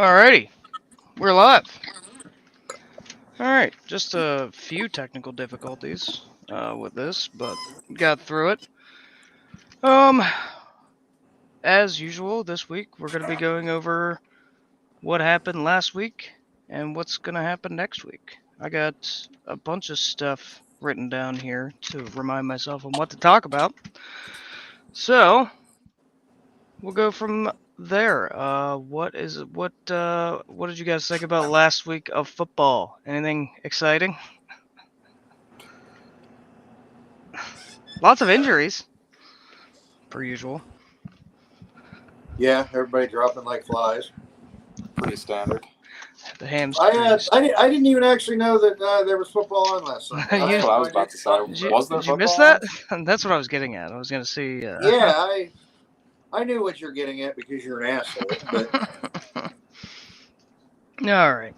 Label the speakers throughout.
Speaker 1: Alrighty, we're live. Alright, just a few technical difficulties with this, but got through it. As usual, this week we're going to be going over what happened last week and what's going to happen next week. I got a bunch of stuff written down here to remind myself on what to talk about. So, we'll go from there. What did you guys think about last week of football? Anything exciting? Lots of injuries, per usual.
Speaker 2: Yeah, everybody dropping like flies.
Speaker 3: Pretty standard.
Speaker 1: The hamstrings.
Speaker 2: I didn't even actually know that there was football on last Sunday.
Speaker 3: That's what I was about to say.
Speaker 1: Did you miss that? That's what I was getting at. I was going to see.
Speaker 2: Yeah, I knew what you're getting at because you're an asshole. But
Speaker 1: all right.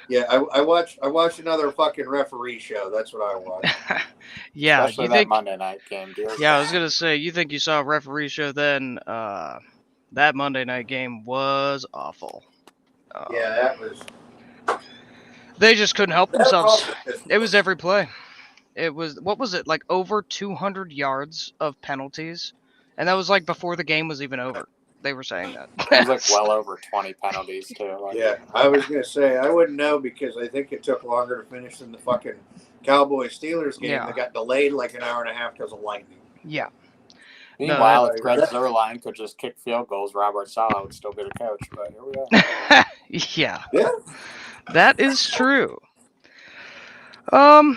Speaker 2: Yeah, I watched another fucking referee show. That's what I watched.
Speaker 1: Yeah,
Speaker 3: especially that Monday night game, dude.
Speaker 1: Yeah, I was gonna say, you think you saw a referee show then? That Monday night game was awful.
Speaker 2: Yeah, that was.
Speaker 1: They just couldn't help themselves. It was every play. It was, what was it, like over 200 yards of penalties, and that was like before the game was even over. They were saying that.
Speaker 3: It was like well over 20 penalties too. Like,
Speaker 2: yeah, I was gonna say I wouldn't know because I think it took longer to finish than the fucking Cowboys-Steelers game that got delayed like an hour and a half because of lightning.
Speaker 1: Yeah.
Speaker 3: Meanwhile, if Greg Zuerlein could just kick field goals, Robert Saleh would still be the coach. But here we are.
Speaker 1: Yeah.
Speaker 2: Yeah.
Speaker 1: That is true. All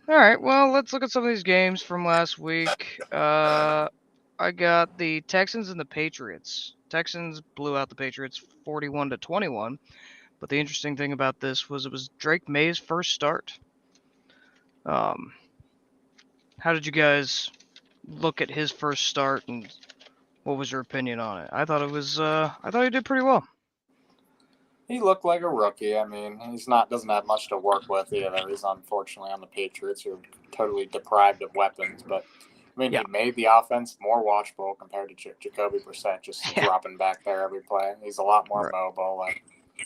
Speaker 1: right. Well, let's look at some of these games from last week. I got the Texans and the Patriots. Texans blew out the Patriots 41-21. But the interesting thing about this was it was Drake May's first start. How did you guys look at his first start, and what was your opinion on it? I thought he did pretty well.
Speaker 3: He looked like a rookie. I mean, doesn't have much to work with either. He's unfortunately on the Patriots, who are totally deprived of weapons. But I mean, he made the offense more watchable compared to Jacoby Brissett, just dropping back there every play. He's a lot more mobile. Like,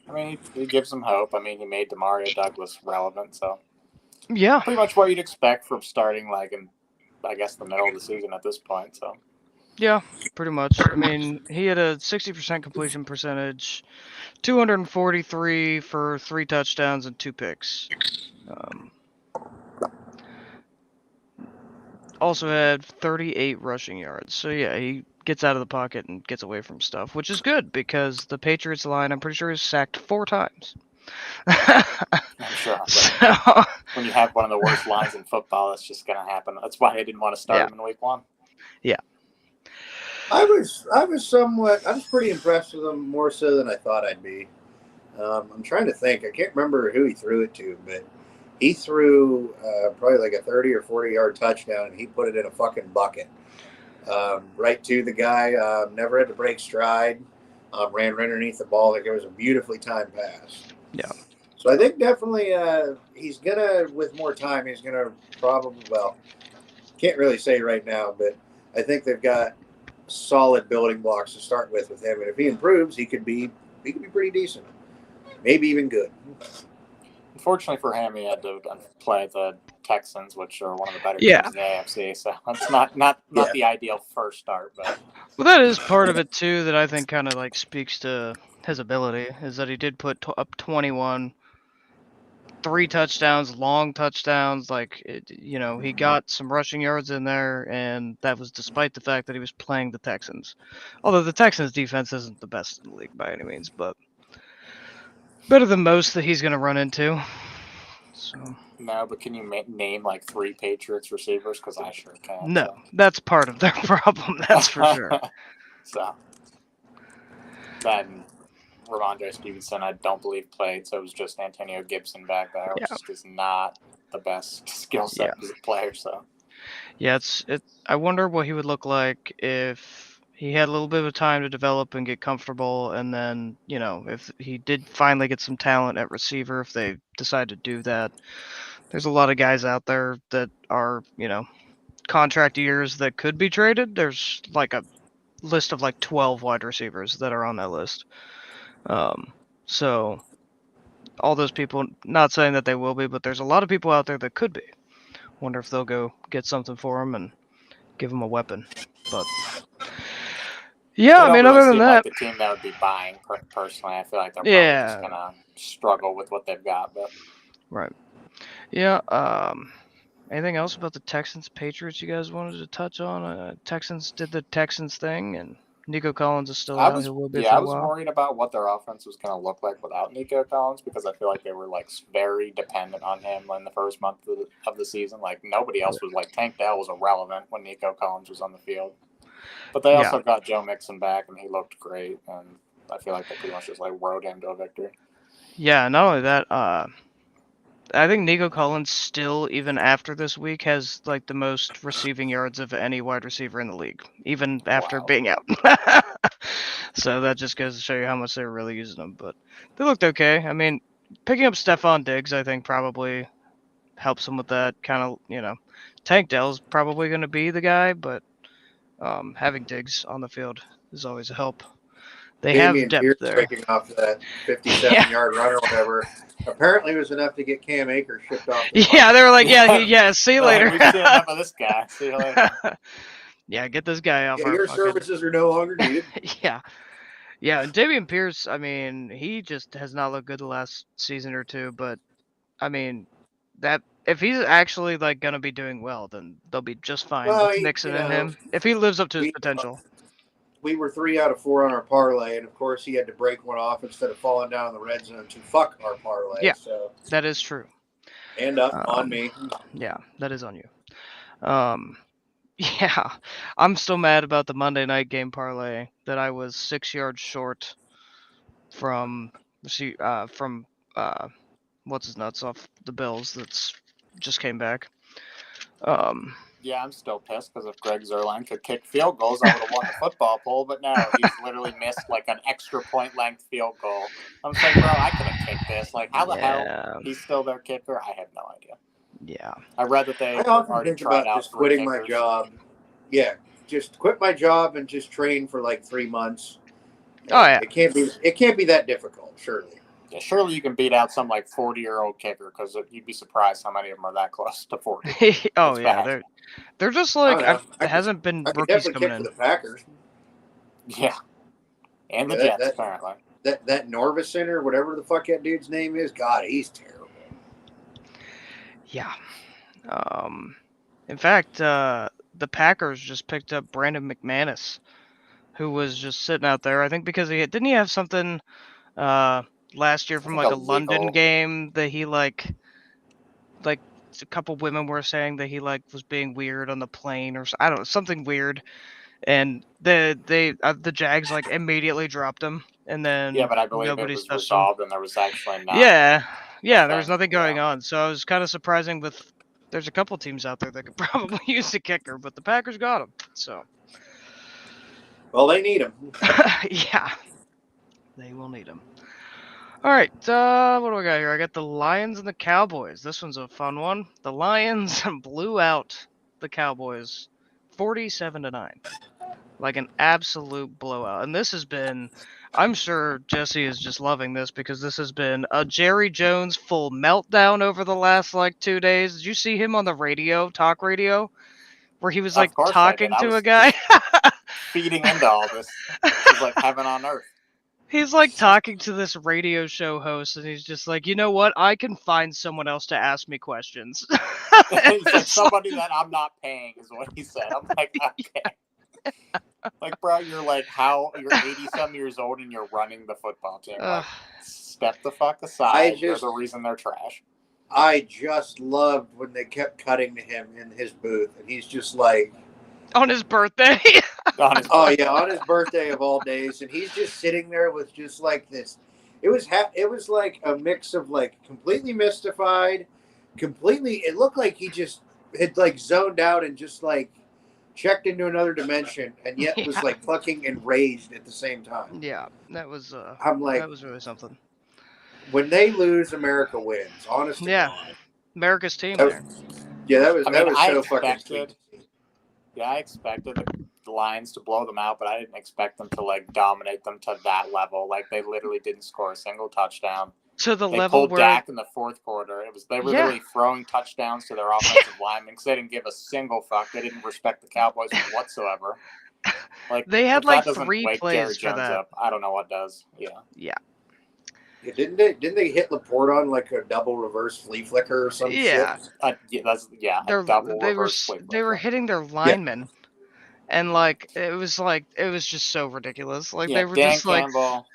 Speaker 3: I mean, he gives them hope. I mean, he made Demario Douglas relevant, so
Speaker 1: yeah,
Speaker 3: pretty much what you'd expect from starting like in, I guess, the middle of the season at this point. So
Speaker 1: yeah, pretty much. I mean, he had a 60% completion percentage, 243 for 3 touchdowns and 2 picks. Also had 38 rushing yards. So yeah, he gets out of the pocket and gets away from stuff, which is good because the Patriots line, I'm pretty sure, is sacked 4 times.
Speaker 3: I'm sure. When you have one of the worst lines in football, that's just going to happen. That's why I didn't want to start him in week 1.
Speaker 1: Yeah.
Speaker 2: I was pretty impressed with him, more so than I thought I'd be. I'm trying to think. I can't remember who he threw it to, but he threw probably like a 30 or 40-yard touchdown, and he put it in a fucking bucket. Right to the guy, never had to break stride, ran right underneath the ball. Like it was a beautifully timed pass.
Speaker 1: Yeah.
Speaker 2: So I think definitely he's going to, with more time, he's going to probably, well, can't really say right now, but I think they've got solid building blocks to start with him. And if he improves, he could be pretty decent. Maybe even good.
Speaker 3: Unfortunately for him, he had to play the Texans, which are one of the better teams in the AFC. So it's not the ideal first start, but
Speaker 1: that is part of it too. That I think kind of like speaks to his ability is that he did put up 21, 3 touchdowns, long touchdowns. Like he got some rushing yards in there, and that was despite the fact that he was playing the Texans. Although the Texans' defense isn't the best in the league by any means, but better than most that he's going to run into. So.
Speaker 3: No, but can you name like 3 Patriots receivers? Because I sure can't.
Speaker 1: No, that's part of their problem. That's for sure.
Speaker 3: So then Ramondre Stevenson, I don't believe played, so it was just Antonio Gibson back there, which is not the best skill set as a player. So
Speaker 1: yeah, I wonder what he would look like if he had a little bit of time to develop and get comfortable, and then if he did finally get some talent at receiver, if they decide to do that. There's a lot of guys out there that are contract years that could be traded. There's like a list of like 12 wide receivers that are on that list. So all those people, not saying that they will be, but there's a lot of people out there that could be. Wonder if they'll go get something for him and give him a weapon. But yeah,
Speaker 3: They
Speaker 1: I
Speaker 3: don't
Speaker 1: mean,
Speaker 3: really
Speaker 1: other than
Speaker 3: seem
Speaker 1: that,
Speaker 3: like the team that would be buying. Personally, I feel like they're probably just
Speaker 1: yeah,
Speaker 3: gonna struggle with what they've got. But
Speaker 1: right. Yeah. Anything else about the Texans Patriots you guys wanted to touch on? Texans did the Texans thing, and Nico Collins is still out. He will be for
Speaker 3: I
Speaker 1: a
Speaker 3: was
Speaker 1: while.
Speaker 3: worried about what their offense was going to look like without Nico Collins because I feel like they were like very dependent on him in the first month of the season. Like nobody else was like Tank Dell was irrelevant when Nico Collins was on the field. But they also got Joe Mixon back and he looked great, and I feel like they pretty much just like rode him to a victory.
Speaker 1: Yeah. Not only that, I think Nico Collins still, even after this week, has like the most receiving yards of any wide receiver in the league, even after being out. So that just goes to show you how much they were really using him. But they looked okay. I mean, picking up Stephon Diggs, I think, probably helps him with that kind of, Tank Dell's probably going to be the guy, but having Diggs on the field is always a help. They
Speaker 2: Damian
Speaker 1: have depth
Speaker 2: Pierce
Speaker 1: there.
Speaker 2: breaking off that 57-yard run or whatever. Apparently, it was enough to get Cam Akers shipped off.
Speaker 1: Yeah, they were like, yeah, see you later.
Speaker 3: We've seen enough of this guy. See you later.
Speaker 1: Yeah, get this guy off.
Speaker 2: Your services are no longer needed.
Speaker 1: Yeah, and Dameon Pierce, I mean, he just has not looked good the last season or two, but I mean, that if he's actually like gonna be doing well, then they'll be just fine with Mixon and him if he lives up to his potential.
Speaker 2: We were 3 out of 4 on our parlay, and of course he had to break one off instead of falling down in the red zone to fuck our parlay.
Speaker 1: Yeah,
Speaker 2: so
Speaker 1: that is true.
Speaker 2: And up on me.
Speaker 1: Yeah, that is on you. Yeah, I'm still mad about the Monday night game parlay that I was 6 yards short from what's his nuts off the Bills that's just came back.
Speaker 3: Yeah, I'm still pissed because if Greg Zuerlein could kick field goals, I would have won the football poll. But no, he's literally missed like an extra point length field goal. I'm just like, bro, I could have kicked this. Like, how the hell he's still their kicker? I have no idea.
Speaker 1: Yeah,
Speaker 3: I read that they
Speaker 2: already tried out just quitting my job. Yeah, just quit my job and just train for like 3 months.
Speaker 1: Oh yeah,
Speaker 2: it can't be that difficult, surely.
Speaker 3: Yeah, surely you can beat out some like 40-year-old kicker because you'd be surprised how many of them are that close to 40.
Speaker 1: Oh yeah, they're just like it hasn't been rookies coming in.
Speaker 2: For the Packers.
Speaker 3: Yeah, and the Jets apparently.
Speaker 2: That Norvis Center, whatever the fuck that dude's name is, God, he's terrible.
Speaker 1: Yeah. In fact, the Packers just picked up Brandon McManus, who was just sitting out there. I think because didn't he have something last year from like a London game that he like a couple women were saying that he like was being weird on the plane or I don't know, something weird, and the Jags like immediately dropped him, and then
Speaker 3: but I believe it was resolved and there was actually not.
Speaker 1: Yeah, there was nothing going on, so I was kind of surprising with. There's a couple teams out there that could probably use a kicker, but the Packers got him. So,
Speaker 2: well, they need him.
Speaker 1: Yeah, they will need him. All right, what do I got here? I got the Lions and the Cowboys. This one's a fun one. The Lions blew out the Cowboys 47-9, like an absolute blowout. And this has been, I'm sure Jesse is just loving this because this has been a Jerry Jones full meltdown over the last like 2 days. Did you see him on the radio, talk radio, where he was like talking to a guy?
Speaker 3: Feeding into all this. It's like heaven on earth.
Speaker 1: He's like talking to this radio show host, and he's just like, you know what? I can find someone else to ask me questions.
Speaker 3: He's like, somebody that I'm not paying is what he said. I'm like, okay. Like, bro, you're like, you're 80-some years old and you're running the football team. Like, step the fuck aside. There's a reason they're trash.
Speaker 2: I just loved when they kept cutting to him in his booth, and he's just like,
Speaker 1: on his birthday.
Speaker 2: On his birthday of all days, and he's just sitting there with just like this. It was like a mix of like completely mystified, it looked like he just had like zoned out and just like checked into another dimension, and yet was like fucking enraged at the same time.
Speaker 1: Yeah, that was.
Speaker 2: I'm like,
Speaker 1: that was really something.
Speaker 2: When they lose, America wins. Honestly,
Speaker 1: America's team.
Speaker 2: That was so fucking sweet.
Speaker 3: Yeah, I expected the the Lions to blow them out, but I didn't expect them to like dominate them to that level. Like they literally didn't score a single touchdown.
Speaker 1: To the
Speaker 3: They
Speaker 1: level
Speaker 3: pulled
Speaker 1: where
Speaker 3: Dak in the fourth quarter. They were literally throwing touchdowns to their offensive linemen because they didn't give a single fuck. They didn't respect the Cowboys whatsoever. Like
Speaker 1: they had
Speaker 3: if
Speaker 1: like
Speaker 3: that doesn't
Speaker 1: 3
Speaker 3: wake Jerry
Speaker 1: plays for
Speaker 3: Jones
Speaker 1: that.
Speaker 3: up, I don't know what does. Yeah.
Speaker 1: Yeah.
Speaker 2: Yeah, didn't they hit Laporte on like a double reverse flea flicker or some
Speaker 1: Yeah.
Speaker 2: shit?
Speaker 3: A double reverse flea
Speaker 1: They were
Speaker 3: flicker.
Speaker 1: hitting their linemen. And like it was just so ridiculous. Like
Speaker 3: Yeah,
Speaker 1: they were
Speaker 3: Dan
Speaker 1: just like
Speaker 3: Campbell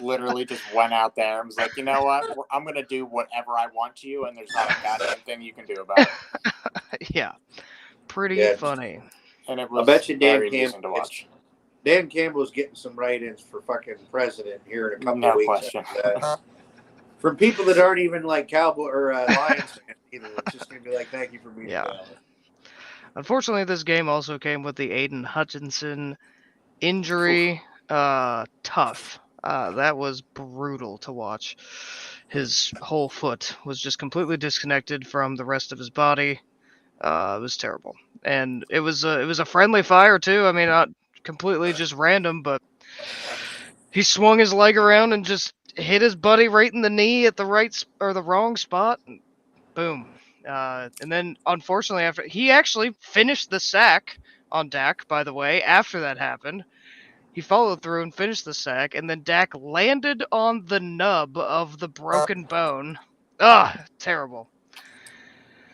Speaker 3: literally just went out there and was like, you know what? I'm gonna do whatever I want to you, and there's not a goddamn thing you can do about it.
Speaker 1: yeah. Pretty
Speaker 2: Yeah.
Speaker 1: funny.
Speaker 3: And it
Speaker 2: I
Speaker 3: was
Speaker 2: bet you Dan
Speaker 3: very amusing to
Speaker 2: Campbell
Speaker 3: watch.
Speaker 2: Dan Campbell's getting some write-ins for fucking president here in a couple
Speaker 3: No
Speaker 2: of weeks.
Speaker 3: question.
Speaker 2: After that. From people that aren't even like Cowboy or Lions fans either. It's just gonna be like, thank you for being
Speaker 1: Yeah. Unfortunately, this game also came with the Aiden Hutchinson injury. Tough. That was brutal to watch. His whole foot was just completely disconnected from the rest of his body. It was terrible, and it was a friendly fire too. I mean, not completely just random, but he swung his leg around and just hit his buddy right in the knee at the the wrong spot. And boom. And then unfortunately, after he actually finished the sack on Dak, by the way, after that happened. He followed through and finished the sack, and then Dak landed on the nub of the broken bone. Terrible.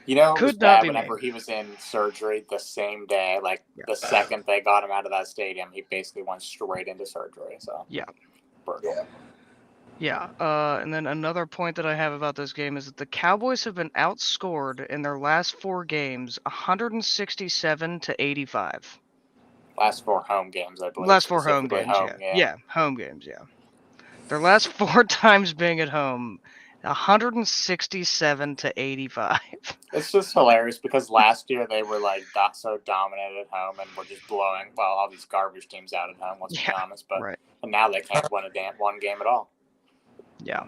Speaker 3: You know, it was
Speaker 1: Could not
Speaker 3: bad
Speaker 1: be
Speaker 3: whenever
Speaker 1: me.
Speaker 3: he was in surgery the same day. Like
Speaker 1: Yeah.
Speaker 3: the second they got him out of that stadium, he basically went straight into surgery. So
Speaker 1: Yeah.
Speaker 3: brutal.
Speaker 2: Yeah.
Speaker 1: Yeah, and then another point that I have about this game is that the Cowboys have been outscored in their last 4 games 167 to 85.
Speaker 3: Last 4 home games, I believe.
Speaker 1: Last 4 home
Speaker 3: Specifically
Speaker 1: games,
Speaker 3: home,
Speaker 1: yeah. Yeah, home games, yeah. Their last 4 times being at home, 167 to 85.
Speaker 3: It's just hilarious because last year they were like not so dominant at home and were just blowing all these garbage teams out at home. Let's be honest, but
Speaker 1: right.
Speaker 3: and now they can't win one game at all.
Speaker 1: Yeah.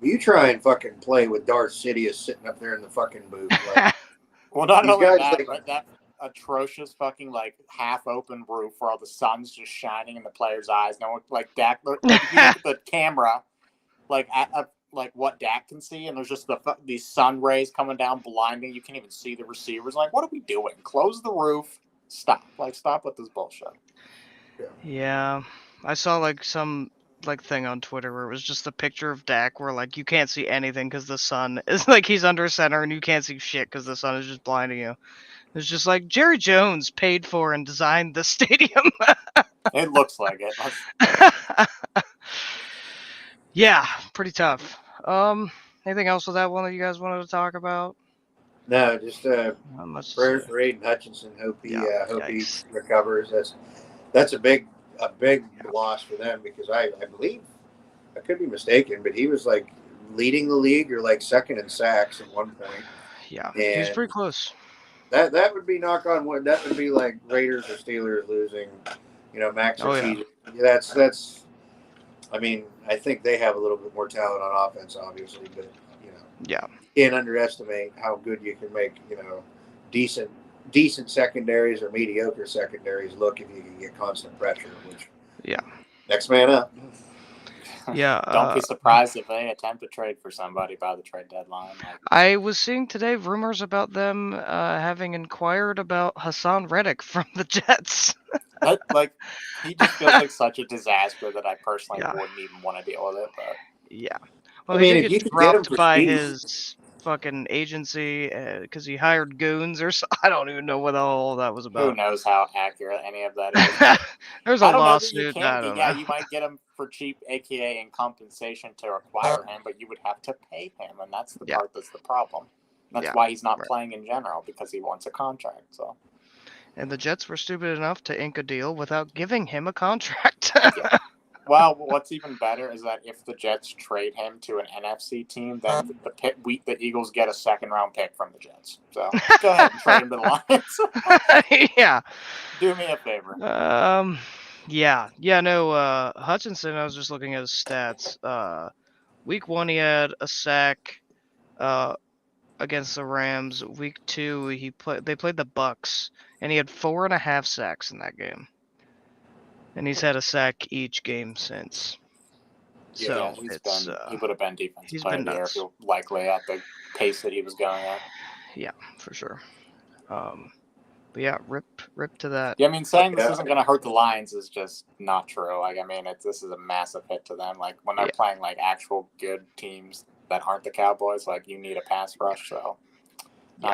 Speaker 2: You try and fucking play with Darth Sidious sitting up there in the fucking booth. Like,
Speaker 3: Well, not
Speaker 2: These
Speaker 3: only
Speaker 2: guys,
Speaker 3: that,
Speaker 2: like-
Speaker 3: but that atrocious fucking like half open roof where all the sun's just shining in the players' eyes. No one like Dak. Like, if you look at the camera, like like what Dak can see, and there's just these sun rays coming down, blinding. You can't even see the receivers. Like, what are we doing? Close the roof. Stop. Like, stop with this bullshit.
Speaker 1: Yeah. I saw like some thing on Twitter where it was just a picture of Dak where like you can't see anything because the sun is like he's under center and you can't see shit because the sun is just blinding you. It's just like Jerry Jones paid for and designed the stadium.
Speaker 3: It looks like it.
Speaker 1: Yeah, pretty tough. Anything else with that one that you guys wanted to talk about?
Speaker 2: No, just
Speaker 1: Not much to
Speaker 2: prayers
Speaker 1: say.
Speaker 2: for Aiden Hutchinson. Hope he
Speaker 1: Yikes.
Speaker 2: recovers. That's a big loss for them because I believe, I could be mistaken, but he was like leading the league or like second in sacks at one point.
Speaker 1: Yeah, he's
Speaker 2: And
Speaker 1: pretty close.
Speaker 2: That would be knock on wood. That would be like Raiders or Steelers losing, Max or CJ. That's. I mean, I think they have a little bit more talent on offense, obviously, but
Speaker 1: Yeah.
Speaker 2: can't underestimate how good you can make decent secondaries or mediocre secondaries look if you can get constant pressure. Which next man up.
Speaker 1: Yeah.
Speaker 3: Don't be surprised if they attempt to trade for somebody by the trade deadline. Like,
Speaker 1: I was seeing today rumors about them having inquired about Hassan Reddick from the Jets.
Speaker 3: he just feels like such a disaster that I personally
Speaker 1: Yeah.
Speaker 3: wouldn't even want to deal with it. But
Speaker 1: Yeah. Well,
Speaker 2: I mean,
Speaker 1: he
Speaker 2: if
Speaker 1: did
Speaker 2: you
Speaker 1: get
Speaker 2: could get him
Speaker 1: dropped
Speaker 2: for
Speaker 1: by
Speaker 2: speed.
Speaker 1: his fucking agency because he hired goons or so. I don't even know what the hell that was
Speaker 3: who
Speaker 1: about.
Speaker 3: knows how accurate any of that is?
Speaker 1: There's a
Speaker 3: I don't know that you
Speaker 1: lawsuit.
Speaker 3: can.
Speaker 1: I don't
Speaker 3: Yeah,
Speaker 1: know.
Speaker 3: you might get him for cheap, aka in compensation to acquire him, but you would have to pay him, and that's the part that's the problem. That's why he's not playing in general, because he wants a contract. So.
Speaker 1: And the Jets were stupid enough to ink a deal without giving him a contract.
Speaker 3: Yeah. Well, what's even better is that if the Jets trade him to an NFC team, then the Eagles get a second-round pick from the Jets. So go ahead and trade him to the Lions.
Speaker 1: Yeah.
Speaker 3: Do me a favor.
Speaker 1: No, Hutchinson, I was just looking at his stats. Week 1, he had a sack. against the Rams. Week 2, they played the Bucks, and he had 4.5 sacks in that game. And he's had a sack each game since. So
Speaker 3: he would have been defensive
Speaker 1: he's
Speaker 3: player
Speaker 1: been
Speaker 3: of the year
Speaker 1: nuts.
Speaker 3: if he likely at the pace that he was going at.
Speaker 1: Yeah, for sure. But yeah, rip to that.
Speaker 3: Yeah, I mean, saying this isn't going to hurt the Lions is just not true. Like, I mean, this is a massive hit to them. Like, when they're playing, like, actual good teams that aren't the Cowboys, like, you need a pass rush, so.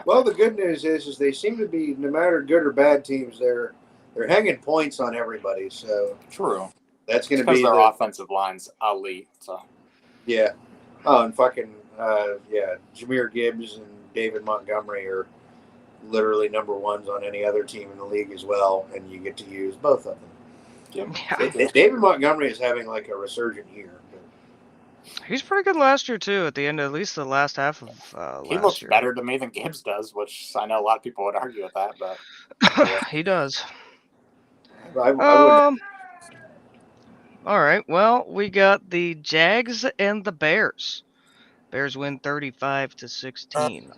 Speaker 2: Well, the good news is they seem to be, no matter good or bad teams, they're hanging points on everybody, so.
Speaker 3: True.
Speaker 2: That's going to be
Speaker 3: their offensive line's elite, so.
Speaker 2: Yeah. Oh, and fucking, Jahmyr Gibbs and David Montgomery are literally number ones on any other team in the league as well, and you get to use both of them.
Speaker 1: Yeah.
Speaker 2: David Montgomery is having like a resurgent year.
Speaker 1: He's pretty good last year too. At the end, at least the last half of last year.
Speaker 3: He looks better to me than Gibbs does, which I know a lot of people would argue with that, but
Speaker 1: he does.
Speaker 2: I would.
Speaker 1: All right. Well, we got the Jags and the Bears. Bears win 35-16.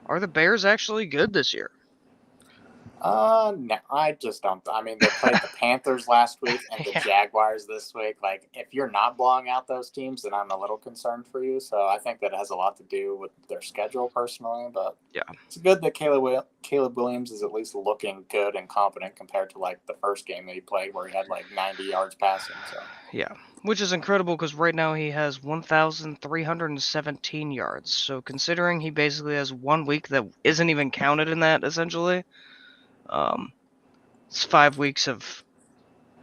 Speaker 1: Are the Bears actually good this year?
Speaker 3: No, I just don't. I mean, they played the Panthers last week and the Jaguars this week. Like, if you're not blowing out those teams, then I'm a little concerned for you. So I think that has a lot to do with their schedule personally. But
Speaker 1: yeah,
Speaker 3: it's good that Caleb Williams is at least looking good and competent compared to like the first game that he played where he had like 90 yards passing. So
Speaker 1: yeah, which is incredible because right now he has 1,317 yards. So considering he basically has 1 week that isn't even counted in that, essentially. It's 5 weeks of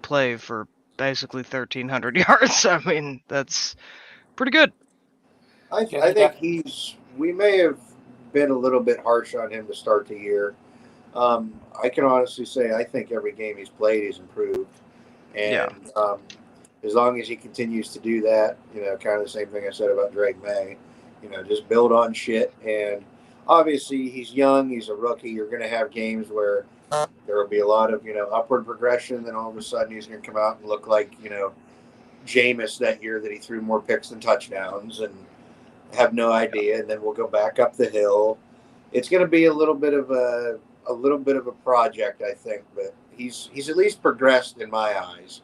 Speaker 1: play for basically 1,300 yards. I mean, that's pretty good.
Speaker 2: I think we may have been a little bit harsh on him to start the year. I can honestly say I think every game he's played he's improved. And as long as he continues to do that, kind of the same thing I said about Drake May, just build on shit. And obviously he's young, he's a rookie. You're going to have games where there will be a lot of, upward progression. Then all of a sudden he's going to come out and look like, Jameis that year that he threw more picks than touchdowns and have no idea. And then we'll go back up the hill. It's going to be a little bit of a project, I think, but he's at least progressed in my eyes.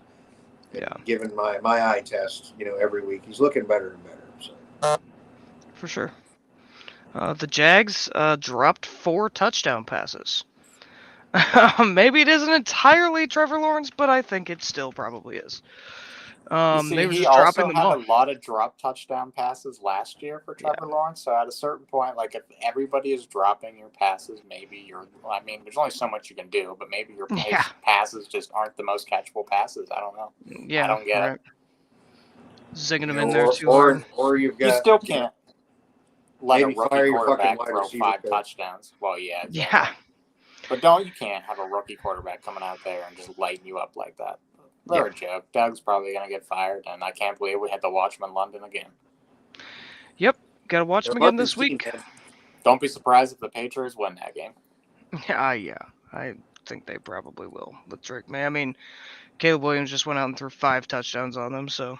Speaker 1: Yeah.
Speaker 2: Given my eye test, every week he's looking better and better. So.
Speaker 1: For sure. The Jags dropped 4 touchdown passes. Maybe it isn't entirely Trevor Lawrence, but I think it still probably is. They were
Speaker 3: he
Speaker 1: just
Speaker 3: also
Speaker 1: dropping them
Speaker 3: had
Speaker 1: off.
Speaker 3: a lot of drop touchdown passes last year for Trevor Lawrence. So at a certain point, like if everybody is dropping your passes, maybe there's only so much you can do, but maybe your passes just aren't the most catchable passes. I don't know.
Speaker 1: Yeah,
Speaker 3: I don't get it.
Speaker 1: Zigging them in there too hard.
Speaker 2: Or you've got.
Speaker 3: You still can't let a rookie quarterback throw 5 touchdowns. Well, yeah. Exactly.
Speaker 1: Yeah.
Speaker 3: But you can't have a rookie quarterback coming out there and just lighting you up like that. They're a joke. Doug's probably going to get fired, and I can't believe we had to watch him in London again.
Speaker 1: Yep. Got to watch him again this week.
Speaker 3: Don't be surprised if the Patriots win that game.
Speaker 1: Yeah. I think they probably will with Drake May. I mean, Caleb Williams just went out and threw 5 touchdowns on them, so.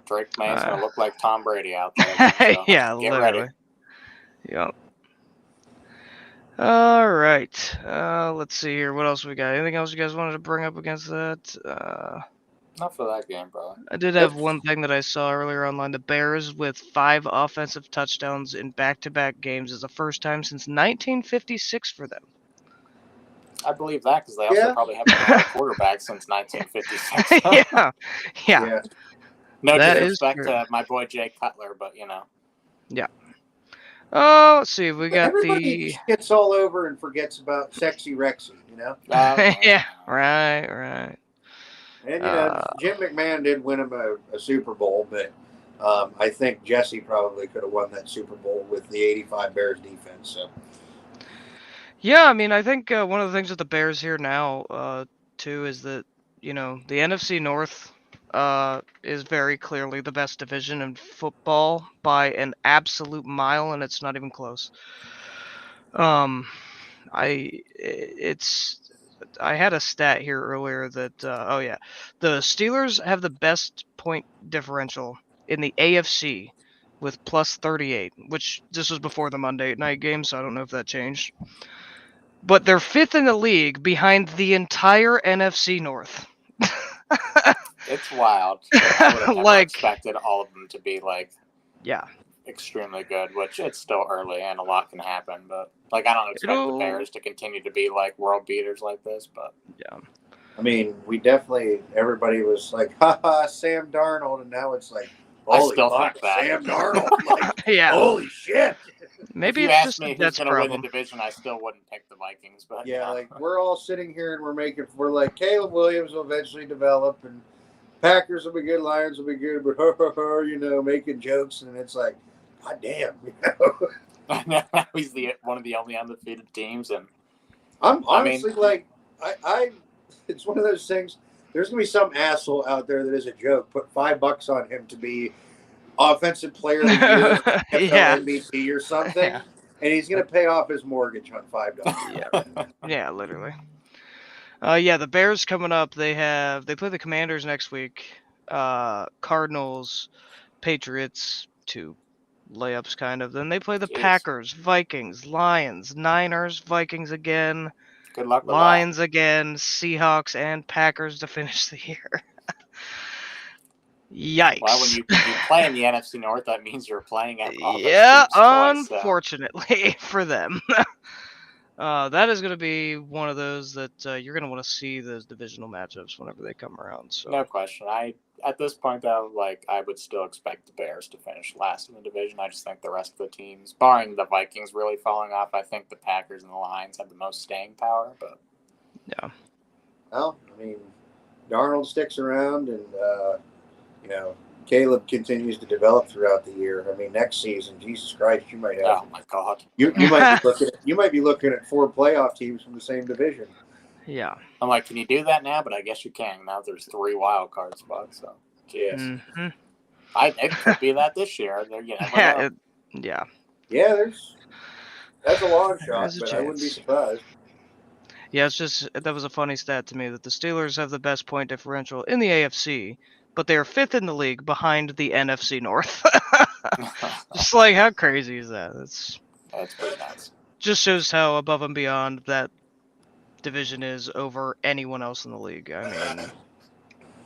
Speaker 3: Drake May's going to look like Tom Brady out there. So
Speaker 1: yeah,
Speaker 3: get
Speaker 1: literally.
Speaker 3: ready.
Speaker 1: Yep. All right. Let's see here. What else we got? Anything else you guys wanted to bring up against that?
Speaker 3: Not for that game, bro.
Speaker 1: I did have one thing that I saw earlier online. The Bears with 5 offensive touchdowns in back-to-back games is the first time since 1956 for them.
Speaker 3: I believe that because they also probably haven't had a quarterback since 1956.
Speaker 1: Yeah.
Speaker 3: No disrespect to my boy Jay Cutler, but
Speaker 1: Yeah. Oh, let's see. We got
Speaker 2: everybody gets all over and forgets about Sexy Rexy,
Speaker 1: yeah, right.
Speaker 2: And Jim McMahon did win him a Super Bowl, but I think Jesse probably could have won that Super Bowl with the '85 Bears defense. So.
Speaker 1: Yeah, I mean, I think one of the things with the Bears here now, too, is that the NFC North is very clearly the best division in football by an absolute mile, and it's not even close. I had a stat here earlier that the Steelers have the best point differential in the AFC with plus 38, which this was before the Monday night game, so I don't know if that changed. But they're 5th in the league behind the entire NFC North.
Speaker 3: It's wild. I would have never
Speaker 1: Like-
Speaker 3: expected all of them to be like
Speaker 1: Yeah.
Speaker 3: extremely good, which it's still early and a lot can happen. But like, I don't expect the Bears to continue to be like world beaters like this. But
Speaker 1: Yeah.
Speaker 2: I mean, everybody was like, haha, Sam Darnold, and now it's like,
Speaker 3: I
Speaker 2: holy
Speaker 3: still
Speaker 2: fuck,
Speaker 3: think that.
Speaker 2: Sam Darnold. Like,
Speaker 1: Yeah.
Speaker 2: holy shit.
Speaker 1: Maybe
Speaker 3: if you
Speaker 1: it's
Speaker 3: asked
Speaker 1: just
Speaker 3: me
Speaker 1: a
Speaker 3: who's
Speaker 1: Jets
Speaker 3: going to win
Speaker 1: problem.
Speaker 3: the division, I still wouldn't pick the Vikings. But
Speaker 2: Yeah, like, we're all sitting here and we're like, Caleb Williams will eventually develop, and Packers will be good, Lions will be good, but making jokes, and it's like, god damn,
Speaker 3: now he's one of the only undefeated teams, and
Speaker 2: I'm honestly I it's one of those things. There's gonna be some asshole out there that is a joke. Put $5 on him to be offensive player of the year, NFL
Speaker 1: Yeah.
Speaker 2: MVP or something,
Speaker 1: Yeah.
Speaker 2: and he's gonna pay off his mortgage on $5.
Speaker 1: Yeah, literally. The Bears coming up. They play the Commanders next week. Cardinals, Patriots, 2 layups kind of. Then they play the
Speaker 3: Jeez.
Speaker 1: Packers, Vikings, Lions, Niners, Vikings again,
Speaker 3: good luck with
Speaker 1: Lions again, Seahawks, and Packers to finish the year. Yikes.
Speaker 3: that. Well, when you play in the NFC North, that means you're playing at all those
Speaker 1: Yeah,
Speaker 3: teams twice, so.
Speaker 1: unfortunately for them. That is going to be one of those that you're going to want to see those divisional matchups whenever they come around. So
Speaker 3: No question. At this point though, like I would still expect the Bears to finish last in the division. I just think the rest of the teams, barring the Vikings really falling off, I think the Packers and the Lions have the most staying power. But
Speaker 1: yeah,
Speaker 2: Well, I mean, Darnold sticks around, and Caleb continues to develop throughout the year. I mean, next season, Jesus Christ, you might have
Speaker 3: oh my god,
Speaker 2: you might be looking at 4 playoff teams from the same division.
Speaker 1: yeah.
Speaker 3: I'm like, can you do that now? But I guess you can now. There's 3 wild card spots, so
Speaker 2: Yes.
Speaker 1: Mhm.
Speaker 3: it could be that this year. They're
Speaker 1: Yeah, yeah.
Speaker 2: Yeah, that's a long shot,
Speaker 1: There's a
Speaker 2: but I wouldn't be
Speaker 1: chance.
Speaker 2: surprised.
Speaker 1: Yeah, it's just that was a funny stat to me that the Steelers have the best point differential in the AFC, but they are 5th in the league behind the NFC North. Just like, how crazy is that?
Speaker 3: That's pretty nuts.
Speaker 1: Just shows how above and beyond that division is over anyone else in the league. I mean,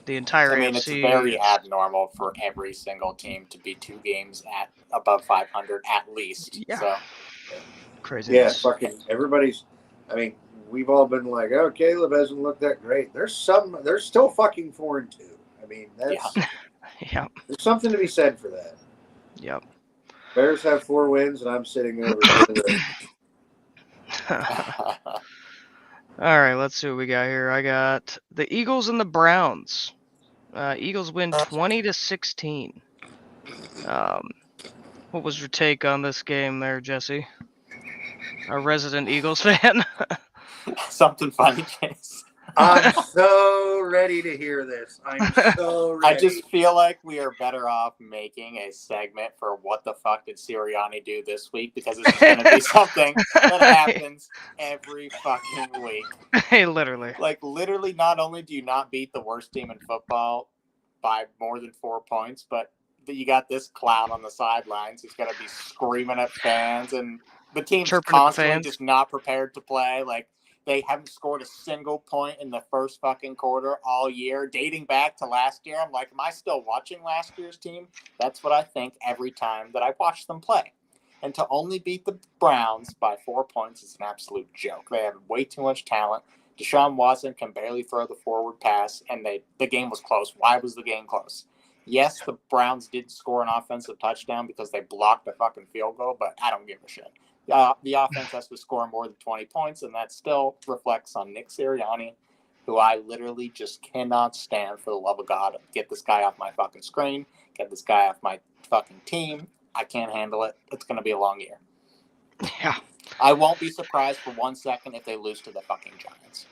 Speaker 1: the entire
Speaker 3: I mean, it's
Speaker 1: AFC.
Speaker 3: very abnormal for every single team to be 2 games at above 500 at least.
Speaker 1: Yeah.
Speaker 3: So
Speaker 1: Crazy.
Speaker 2: Yeah, fucking everybody's. I mean, we've all been like, "Oh, Caleb hasn't looked that great." There's still fucking 4-2. I mean, that's
Speaker 1: Yeah.
Speaker 2: there's something to be said for that.
Speaker 1: Yep.
Speaker 2: Bears have 4 wins, and I'm sitting over here.
Speaker 1: All right, let's see what we got here. I got the Eagles and the Browns. Eagles win 20-16. What was your take on this game there, Jesse? A resident Eagles fan?
Speaker 3: something funny, Chase.
Speaker 2: I'm so ready to hear this. I'm so ready.
Speaker 3: I just feel like we are better off making a segment for what the fuck did Sirianni do this week, because it's going to be something that happens every fucking week.
Speaker 1: Hey, literally.
Speaker 3: Like, literally, not only do you not beat the worst team in football by more than 4 points, but you got this clown on the sidelines who's going to be screaming at fans, and the team's
Speaker 1: Chirping at
Speaker 3: constantly
Speaker 1: fans.
Speaker 3: just not prepared to play. Like, they haven't scored a single point in the first fucking quarter all year, dating back to last year. I'm like, am I still watching last year's team? That's what I think every time that I watch them play. And to only beat the Browns by 4 points is an absolute joke. They have way too much talent. Deshaun Watson can barely throw the forward pass, and the game was close. Why was the game close? Yes, the Browns did score an offensive touchdown because they blocked a fucking field goal, but I don't give a shit. The offense has to score more than 20 points, and that still reflects on Nick Sirianni, who I literally just cannot stand for the love of God. Get this guy off my fucking screen. Get this guy off my fucking team. I can't handle it. It's going to be a long year.
Speaker 1: Yeah.
Speaker 3: I won't be surprised for 1 second if they lose to the fucking Giants.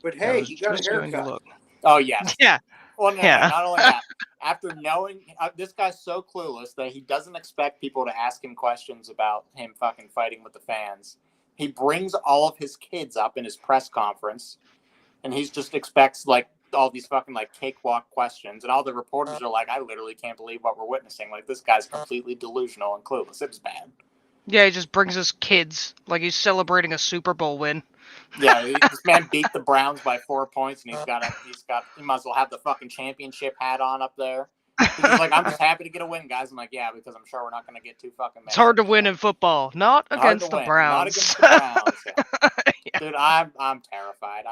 Speaker 2: But hey,
Speaker 1: was
Speaker 2: he got a
Speaker 1: just going to
Speaker 2: haircut.
Speaker 1: look.
Speaker 3: Oh, yes.
Speaker 1: Yeah.
Speaker 3: Well, no,
Speaker 1: Yeah.
Speaker 3: not only that. After knowing this guy's so clueless that he doesn't expect people to ask him questions about him fucking fighting with the fans. He brings all of his kids up in his press conference, and he just expects like all these fucking like cakewalk questions, and all the reporters are like, I literally can't believe what we're witnessing. Like, this guy's completely delusional and clueless. It was bad.
Speaker 1: Yeah, he just brings us kids like he's celebrating a Super Bowl win.
Speaker 3: Yeah, this man beat the Browns by 4 points, and he might as well have the fucking championship hat on up there. He's just like, I'm just happy to get a win, guys. I'm like, yeah, because I'm sure we're not going to get too fucking mad.
Speaker 1: It's hard to win in football, not against the Browns.
Speaker 3: Not against the Browns. Yeah.
Speaker 1: Yeah.
Speaker 3: Dude, I'm terrified.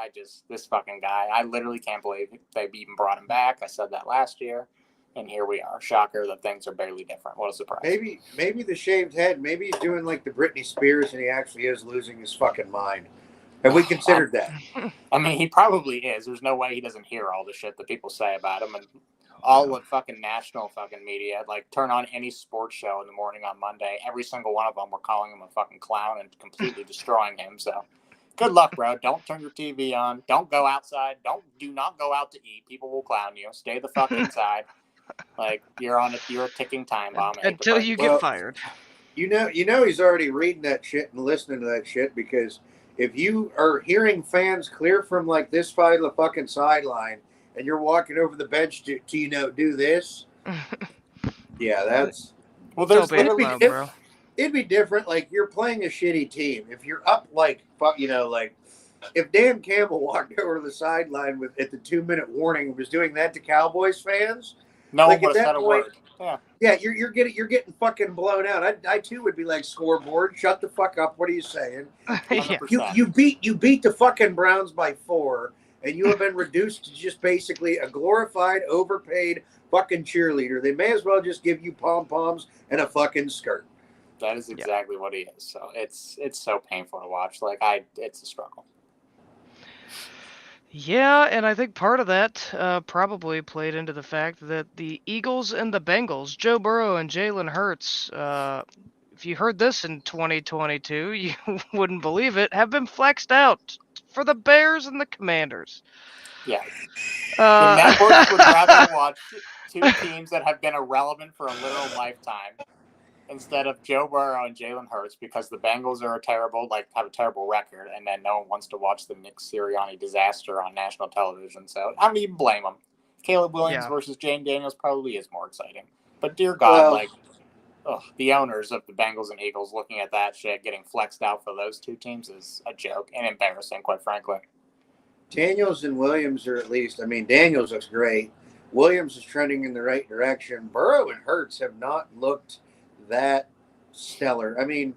Speaker 3: This fucking guy, I literally can't believe they even brought him back. I said that last year, and here we are. Shocker that things are barely different. What a surprise.
Speaker 2: Maybe the shaved head. Maybe he's doing like the Britney Spears, and he actually is losing his fucking mind. Have we considered that?
Speaker 3: I mean, he probably is. There's no way he doesn't hear all the shit that people say about him, and all the fucking national fucking media. Like, turn on any sports show in the morning on Monday. Every single one of them were calling him a fucking clown and completely destroying him. So, good luck, bro. Don't turn your TV on. Don't go outside. Do not go out to eat. People will clown you. Stay the fuck inside. Like, you're a ticking time bomb
Speaker 1: until you get fired.
Speaker 2: You know he's already reading that shit and listening to that shit, because if you are hearing fans clear from like this side of the fucking sideline and you're walking over the bench to do this, yeah, that's
Speaker 3: there's
Speaker 2: it'd be different. Like, you're playing a shitty team. If you're up like if Dan Campbell walked over to the sideline at the 2-minute warning and was doing that to Cowboys fans,
Speaker 3: no
Speaker 2: like,
Speaker 3: one would have said a word.
Speaker 2: Yeah, you're getting fucking blown out. I too would be like, scoreboard, shut the fuck up. What are you saying?
Speaker 1: Yeah.
Speaker 2: You beat the fucking Browns by 4, and you have been reduced to just basically a glorified, overpaid fucking cheerleader. They may as well just give you pom-poms and a fucking skirt.
Speaker 3: That is exactly what he is. So it's so painful to watch. Like, it's a struggle.
Speaker 1: Yeah, and I think part of that probably played into the fact that the Eagles and the Bengals, Joe Burrow and Jalen Hurts, if you heard this in 2022, you wouldn't believe it, have been flexed out for the Bears and the Commanders.
Speaker 3: Yeah. The networks would rather watch two teams that have been irrelevant for a literal lifetime instead of Joe Burrow and Jalen Hurts, because the Bengals are have a terrible record, and then no one wants to watch the Nick Sirianni disaster on national television. So I don't even blame them. Caleb Williams versus Jane Daniels probably is more exciting. But dear God, the owners of the Bengals and Eagles looking at that shit getting flexed out for those two teams is a joke and embarrassing, quite frankly.
Speaker 2: Daniels and Williams are Daniels looks great. Williams is trending in the right direction. Burrow and Hurts have not looked that stellar. I mean,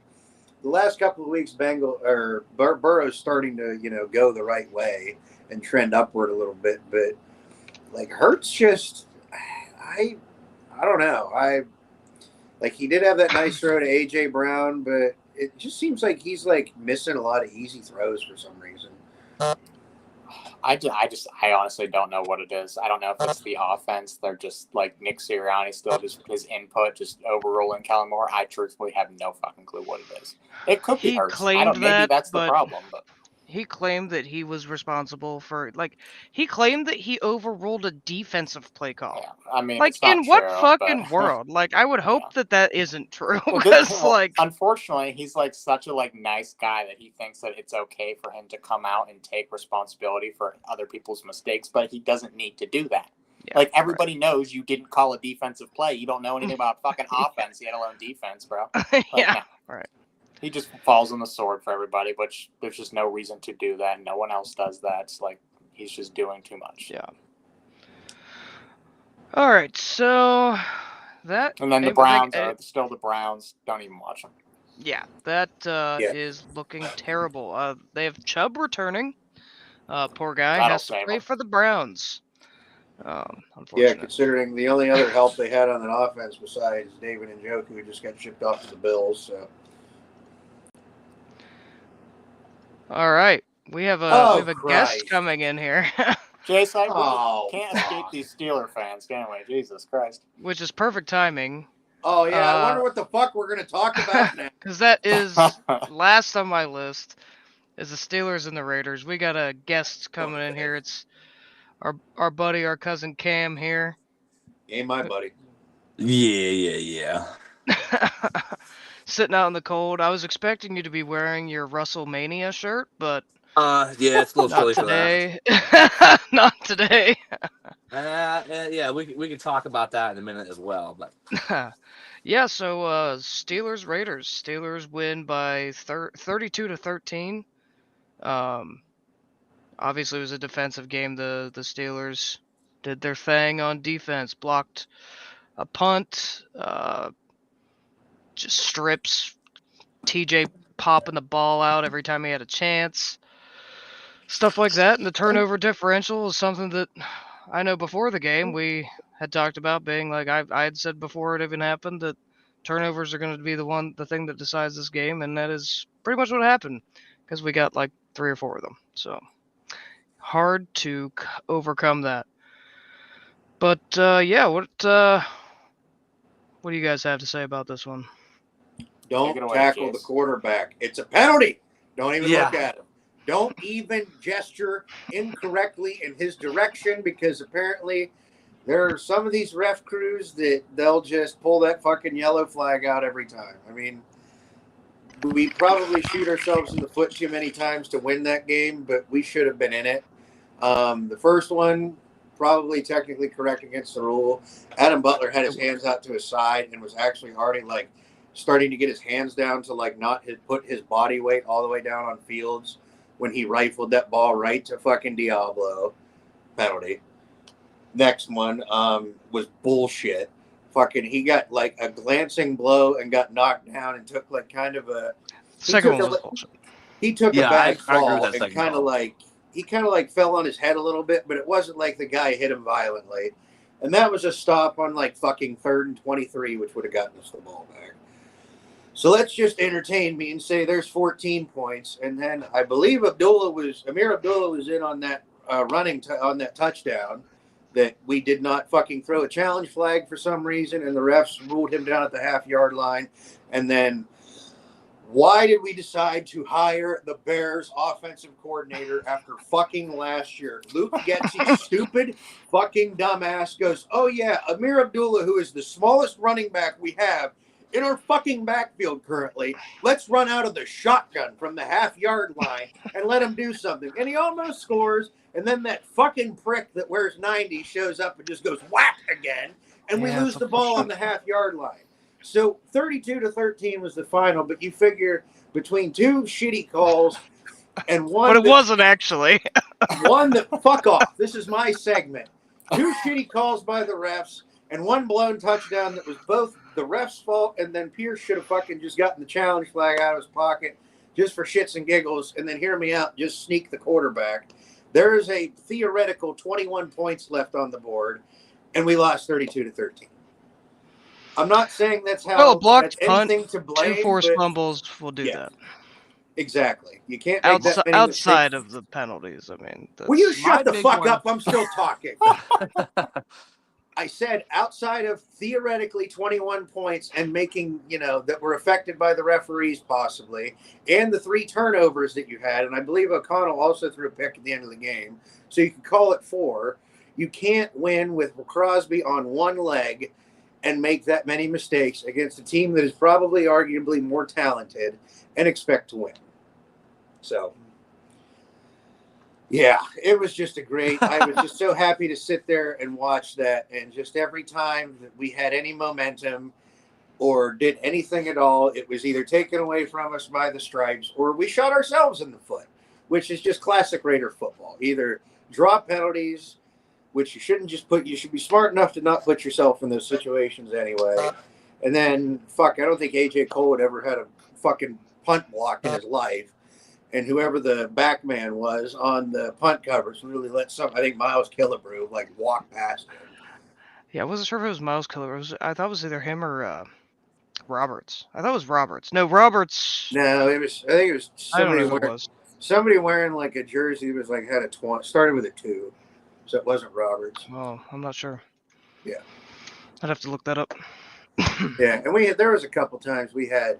Speaker 2: the last couple of weeks, Burrow's starting to, go the right way and trend upward a little bit, but like Hurts just, I don't know. He did have that nice throw to AJ Brown, but it just seems like he's like missing a lot of easy throws for some reason.
Speaker 3: I honestly don't know what it is. I don't know if it's the offense. They're just like Nick Sirianni still just his input just overruling Kellen Moore. I truthfully have no fucking clue what it is. It could be Hurts. Maybe that's the problem. But
Speaker 1: he claimed that he was responsible for he claimed that he overruled a defensive play call.
Speaker 3: Yeah, I mean,
Speaker 1: in what fucking world? I would hope that isn't true.
Speaker 3: Unfortunately, he's such a nice guy that he thinks that it's okay for him to come out and take responsibility for other people's mistakes, but he doesn't need to do that. Yeah, everybody knows you didn't call a defensive play. You don't know anything about fucking offense, let alone defense, bro.
Speaker 1: Right.
Speaker 3: He just falls on the sword for everybody, but there's just no reason to do that. No one else does that. It's he's just doing too much.
Speaker 1: Yeah. All right, so that...
Speaker 3: And then the Browns are still the Browns. Don't even watch them.
Speaker 1: Yeah, that is looking terrible. They have Chubb returning. Poor guy has to play for the Browns. Unfortunately.
Speaker 2: Yeah, considering the only other help they had on that offense besides David Njoku, who just got shipped off to the Bills, so...
Speaker 1: All right, we have a guest coming in here.
Speaker 3: Jason, can't escape these Steeler fans, can we? Jesus Christ!
Speaker 1: Which is perfect timing.
Speaker 2: Oh yeah, I wonder what the fuck we're gonna talk about now.
Speaker 1: Because that is last on my list is the Steelers and the Raiders. We got a guest coming in here. It's our buddy, our cousin Cam here.
Speaker 2: Ain't my buddy.
Speaker 4: Yeah.
Speaker 1: Sitting out in the cold. I was expecting you to be wearing your WrestleMania shirt, but
Speaker 4: Yeah, it's a little
Speaker 1: Not
Speaker 4: chilly for that.
Speaker 1: today. Not today.
Speaker 4: Yeah, we can talk about that in a minute as well. But
Speaker 1: Yeah, so Steelers Raiders. Steelers win by 32-13. Obviously it was a defensive game. The Steelers did their thing on defense, blocked a punt, just strips TJ popping the ball out every time he had a chance. Stuff like that. And the turnover differential is something that I know before the game we had talked about being like I had said before it even happened that turnovers are going to be the thing that decides this game, and that is pretty much what happened because we got like 3 or 4 of them. So hard to overcome that. But yeah, what do you guys have to say about this one?
Speaker 2: Don't
Speaker 3: Take it away,
Speaker 2: tackle
Speaker 3: Case.
Speaker 2: the quarterback. It's a penalty. Don't even
Speaker 4: Yeah.
Speaker 2: look at him. Don't even gesture incorrectly in his direction, because apparently there are some of these ref crews that they'll just pull that fucking yellow flag out every time. I mean, we probably shoot ourselves in the foot too many times to win that game, but we should have been in it. The first one, probably technically correct against the rule. Adam Butler had his hands out to his side and was actually already like starting to get his hands down to like not put his body weight all the way down on Fields when he rifled that ball right to fucking Diablo. Penalty. Next one was bullshit. Fucking, he got like a glancing blow and got knocked down and took like kind of a.
Speaker 1: Second one was bullshit.
Speaker 2: He took
Speaker 4: Yeah,
Speaker 2: a bad
Speaker 4: I agree with
Speaker 2: fall
Speaker 4: that
Speaker 2: and
Speaker 4: second
Speaker 2: kind of
Speaker 4: call.
Speaker 2: like he kind of like fell on his head a little bit, but it wasn't like the guy hit him violently. And that was a stop on like fucking 3rd and 23, which would have gotten us the ball back. So let's just entertain me and say there's 14 points, and then I believe Amir Abdullah was in on that on that touchdown that we did not fucking throw a challenge flag for some reason, and the refs ruled him down at the half-yard line. And then why did we decide to hire the Bears offensive coordinator after fucking last year? Luke Getzey's stupid fucking dumbass goes, oh yeah, Amir Abdullah, who is the smallest running back we have in our fucking backfield currently, let's run out of the shotgun from the half-yard line and let him do something. And he almost scores, and then that fucking prick that wears 90 shows up and just goes whack again, and we lose the ball on the half-yard line. So 32-13 was the final, but you figure between 2 shitty calls and one
Speaker 1: But it wasn't actually.
Speaker 2: one that fuck off. This is my segment. 2 shitty calls by the refs and 1 blown touchdown that was both the ref's fault, and then Pierce should have fucking just gotten the challenge flag out of his pocket just for shits and giggles, and then hear me out, just sneak the quarterback. There is a theoretical 21 points left on the board, and we lost 32-13. I'm not saying that's how
Speaker 1: Well, a blocked
Speaker 2: that's
Speaker 1: punt,
Speaker 2: anything to blame.
Speaker 1: 2 forced
Speaker 2: but
Speaker 1: fumbles will do
Speaker 2: yeah,
Speaker 1: that.
Speaker 2: exactly. You can't make that many
Speaker 1: Outside
Speaker 2: mistakes.
Speaker 1: of the penalties, I mean.
Speaker 2: Will you
Speaker 1: that's-
Speaker 2: shut the
Speaker 4: big
Speaker 2: fuck
Speaker 4: one-
Speaker 2: up? I'm still talking. I said outside of theoretically 21 points and making, that were affected by the referees possibly, and the 3 turnovers that you had, and I believe O'Connell also threw a pick at the end of the game, so you can call it 4. You can't win with Crosby on one leg and make that many mistakes against a team that is probably arguably more talented and expect to win. So, yeah, it was just I was just so happy to sit there and watch that. And just every time that we had any momentum or did anything at all, it was either taken away from us by the Stripes or we shot ourselves in the foot, which is just classic Raider football. Either draw penalties, which you shouldn't just you should be smart enough to not put yourself in those situations anyway. And then, I don't think AJ Cole would ever had a fucking punt block in his life. And whoever the back man was on the punt covers really let I think Miles Killebrew, walk past him.
Speaker 1: Yeah, I wasn't sure if it was Miles Killer. I thought it was either him or Roberts. I thought it was Roberts. No, Roberts.
Speaker 2: No, I think it was
Speaker 1: I don't
Speaker 2: somebody
Speaker 1: know who it was.
Speaker 2: somebody wearing like a jersey that was had a started with a 2. So it wasn't Roberts.
Speaker 1: Oh, I'm not sure.
Speaker 2: Yeah.
Speaker 1: I'd have to look that up.
Speaker 2: Yeah, and there was a couple times we had,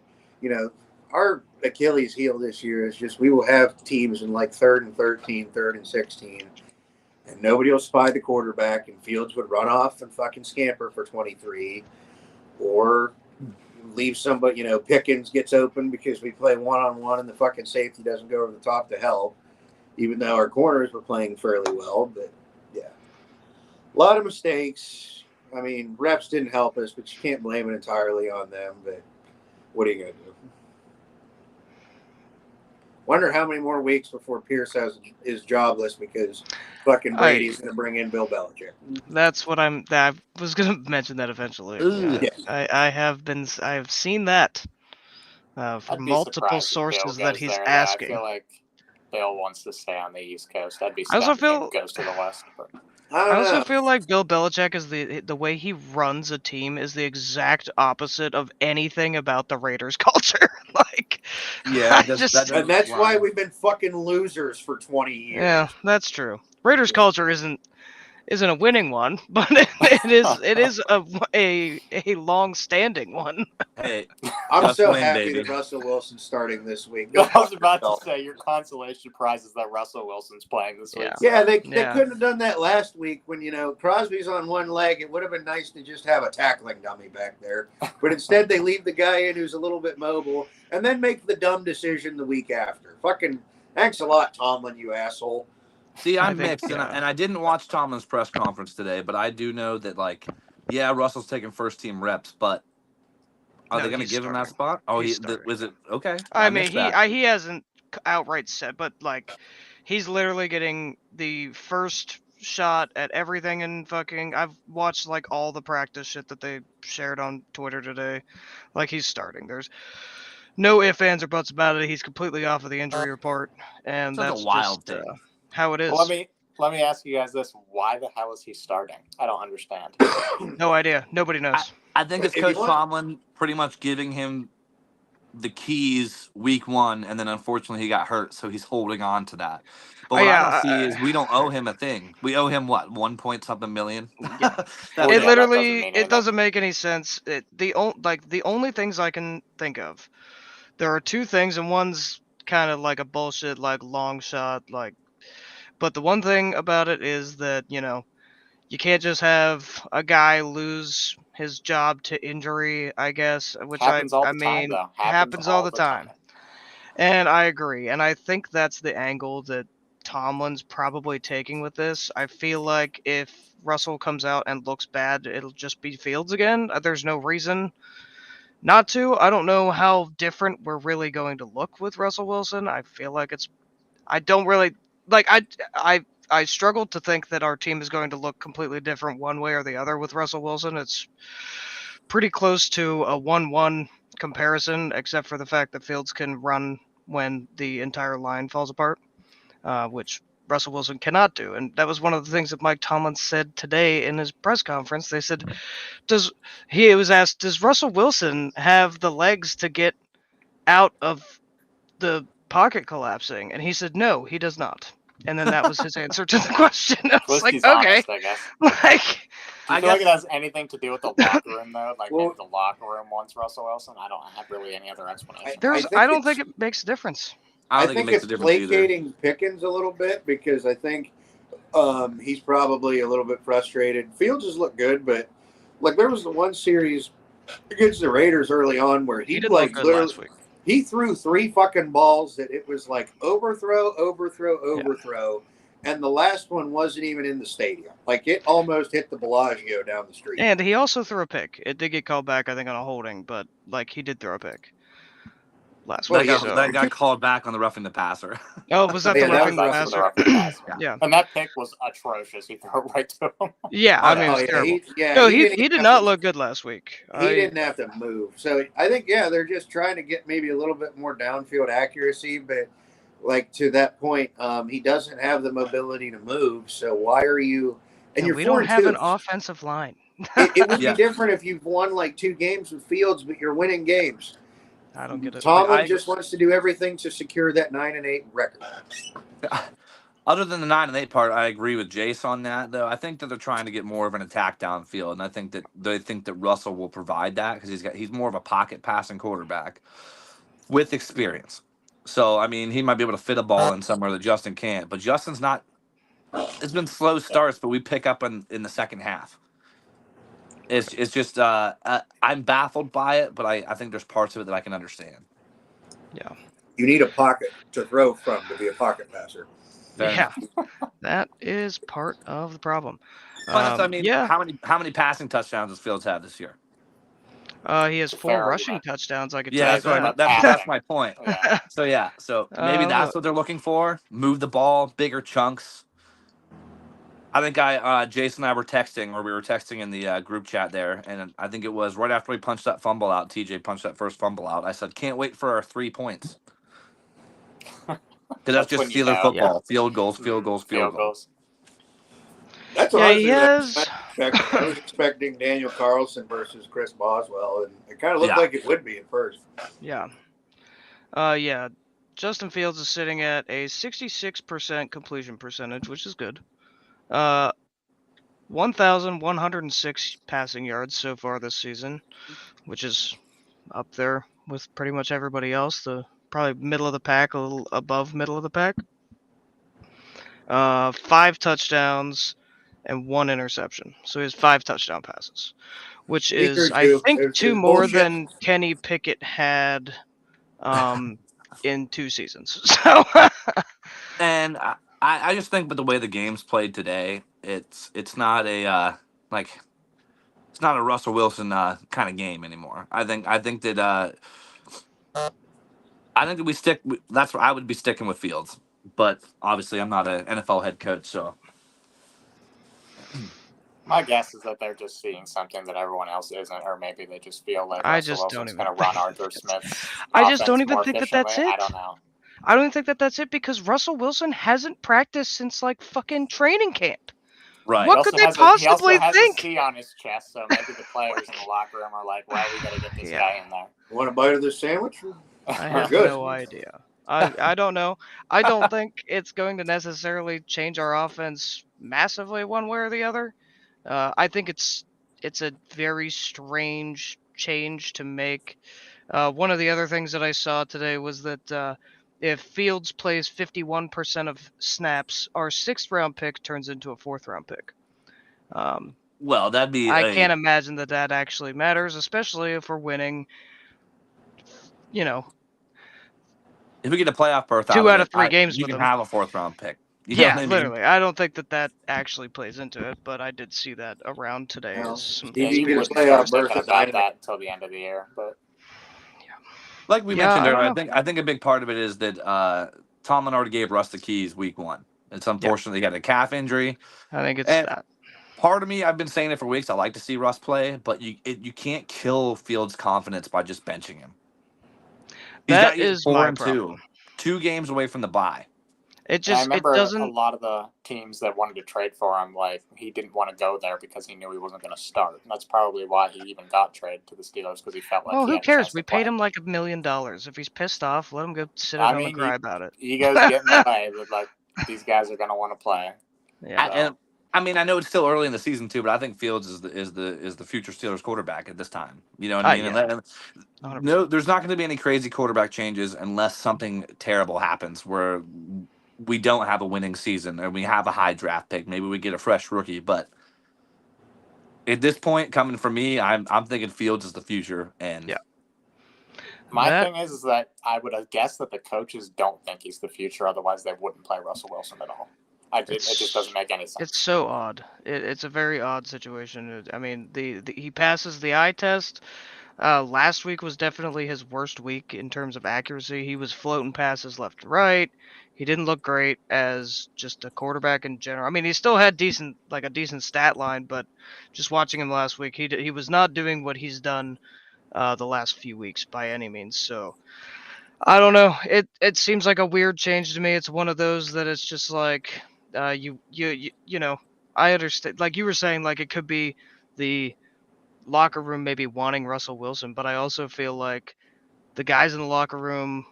Speaker 2: our Achilles heel this year is just we will have teams in 3rd and 13, 3rd and 16, and nobody will spy the quarterback, and Fields would run off and fucking scamper for 23, or leave somebody, Pickens gets open because we play one-on-one and the fucking safety doesn't go over the top to help, even though our corners were playing fairly well. But yeah, a lot of mistakes. I mean, reps didn't help us, but you can't blame it entirely on them. But what are you going to do? Wonder how many more weeks before Pierce is jobless because fucking Brady's going to bring in Bill Belichick.
Speaker 1: That's what I was going to mention that eventually.
Speaker 4: Ooh.
Speaker 2: Yeah.
Speaker 1: I've seen that
Speaker 3: I'd
Speaker 1: from
Speaker 3: be
Speaker 1: multiple
Speaker 3: surprised if
Speaker 1: sources
Speaker 3: Bill
Speaker 1: that
Speaker 3: goes
Speaker 1: he's
Speaker 3: there, though.
Speaker 1: asking.
Speaker 3: I feel like Bill wants to stay on the East Coast. I'd be
Speaker 1: I also
Speaker 3: stunned if he
Speaker 1: feel-
Speaker 3: goes to the West. But
Speaker 1: I also feel like Bill Belichick is the way he runs a team is the exact opposite of anything about the Raiders culture. Like,
Speaker 4: Yeah,
Speaker 1: I
Speaker 4: that
Speaker 1: just-
Speaker 4: doesn't
Speaker 2: and that's
Speaker 4: fly.
Speaker 2: why we've been fucking losers for 20 years.
Speaker 1: yeah, that's true. Raiders culture isn't a winning one, but it is a long-standing one.
Speaker 4: Hey,
Speaker 2: I'm
Speaker 4: Just
Speaker 2: so
Speaker 4: win,
Speaker 2: happy
Speaker 4: baby.
Speaker 2: that Russell Wilson's starting this week. Go
Speaker 3: I was
Speaker 2: fuck
Speaker 3: about
Speaker 2: yourself.
Speaker 3: to say your consolation prize is that Russell Wilson's playing this week.
Speaker 1: Yeah.
Speaker 2: Yeah, they
Speaker 1: Yeah.
Speaker 2: couldn't have done that last week when, Crosby's on one leg. It would have been nice to just have a tackling dummy back there. But instead, they leave the guy in who's a little bit mobile and then make the dumb decision the week after. Fucking thanks a lot, Tomlin, you asshole.
Speaker 4: See,
Speaker 1: I
Speaker 4: I'm
Speaker 1: think,
Speaker 4: mixed,
Speaker 1: yeah.
Speaker 4: and I didn't watch Tomlin's press conference today, but I do know that, like, yeah, Russell's taking first team reps, but are
Speaker 1: No,
Speaker 4: they going to
Speaker 1: he's
Speaker 4: give him that
Speaker 1: starting.
Speaker 4: spot? Oh,
Speaker 1: He's
Speaker 4: was
Speaker 1: starting.
Speaker 4: it okay?
Speaker 1: I mean,
Speaker 4: missed that.
Speaker 1: he hasn't outright said, but like, he's literally getting the first shot at everything in fucking. I've watched like all the practice shit that they shared on Twitter today. Like, he's starting. There's no ifs, ands, or buts about it. He's completely off of the injury report, and
Speaker 4: Such a
Speaker 1: that's
Speaker 4: wild
Speaker 1: just
Speaker 4: thing.
Speaker 1: how it is.
Speaker 3: Well, let me ask you guys this: why the hell is he starting? I don't understand.
Speaker 1: No idea. Nobody knows.
Speaker 4: I think it's
Speaker 2: If you
Speaker 4: Coach
Speaker 2: want-
Speaker 4: Tomlin pretty much giving him the keys week one, and then unfortunately he got hurt, so he's holding on to that. But what
Speaker 1: Yeah,
Speaker 4: I don't see is we don't owe him a thing. We owe him what, 1 point something million?
Speaker 1: Yeah.
Speaker 4: That's
Speaker 3: Well,
Speaker 1: It
Speaker 3: yeah,
Speaker 4: it.
Speaker 3: that
Speaker 1: literally
Speaker 3: doesn't mean
Speaker 1: it
Speaker 3: anything.
Speaker 1: doesn't make any sense. The only things I can think of, there are two things, and one's kind of like a bullshit, like long shot, like. But the one thing about it is that you can't just have a guy lose his job to injury. I guess, which
Speaker 3: Happens all
Speaker 1: I
Speaker 3: the time,
Speaker 1: mean
Speaker 3: though.
Speaker 1: happens all the time. And I agree, and I think that's the angle that Tomlin's probably taking with this. I feel like if Russell comes out and looks bad, it'll just be Fields again. There's no reason not to. I don't know how different we're really going to look with Russell Wilson. I feel like I don't really like. I struggle to think that our team is going to look completely different one way or the other with Russell Wilson. It's pretty close to a 1-1 comparison, except for the fact that Fields can run when the entire line falls apart, which Russell Wilson cannot do. And that was one of the things that Mike Tomlin said today in his press conference. They said, he was asked, does Russell Wilson have the legs to get out of the pocket collapsing? And he said, no, he does not. And then that was his answer to the question. I was like,
Speaker 3: He's
Speaker 1: okay.
Speaker 3: honest, I guess.
Speaker 1: Like,
Speaker 3: Do you
Speaker 4: I
Speaker 3: feel like
Speaker 4: guess-
Speaker 3: it has anything to do with the locker room, though? Like,
Speaker 2: Well-
Speaker 3: maybe the locker room wants Russell Wilson? I don't have really any other explanation.
Speaker 1: I don't think it makes a difference.
Speaker 4: I
Speaker 2: I
Speaker 4: don't think
Speaker 2: think
Speaker 4: it makes a
Speaker 2: it's
Speaker 4: difference either.
Speaker 2: placating Pickens a little bit because I think he's probably a little bit frustrated. Fields has looked good, but like there was the one series against the Raiders early on where
Speaker 1: He
Speaker 2: he
Speaker 1: did
Speaker 2: like
Speaker 1: look good
Speaker 2: literally
Speaker 1: last week.
Speaker 2: he threw 3 fucking balls that it was like overthrow, and the last one wasn't even in the stadium. Like it almost hit the Bellagio down the street.
Speaker 1: And he also threw a pick. It did get called back, I think, on a holding, but like he did throw a pick last
Speaker 2: Well,
Speaker 1: week.
Speaker 2: yeah,
Speaker 1: So.
Speaker 4: That got called back on the roughing the passer.
Speaker 1: Oh, was that
Speaker 2: Yeah,
Speaker 1: the
Speaker 2: that
Speaker 1: roughing
Speaker 2: was
Speaker 1: the
Speaker 3: That's
Speaker 1: passer?
Speaker 3: what the referee does.
Speaker 1: Yeah.
Speaker 3: And that pick was atrocious. He threw it right to him.
Speaker 1: Yeah, I mean, it was
Speaker 2: yeah,
Speaker 1: terrible.
Speaker 2: no,
Speaker 1: He
Speaker 2: didn't
Speaker 1: did
Speaker 2: have
Speaker 1: not
Speaker 2: to-
Speaker 1: look good last week.
Speaker 2: He didn't have to move. So I think, they're just trying to get maybe a little bit more downfield accuracy. But like to that point, he doesn't have the mobility to move. So why are you? And you're
Speaker 1: we don't
Speaker 2: 4-2.
Speaker 1: have an offensive line.
Speaker 2: It would
Speaker 4: Yeah.
Speaker 2: be different if you've won like 2 games with Fields, but you're winning games.
Speaker 1: I don't get it.
Speaker 2: Tomlin
Speaker 4: I-
Speaker 2: just wants to do everything to secure that 9-8 record.
Speaker 4: Other than the 9-8 part, I agree with Jace on that. Though I think that they're trying to get more of an attack downfield, and I think that they think that Russell will provide that because he's more of a pocket passing quarterback with experience. So I mean, he might be able to fit a ball in somewhere that Justin can't. But Justin's not. It's been slow starts, but we pick up in the second half. It's just I'm baffled by it, but I think there's parts of it that I can understand.
Speaker 1: Yeah.
Speaker 2: You need a pocket to throw from to be a pocket passer.
Speaker 4: Fair
Speaker 1: Yeah,
Speaker 4: enough.
Speaker 1: that is part of the problem.
Speaker 4: Plus, I mean,
Speaker 1: Yeah,
Speaker 4: how many passing touchdowns does Fields have this year?
Speaker 1: he has
Speaker 3: It's a
Speaker 1: 4
Speaker 3: fair
Speaker 1: rushing
Speaker 3: argument.
Speaker 1: touchdowns. I could
Speaker 4: Yeah,
Speaker 1: tell you
Speaker 4: that's what I mean.
Speaker 1: that.
Speaker 3: But
Speaker 4: That's
Speaker 3: passing.
Speaker 4: my point.
Speaker 3: Yeah.
Speaker 4: So maybe that's what they're looking for. Move the ball, bigger chunks. I think Jason and I were texting, or we were texting in the group chat there, and I think it was right after we punched that fumble out. TJ punched that first fumble out. I said, "Can't wait for our 3 points," because that's just
Speaker 3: when you
Speaker 4: Steeler
Speaker 3: know.
Speaker 4: football: field goals, field
Speaker 3: Mm,
Speaker 4: goals, field
Speaker 3: field
Speaker 4: goals.
Speaker 2: That's
Speaker 1: Yeah,
Speaker 2: honestly
Speaker 1: he
Speaker 2: what
Speaker 1: has.
Speaker 2: I was expecting Daniel Carlson versus Chris Boswell, and it kind of looked
Speaker 4: Yeah.
Speaker 2: like it would be at first.
Speaker 1: Yeah. Yeah. Justin Fields is sitting at a 66% completion percentage, which is good. 1,106 passing yards so far this season, which is up there with pretty much everybody else. Probably middle of the pack, a little above middle of the pack. 5 touchdowns and 1 interception. So he has 5 touchdown passes, which
Speaker 2: Me
Speaker 1: is,
Speaker 2: too.
Speaker 1: I think,
Speaker 2: It's
Speaker 1: 2 more
Speaker 2: bullshit.
Speaker 1: than Kenny Pickett had in 2 seasons. So
Speaker 4: And I just think, with the way the game's played today, it's not a it's not a Russell Wilson kind of game anymore. I think that we stick. That's where I would be sticking with Fields, but obviously I'm not an NFL head coach, so
Speaker 3: My guess is that they're just seeing something that everyone else isn't, or maybe they just feel like
Speaker 1: I
Speaker 3: Russell
Speaker 1: just don't
Speaker 3: Wilson's
Speaker 1: even
Speaker 3: going to run
Speaker 1: think
Speaker 3: Arthur
Speaker 1: that's-
Speaker 3: Smith's
Speaker 1: I just don't
Speaker 3: offense
Speaker 1: even
Speaker 3: more
Speaker 1: think that that's
Speaker 3: efficiently. I
Speaker 1: it.
Speaker 3: don't know.
Speaker 1: I don't think that that's it, because Russell Wilson hasn't practiced since like fucking training camp.
Speaker 4: right.
Speaker 1: What
Speaker 3: He
Speaker 1: could
Speaker 3: also
Speaker 1: they
Speaker 3: has
Speaker 1: possibly
Speaker 3: he also has
Speaker 1: think?
Speaker 3: a C on his chest, so maybe the players in the locker room are like, "Well, we got to get this
Speaker 1: Yeah.
Speaker 3: guy in there."
Speaker 2: Want a bite of this sandwich?
Speaker 1: I
Speaker 2: We're
Speaker 1: have
Speaker 2: good.
Speaker 1: no idea. I don't know. I don't think it's going to necessarily change our offense massively one way or the other. I think it's a very strange change to make. One of the other things that I saw today was that if Fields plays 51% of snaps, our 6th round pick turns into a 4th round pick.
Speaker 4: Well, that'd be.
Speaker 1: I can't imagine that actually matters, especially if we're winning. You know,
Speaker 4: If we get a playoff berth
Speaker 1: 2 out of
Speaker 4: it,
Speaker 1: 3 games
Speaker 4: you
Speaker 1: with
Speaker 4: can
Speaker 1: them.
Speaker 4: have a 4th round pick. You know
Speaker 1: Yeah,
Speaker 4: what I mean?
Speaker 1: literally. I don't think that actually plays into it, but I did see that around today.
Speaker 2: Well,
Speaker 1: As some
Speaker 2: He
Speaker 3: Yeah, you
Speaker 2: needed a
Speaker 3: wouldn't
Speaker 2: playoff
Speaker 3: start
Speaker 2: berth
Speaker 3: thinking
Speaker 2: at
Speaker 3: about
Speaker 2: Dynamite.
Speaker 3: that until the end of the year, but
Speaker 4: Like we
Speaker 1: Yeah,
Speaker 4: mentioned
Speaker 1: I don't
Speaker 4: earlier, I think a big part of it is that Tomlin already gave Russ the keys week 1. It's unfortunate he had a calf injury.
Speaker 1: I think it's
Speaker 4: And
Speaker 1: that.
Speaker 4: part of me, I've been saying it for weeks, I like to see Russ play, but you can't kill Fields' confidence by just benching him. He's
Speaker 1: That
Speaker 4: got you
Speaker 1: is
Speaker 4: 4
Speaker 1: my
Speaker 4: and 2,
Speaker 1: problem.
Speaker 4: 2 games away from the bye.
Speaker 1: It
Speaker 3: I
Speaker 1: just it
Speaker 3: remember a
Speaker 1: doesn't.
Speaker 3: lot of the teams that wanted to trade for him, like he didn't want to go there because he knew he wasn't going to start. And that's probably why he even got traded to the Steelers, because he felt like
Speaker 1: Well,
Speaker 3: he
Speaker 1: who
Speaker 3: had a chance
Speaker 1: cares?
Speaker 3: to
Speaker 1: We
Speaker 3: play.
Speaker 1: paid him like $1 million. If he's pissed off, let him go sit at
Speaker 3: I
Speaker 1: home
Speaker 3: mean,
Speaker 1: and cry about it.
Speaker 3: Egos get in the way, but like these guys are going to want to play.
Speaker 1: Yeah.
Speaker 4: And I mean, I know it's still early in the season too, but I think Fields is the future Steelers quarterback at this time. You know what I mean?
Speaker 1: Yeah.
Speaker 4: And
Speaker 1: 100%.
Speaker 4: no, there's not going to be any crazy quarterback changes unless something terrible happens where we don't have a winning season or we have a high draft pick. Maybe we get a fresh rookie, but at this point, coming from me, I'm thinking Fields is the future. And
Speaker 1: Yeah.
Speaker 3: My thing is that I would guess that the coaches don't think he's the future, otherwise they wouldn't play Russell Wilson at all. It just doesn't make any sense.
Speaker 1: It's so odd. It's a very odd situation. I mean, he passes the eye test. Last week was definitely his worst week in terms of accuracy. He was floating passes left and right. He didn't look great as just a quarterback in general. I mean, he still had a decent stat line, but just watching him last week, he was not doing what he's done the last few weeks by any means. So I don't know. It seems like a weird change to me. It's one of those that it's just like you know, I understand, like you were saying, like it could be the locker room maybe wanting Russell Wilson, but I also feel like the guys in the locker room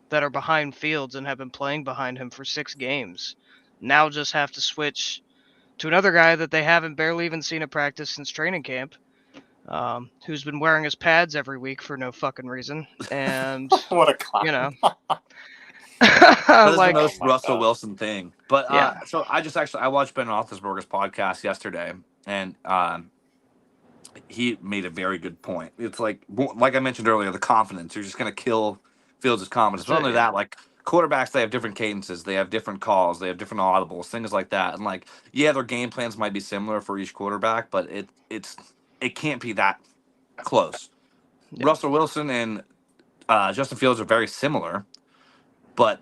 Speaker 1: that are behind Fields and have been playing behind him for 6 games now just have to switch to another guy that they haven't barely even seen at practice since training camp, who's been wearing his pads every week for no fucking reason. And
Speaker 3: what a clown.
Speaker 1: you know,
Speaker 4: that's
Speaker 1: like
Speaker 4: the most
Speaker 3: Oh my
Speaker 4: Russell
Speaker 3: God.
Speaker 4: Wilson thing. But
Speaker 1: Yeah.
Speaker 4: so I watched Ben Roethlisberger's podcast yesterday, and he made a very good point. It's like I mentioned earlier, the confidence. You're just going to kill Fields is calm. It's
Speaker 1: So,
Speaker 4: not only
Speaker 1: yeah.
Speaker 4: that, like quarterbacks, they have different cadences, they have different calls, they have different audibles, things like that. And like, yeah, their game plans might be similar for each quarterback, but it can't be that close.
Speaker 1: Yeah.
Speaker 4: Russell Wilson and Justin Fields are very similar, but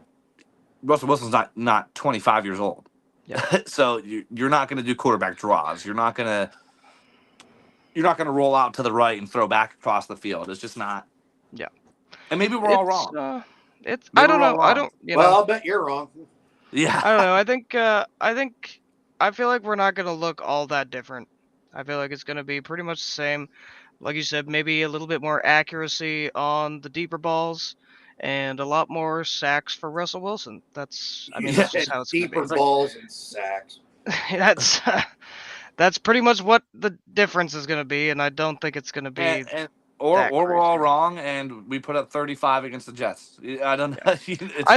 Speaker 4: Russell Wilson's not 25 years old.
Speaker 1: Yeah.
Speaker 4: So you're not going to do quarterback draws. You're not going to roll out to the right and throw back across the field. It's just not.
Speaker 1: Yeah.
Speaker 4: And maybe we're all wrong.
Speaker 1: It's
Speaker 4: Maybe
Speaker 1: I don't
Speaker 4: we're all
Speaker 1: know. I
Speaker 4: wrong.
Speaker 1: don't. You
Speaker 2: Well,
Speaker 1: know.
Speaker 2: I'll bet you're wrong.
Speaker 4: Yeah.
Speaker 1: I don't know. I feel like we're not gonna look all that different. I feel like it's gonna be pretty much the same. Like you said, maybe a little bit more accuracy on the deeper balls, and a lot more sacks for Russell Wilson. That's
Speaker 2: You
Speaker 1: that's
Speaker 2: said
Speaker 1: just how it's gonna
Speaker 2: deeper
Speaker 1: be.
Speaker 2: balls and sacks.
Speaker 1: That's pretty much what the difference is gonna be, and I don't think it's gonna be
Speaker 4: Or
Speaker 1: that
Speaker 4: we're all
Speaker 1: crazy.
Speaker 4: wrong and we put up 35 against the Jets. I don't know.
Speaker 1: I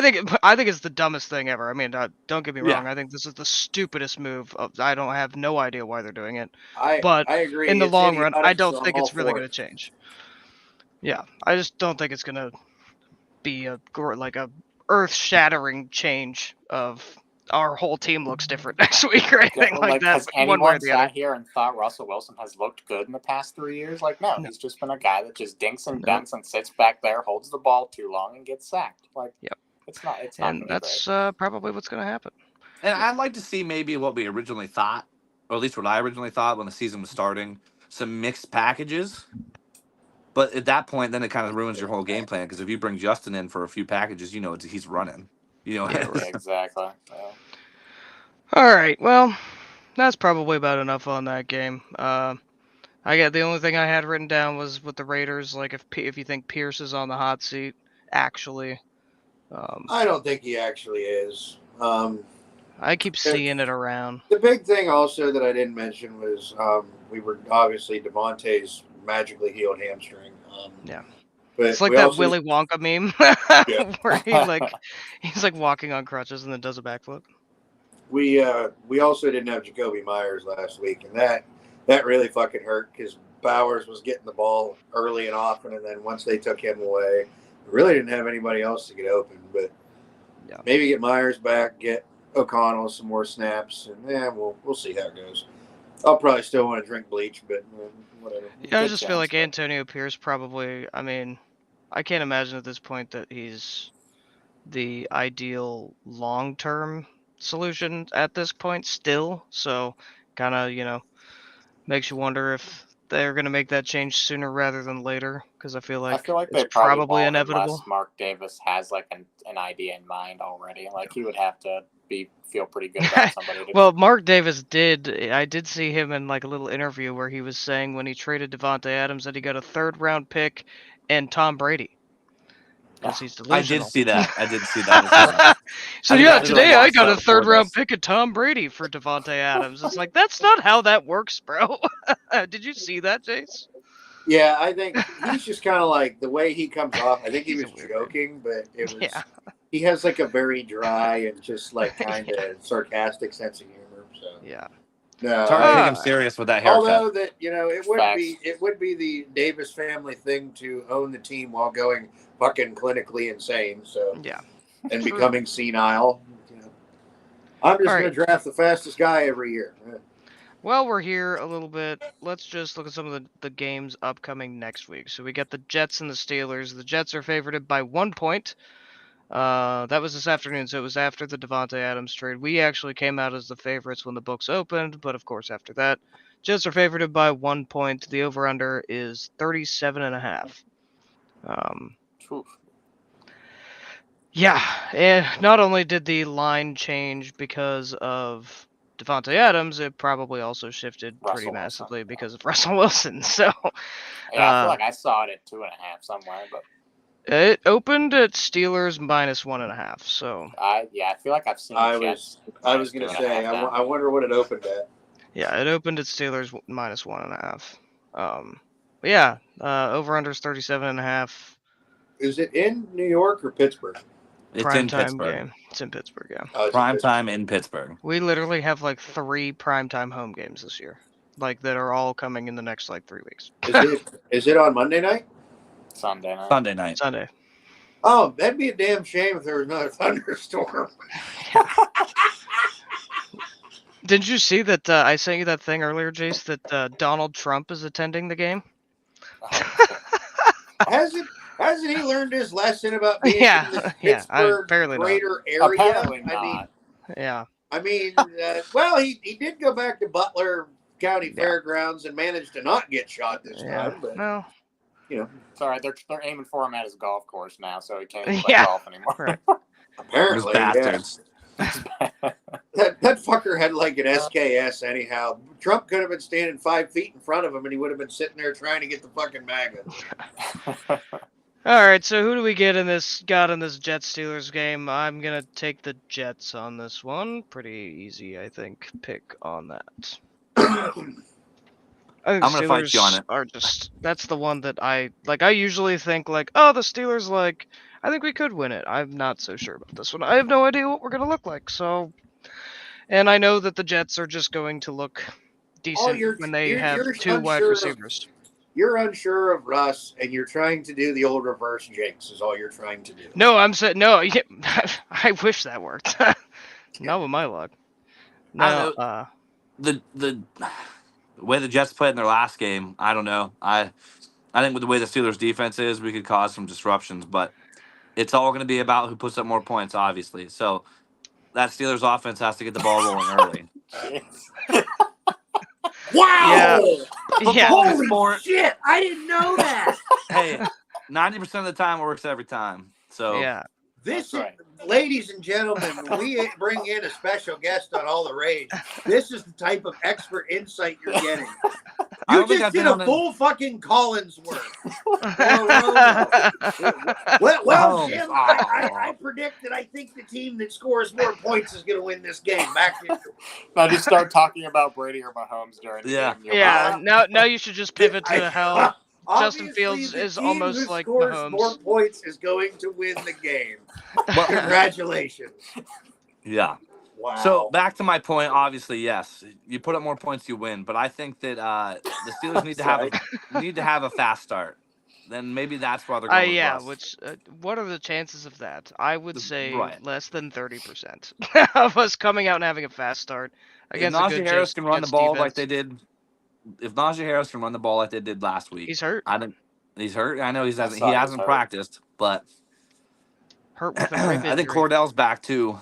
Speaker 1: think it's the dumbest thing ever. I mean, don't get me
Speaker 4: Yeah.
Speaker 1: wrong. I think this is the stupidest move. I don't have no idea why they're doing it.
Speaker 2: I
Speaker 1: But
Speaker 2: agree.
Speaker 1: in the
Speaker 2: It's
Speaker 1: long run, I
Speaker 2: idiotic,
Speaker 1: don't
Speaker 2: so I'm
Speaker 1: think
Speaker 2: all
Speaker 1: it's really
Speaker 2: for
Speaker 1: going
Speaker 2: it.
Speaker 1: to change. Yeah, I just don't think it's going to be a earth-shattering change of our whole team looks different next week or anything like that.
Speaker 3: Has
Speaker 1: One way or
Speaker 3: anyone
Speaker 1: the other.
Speaker 3: sat here and thought Russell Wilson has looked good in the past 3 years? Like, no,
Speaker 1: No.
Speaker 3: he's just been a guy that just dinks and
Speaker 1: No.
Speaker 3: dunks and sits back there, holds the ball too long, and gets sacked. Like,
Speaker 1: Yep.
Speaker 3: it's not.
Speaker 1: And
Speaker 3: gonna be
Speaker 1: that's
Speaker 3: great.
Speaker 1: probably what's going to happen.
Speaker 4: And I'd like to see maybe what we originally thought, or at least what I originally thought when the season was starting, some mixed packages. But at that point, then it kind of ruins your whole game plan because if you bring Justin in for a few packages, he's running.
Speaker 1: Yeah, right.
Speaker 3: Exactly. Yeah.
Speaker 1: All right. Well, that's probably about enough on that game. The only thing I had written down was with the Raiders, like if you think Pierce is on the hot seat, actually.
Speaker 2: I don't think he actually is.
Speaker 1: I keep seeing it around.
Speaker 2: The big thing also that I didn't mention was we were obviously Devontae's magically healed hamstring.
Speaker 1: Yeah.
Speaker 2: But
Speaker 1: It's like
Speaker 2: we
Speaker 1: that
Speaker 2: also,
Speaker 1: Willy Wonka meme
Speaker 2: Yeah.
Speaker 1: where he's like walking on crutches and then does a backflip.
Speaker 2: we also didn't have Jacoby Myers last week, and that really fucking hurt because Bowers was getting the ball early and often, and then once they took him away, we really didn't have anybody else to get open. But
Speaker 1: Yeah.
Speaker 2: maybe get Myers back, get O'Connell some more snaps, and we'll see how it goes. I'll probably still want to drink bleach, but whatever.
Speaker 1: Yeah, I
Speaker 3: Good
Speaker 1: just feel
Speaker 3: chance,
Speaker 1: like
Speaker 3: but-
Speaker 1: Antonio Pierce probably. I mean, I can't imagine at this point that he's the ideal long-term solution at this point still. So, kind of makes you wonder if they're gonna make that change sooner rather than later. Because I feel like
Speaker 3: they
Speaker 1: it's
Speaker 3: probably
Speaker 1: probably
Speaker 3: won't
Speaker 1: inevitable.
Speaker 3: unless Mark Davis has like an idea in mind already. Like he would have to feel pretty good about somebody.
Speaker 1: Well, Mark Davis did. I did see him in like a little interview where he was saying when he traded Devontae Adams that he got a 3rd-round pick and Tom Brady. Because he's
Speaker 4: I
Speaker 1: delusional.
Speaker 4: did see that.
Speaker 1: So
Speaker 4: I think
Speaker 1: yeah,
Speaker 4: I did
Speaker 1: today I
Speaker 4: watch
Speaker 1: got
Speaker 4: that
Speaker 1: a
Speaker 4: before
Speaker 1: 3rd-round
Speaker 4: this.
Speaker 1: pick of Tom Brady for Devontae Adams. It's like that's not how that works, bro. Did you see that, Jace?
Speaker 2: Yeah, I think he's just kind of like the way he comes off. I think he
Speaker 1: He's
Speaker 2: was
Speaker 1: a weird
Speaker 2: joking, but it was.
Speaker 1: Yeah.
Speaker 2: He has like a very dry and just like kind of sarcastic sense of humor. So
Speaker 1: Yeah.
Speaker 2: no,
Speaker 4: It's hard to take
Speaker 1: Ah.
Speaker 4: him serious with that haircut.
Speaker 2: although that
Speaker 3: Facts.
Speaker 2: it would be the Davis family thing to own the team while going fucking clinically insane. So
Speaker 1: Yeah.
Speaker 2: and
Speaker 1: True.
Speaker 2: becoming senile. I'm just
Speaker 1: All
Speaker 2: going
Speaker 1: right.
Speaker 2: to draft the fastest guy every year.
Speaker 1: While we're here a little bit, let's just look at some of the games upcoming next week. So we got the Jets and the Steelers. The Jets are favored by 1 point. That was this afternoon, so it was after the Devontae Adams trade. We actually came out as the favorites when the books opened, but of course after that, Jets are favored by 1 point. The over/under is 37.5.
Speaker 3: Oof.
Speaker 1: Yeah, and not only did the line change because of Devontae Adams, it probably also shifted pretty
Speaker 3: Russell Wilson,
Speaker 1: massively
Speaker 3: yeah.
Speaker 1: because of Russell Wilson. So
Speaker 3: Yeah, I feel like I saw it at 2.5 somewhere, but
Speaker 1: it opened at Steelers -1.5. So
Speaker 3: I feel like I've seen.
Speaker 2: I
Speaker 3: Jets
Speaker 2: was going to say, I wonder what it opened at.
Speaker 1: yeah, it opened at Steelers -1.5. But yeah, over/under is 37.5.
Speaker 2: Is it in New York or Pittsburgh?
Speaker 4: It's
Speaker 1: Prime
Speaker 4: in
Speaker 1: time
Speaker 4: Pittsburgh.
Speaker 1: game. It's in Pittsburgh. Yeah,
Speaker 2: Oh, it's in
Speaker 4: Prime
Speaker 2: Pittsburgh.
Speaker 4: time in Pittsburgh.
Speaker 1: we literally have like 3 primetime home games this year, like that are all coming in the next like 3 weeks.
Speaker 2: Is it on Monday night?
Speaker 3: Sunday night.
Speaker 4: Sunday night.
Speaker 1: Sunday.
Speaker 2: Oh, that'd be a damn shame if there was another thunderstorm.
Speaker 1: Didn't you see that I sent you that thing earlier, Jace, that Donald Trump is attending the game?
Speaker 2: Hasn't he learned his lesson about being
Speaker 1: Yeah,
Speaker 2: in the
Speaker 1: yeah,
Speaker 2: Pittsburgh
Speaker 1: apparently not.
Speaker 2: greater area?
Speaker 3: Apparently not.
Speaker 1: Yeah.
Speaker 2: Well, he did go back to Butler County
Speaker 1: Yeah.
Speaker 2: Fairgrounds and managed to not get shot this
Speaker 1: Yeah.
Speaker 2: time. But
Speaker 1: No.
Speaker 2: you know,
Speaker 3: It's all right. They're aiming for him at his golf course now, so he can't even play
Speaker 1: Yeah.
Speaker 3: golf anymore.
Speaker 1: Right.
Speaker 4: Those
Speaker 2: apparently,
Speaker 4: bastards.
Speaker 2: that fucker had like an SKS anyhow. Trump could have been standing 5 feet in front of him, and he would have been sitting there trying to get the fucking MAGA.
Speaker 1: All right, so who do we got in this Jets Steelers game? I'm gonna take the Jets on this one. Pretty easy, I think. Pick on that. I think
Speaker 4: I'm gonna fight you on
Speaker 1: Steelers
Speaker 4: it.
Speaker 1: Are just that's the one that I like. I usually think like, oh, the Steelers like. I think we could win it. I'm not so sure about this one. I have no idea what we're gonna look like. So, and I know that the Jets are just going to look decent when they have two wide receivers.
Speaker 2: You're unsure of Russ, and you're trying to do the old reverse jinx. Is all you're trying to do.
Speaker 1: No, I'm saying no. I wish that worked. Not with my luck.
Speaker 4: I
Speaker 1: No.
Speaker 4: The way the Jets played in their last game, I don't know. I think with the way the Steelers defense is, we could cause some disruptions, but it's all going to be about who puts up more points, obviously. So that Steelers offense has to get the ball rolling early.
Speaker 2: Wow!
Speaker 1: Yeah.
Speaker 2: Holy
Speaker 4: Sport.
Speaker 2: shit! I didn't know that.
Speaker 4: Hey, 90% of the time it works every time. So
Speaker 1: Yeah.
Speaker 2: This
Speaker 3: That's right.
Speaker 2: is, ladies and gentlemen, we bring in a special guest on All the Rage. This is the type of expert insight you're getting.
Speaker 4: I
Speaker 2: You
Speaker 4: don't think
Speaker 2: just
Speaker 4: I've
Speaker 2: did
Speaker 4: been
Speaker 2: a
Speaker 4: on a-
Speaker 2: full fucking Collinsworth. Well,
Speaker 4: Mahomes.
Speaker 2: Jim, I predict that I think the team that scores more points is going to win this game. Back to
Speaker 3: Now just start talking about Brady or Mahomes during the
Speaker 4: Yeah.
Speaker 3: game. You'll
Speaker 1: Yeah.
Speaker 3: laugh.
Speaker 1: Now you should just pivot to how Justin
Speaker 2: Obviously,
Speaker 1: Fields
Speaker 2: the
Speaker 1: is
Speaker 2: team
Speaker 1: almost
Speaker 2: who
Speaker 1: like
Speaker 2: scores
Speaker 1: Mahomes.
Speaker 2: more points is going to win the game.
Speaker 4: Well,
Speaker 2: Congratulations!
Speaker 4: yeah.
Speaker 2: Wow.
Speaker 4: So back to my point, obviously, yes, you put up more points, you win. But I think that the Steelers need to have a fast start. Then maybe that's why they're going with
Speaker 1: Yeah.
Speaker 4: Russ.
Speaker 1: Which what are the chances of that? I would say
Speaker 4: Right.
Speaker 1: less than 30% of us coming out and having a fast start
Speaker 4: If
Speaker 1: against a
Speaker 4: Najee
Speaker 1: good
Speaker 4: Harris can run the
Speaker 1: Jets
Speaker 4: ball
Speaker 1: defense.
Speaker 4: like they did, if Najee Harris can run the ball like they did last week,
Speaker 1: He's hurt.
Speaker 4: He's hurt. I know he
Speaker 3: saw he
Speaker 4: hasn't
Speaker 3: was hurt.
Speaker 4: practiced, but
Speaker 1: Hurt with a rib
Speaker 4: I think
Speaker 1: injury.
Speaker 4: Cordell's back too.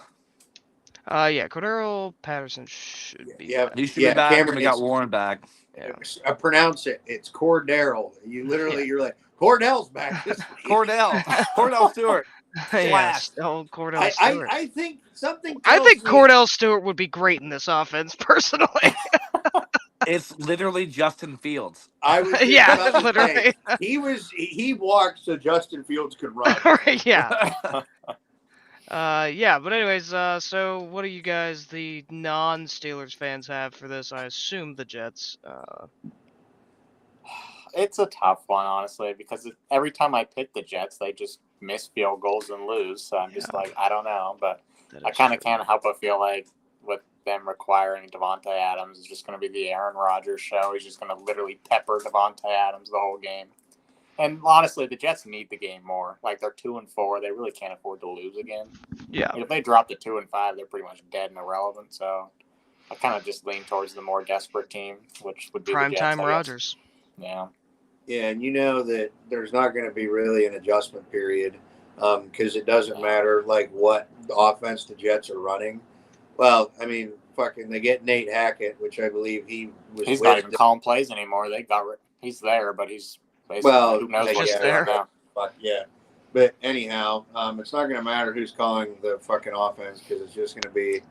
Speaker 1: Yeah, Cordero Patterson should be.
Speaker 2: Yeah.
Speaker 1: back.
Speaker 4: He should
Speaker 2: Yeah,
Speaker 4: be back.
Speaker 2: Cameron,
Speaker 4: and we got
Speaker 2: it's-
Speaker 4: Warren back.
Speaker 1: Yeah.
Speaker 2: Pronounce it. It's Cordero. You're like, Cordell's back this week.
Speaker 4: Cordell Stewart.
Speaker 1: Yeah,
Speaker 4: Blast.
Speaker 1: Cordell Stewart.
Speaker 2: I think something.
Speaker 1: I
Speaker 2: tells
Speaker 1: think
Speaker 2: me-
Speaker 1: Cordell Stewart would be great in this offense, personally.
Speaker 4: It's literally Justin Fields.
Speaker 2: I was just
Speaker 1: Yeah,
Speaker 2: about to say,
Speaker 1: literally.
Speaker 2: he walked so Justin Fields could run.
Speaker 1: Yeah. Yeah, but anyways, so what do you guys, the non-Steelers fans, have for this? I assume the Jets.
Speaker 3: It's a tough one, honestly, because every time I pick the Jets, they just miss field goals and lose. So I'm just like, I don't know. But
Speaker 1: that
Speaker 3: I
Speaker 1: is
Speaker 3: kind of
Speaker 1: true.
Speaker 3: can't help but feel like with them requiring Devontae Adams is just going to be the Aaron Rodgers show. He's just going to literally pepper Devontae Adams the whole game. And honestly, the Jets need the game more. Like, they're 2-4. They really can't afford to lose again.
Speaker 1: Yeah.
Speaker 3: If they drop to 2-5, they're pretty much dead and irrelevant. So I kind of just lean towards the more desperate team, which would be the Jets,
Speaker 1: Primetime
Speaker 3: I guess.
Speaker 1: Rodgers.
Speaker 3: Yeah.
Speaker 2: Yeah, and you know that there's not going to be really an adjustment period because it doesn't matter like what offense the Jets are running. Well, I mean, fucking, they get Nate Hackett, which I believe he's
Speaker 3: not even calling plays anymore. He's there, but he's basically who knows
Speaker 2: like,
Speaker 3: what he's
Speaker 1: just
Speaker 3: doing
Speaker 1: there.
Speaker 3: now.
Speaker 2: But yeah, but anyhow, it's not going to matter who's calling the fucking offense because it's just going to be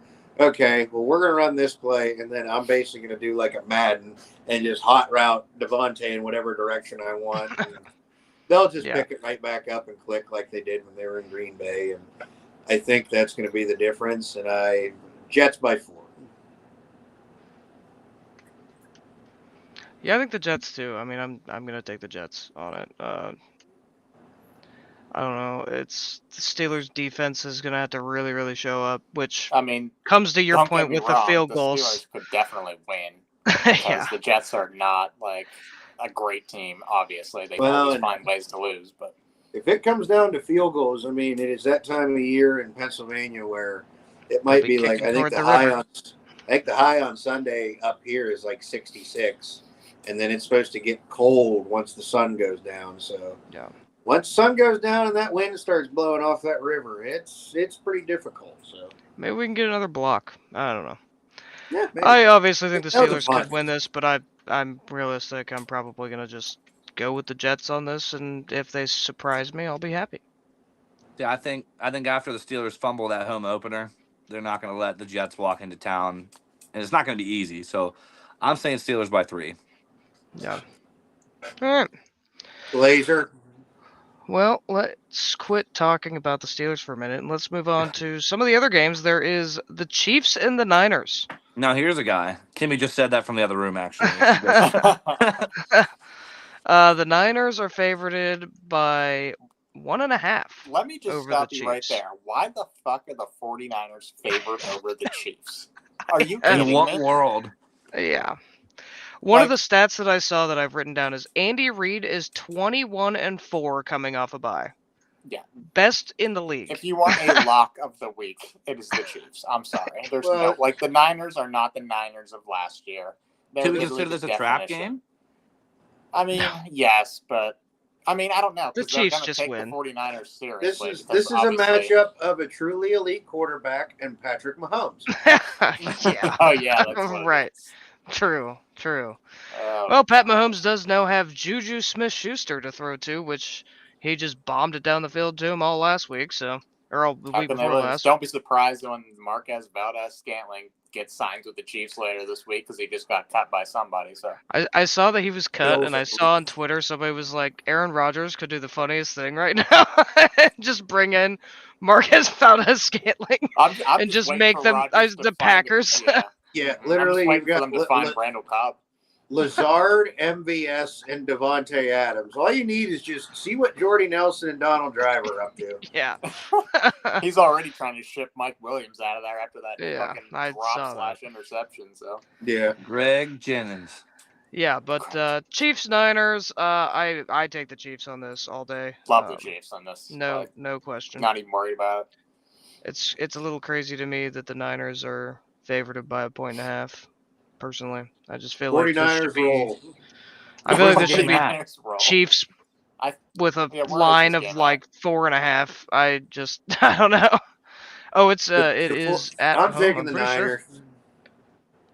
Speaker 2: okay. Well, we're going to run this play, and then I'm basically going to do like a Madden and just hot route Devontae in whatever direction I want. And they'll just pick it right back up and click like they did when they were in Green Bay, and I think that's going to be the difference. And Jets by 4.
Speaker 1: Yeah, I think the Jets too. I mean, I'm gonna take the Jets on it. I don't know. It's the Steelers' defense is gonna have to really, really show up, which
Speaker 3: I mean,
Speaker 1: comes to your
Speaker 3: don't
Speaker 1: point
Speaker 3: get me
Speaker 1: with the
Speaker 3: wrong,
Speaker 1: field
Speaker 3: the
Speaker 1: goals.
Speaker 3: Steelers could definitely win because
Speaker 1: Yeah.
Speaker 3: the Jets are not like a great team. Obviously, they
Speaker 2: Well,
Speaker 3: always
Speaker 2: and-
Speaker 3: find ways to lose. But
Speaker 2: if it comes down to field goals, I mean, it is that time of year in Pennsylvania where it might
Speaker 1: be
Speaker 2: be like,
Speaker 1: kicking
Speaker 2: I think
Speaker 1: toward
Speaker 2: the
Speaker 1: the
Speaker 2: high
Speaker 1: river.
Speaker 2: on, I think the high on Sunday up here is like 66, and then it's supposed to get cold once the sun goes down. So
Speaker 1: Yeah.
Speaker 2: once the sun goes down and that wind starts blowing off that river, it's pretty difficult. So
Speaker 1: Maybe we can get another block. I don't know.
Speaker 2: yeah, maybe.
Speaker 1: I obviously think the
Speaker 2: That was a
Speaker 1: Steelers
Speaker 2: punt.
Speaker 1: could win this, but I'm realistic. I'm probably gonna just go with the Jets on this, and if they surprise me, I'll be happy.
Speaker 4: Yeah, I think after the Steelers fumble that home opener, they're not going to let the Jets walk into town, and it's not going to be easy. So, I'm saying Steelers by 3.
Speaker 1: Yeah. All right.
Speaker 2: Glazer.
Speaker 1: Well, let's quit talking about the Steelers for a minute, and let's move on to some of the other games. There is the Chiefs and the Niners.
Speaker 4: Now, here's a guy. Kimmy just said that from the other room, actually.
Speaker 1: The Niners are favorited by 1.5.
Speaker 3: Let me just
Speaker 1: over
Speaker 3: stop
Speaker 1: the
Speaker 3: you right
Speaker 1: Chiefs.
Speaker 3: there. Why the fuck are the 49ers favored over the Chiefs? Are you
Speaker 4: In
Speaker 3: kidding
Speaker 4: what
Speaker 3: me?
Speaker 4: world?
Speaker 1: Yeah. One of
Speaker 3: Like-
Speaker 1: the stats that I saw that I've written down is Andy Reid is 21-4 coming off a bye.
Speaker 3: Yeah.
Speaker 1: Best in the league.
Speaker 3: If you want a lock of the week, it is the Chiefs. I'm sorry. There's
Speaker 2: Well-
Speaker 3: no the Niners are not the Niners of last year. They're
Speaker 4: Could we
Speaker 3: literally
Speaker 4: consider this
Speaker 3: the
Speaker 4: a trap
Speaker 3: definition.
Speaker 4: game?
Speaker 3: I mean, yes, but I mean, I don't know.
Speaker 1: The
Speaker 3: 'cause they're
Speaker 1: Chiefs
Speaker 3: gonna
Speaker 1: just
Speaker 3: take
Speaker 1: win.
Speaker 3: the 49ers
Speaker 2: This
Speaker 3: seriously.
Speaker 2: is
Speaker 3: because
Speaker 2: a
Speaker 3: obviously-
Speaker 2: matchup of a truly elite quarterback and Patrick Mahomes.
Speaker 1: Yeah.
Speaker 3: Oh yeah, that's what it
Speaker 1: Right.
Speaker 3: is.
Speaker 1: True.
Speaker 3: Oh,
Speaker 1: Well, Pat Mahomes does now have Juju Smith-Schuster to throw to, which he just bombed it down the field to him all last week, or all the
Speaker 3: how
Speaker 1: week
Speaker 3: can they
Speaker 1: before
Speaker 3: lose?
Speaker 1: last.
Speaker 3: Don't be surprised when Marquez Valdez-Scantling gets signed with the Chiefs later this week because he just got cut by somebody. So
Speaker 1: I saw that he was cut,
Speaker 2: Bills
Speaker 1: and I
Speaker 2: at
Speaker 1: saw on Twitter somebody was like, Aaron Rodgers could do the funniest thing right now. Just bring in Marquez Valdez-Scantling.
Speaker 3: I'm
Speaker 1: And just
Speaker 3: waiting
Speaker 1: make
Speaker 3: for
Speaker 1: them-
Speaker 3: Rodgers
Speaker 1: the
Speaker 3: to find-
Speaker 1: Packers.
Speaker 3: Yeah,
Speaker 2: Yeah,
Speaker 3: I'm
Speaker 2: literally,
Speaker 3: just
Speaker 2: you've
Speaker 3: waiting for
Speaker 2: got
Speaker 3: them to find Randall Cobb.
Speaker 2: Lazard, MVS, and Devontae Adams. All you need is just see what Jordy Nelson and Donald Driver are up to.
Speaker 1: Yeah.
Speaker 3: He's already trying to ship Mike Williams out of there after that
Speaker 1: Yeah,
Speaker 3: fucking
Speaker 1: I saw
Speaker 3: drop / interception. So
Speaker 2: Yeah.
Speaker 4: Greg Jennings.
Speaker 1: Yeah, but Chiefs Niners, I take the Chiefs on this all day.
Speaker 3: love the Chiefs on this.
Speaker 1: No,
Speaker 3: Like,
Speaker 1: no question.
Speaker 3: not even worried about it.
Speaker 1: It's a little crazy to me that the Niners are favored by 1.5. Personally, I just feel like this
Speaker 2: 49ers
Speaker 1: should be.
Speaker 2: roll.
Speaker 1: I feel like
Speaker 4: Where's
Speaker 1: this should
Speaker 4: the
Speaker 1: be
Speaker 4: game at?
Speaker 3: 49ers roll.
Speaker 1: Chiefs
Speaker 3: I-
Speaker 1: with a
Speaker 3: Yeah, where is
Speaker 1: line
Speaker 3: this
Speaker 1: of
Speaker 3: game
Speaker 1: like 4.5. I just I don't know. Oh, it is at
Speaker 2: I'm
Speaker 1: home.
Speaker 2: taking the Niners.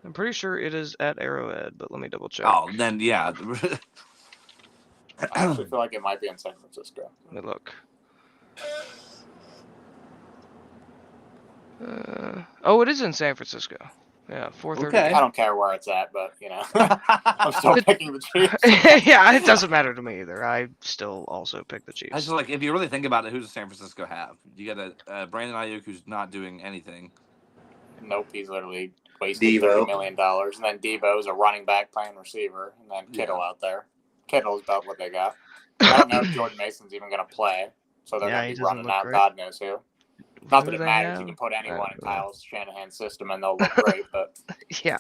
Speaker 1: I'm pretty sure it is at Arrowhead, but let me double check.
Speaker 4: Oh, then yeah.
Speaker 3: I actually feel like it might be in San Francisco.
Speaker 1: Let me look. Oh, it is in San Francisco. Yeah, 4:30.
Speaker 4: Okay.
Speaker 3: I don't care where it's at, but I'm still picking the Chiefs.
Speaker 1: Yeah, it doesn't matter to me either. I still also pick the
Speaker 4: I
Speaker 1: Chiefs.
Speaker 4: just like if you really think about it, who does San Francisco have? You got a Brandon Ayuk who's not doing anything.
Speaker 3: Nope, he's literally wasted
Speaker 2: Devo.
Speaker 3: $30 million. And then Devo's a running back playing receiver. And then Kittle out there. Kittle's about what they got. I don't know if Jordan Mason's even going to play. So they're
Speaker 1: Yeah,
Speaker 3: going
Speaker 1: he
Speaker 3: to be
Speaker 1: doesn't
Speaker 3: running
Speaker 1: look
Speaker 3: out
Speaker 1: great.
Speaker 3: God knows who. Not
Speaker 1: Who
Speaker 3: that
Speaker 1: do
Speaker 3: it
Speaker 1: they
Speaker 3: matters.
Speaker 1: have?
Speaker 3: You can put anyone in
Speaker 1: I don't know.
Speaker 3: Kyle Shanahan's system and they'll look great. But
Speaker 1: Yeah.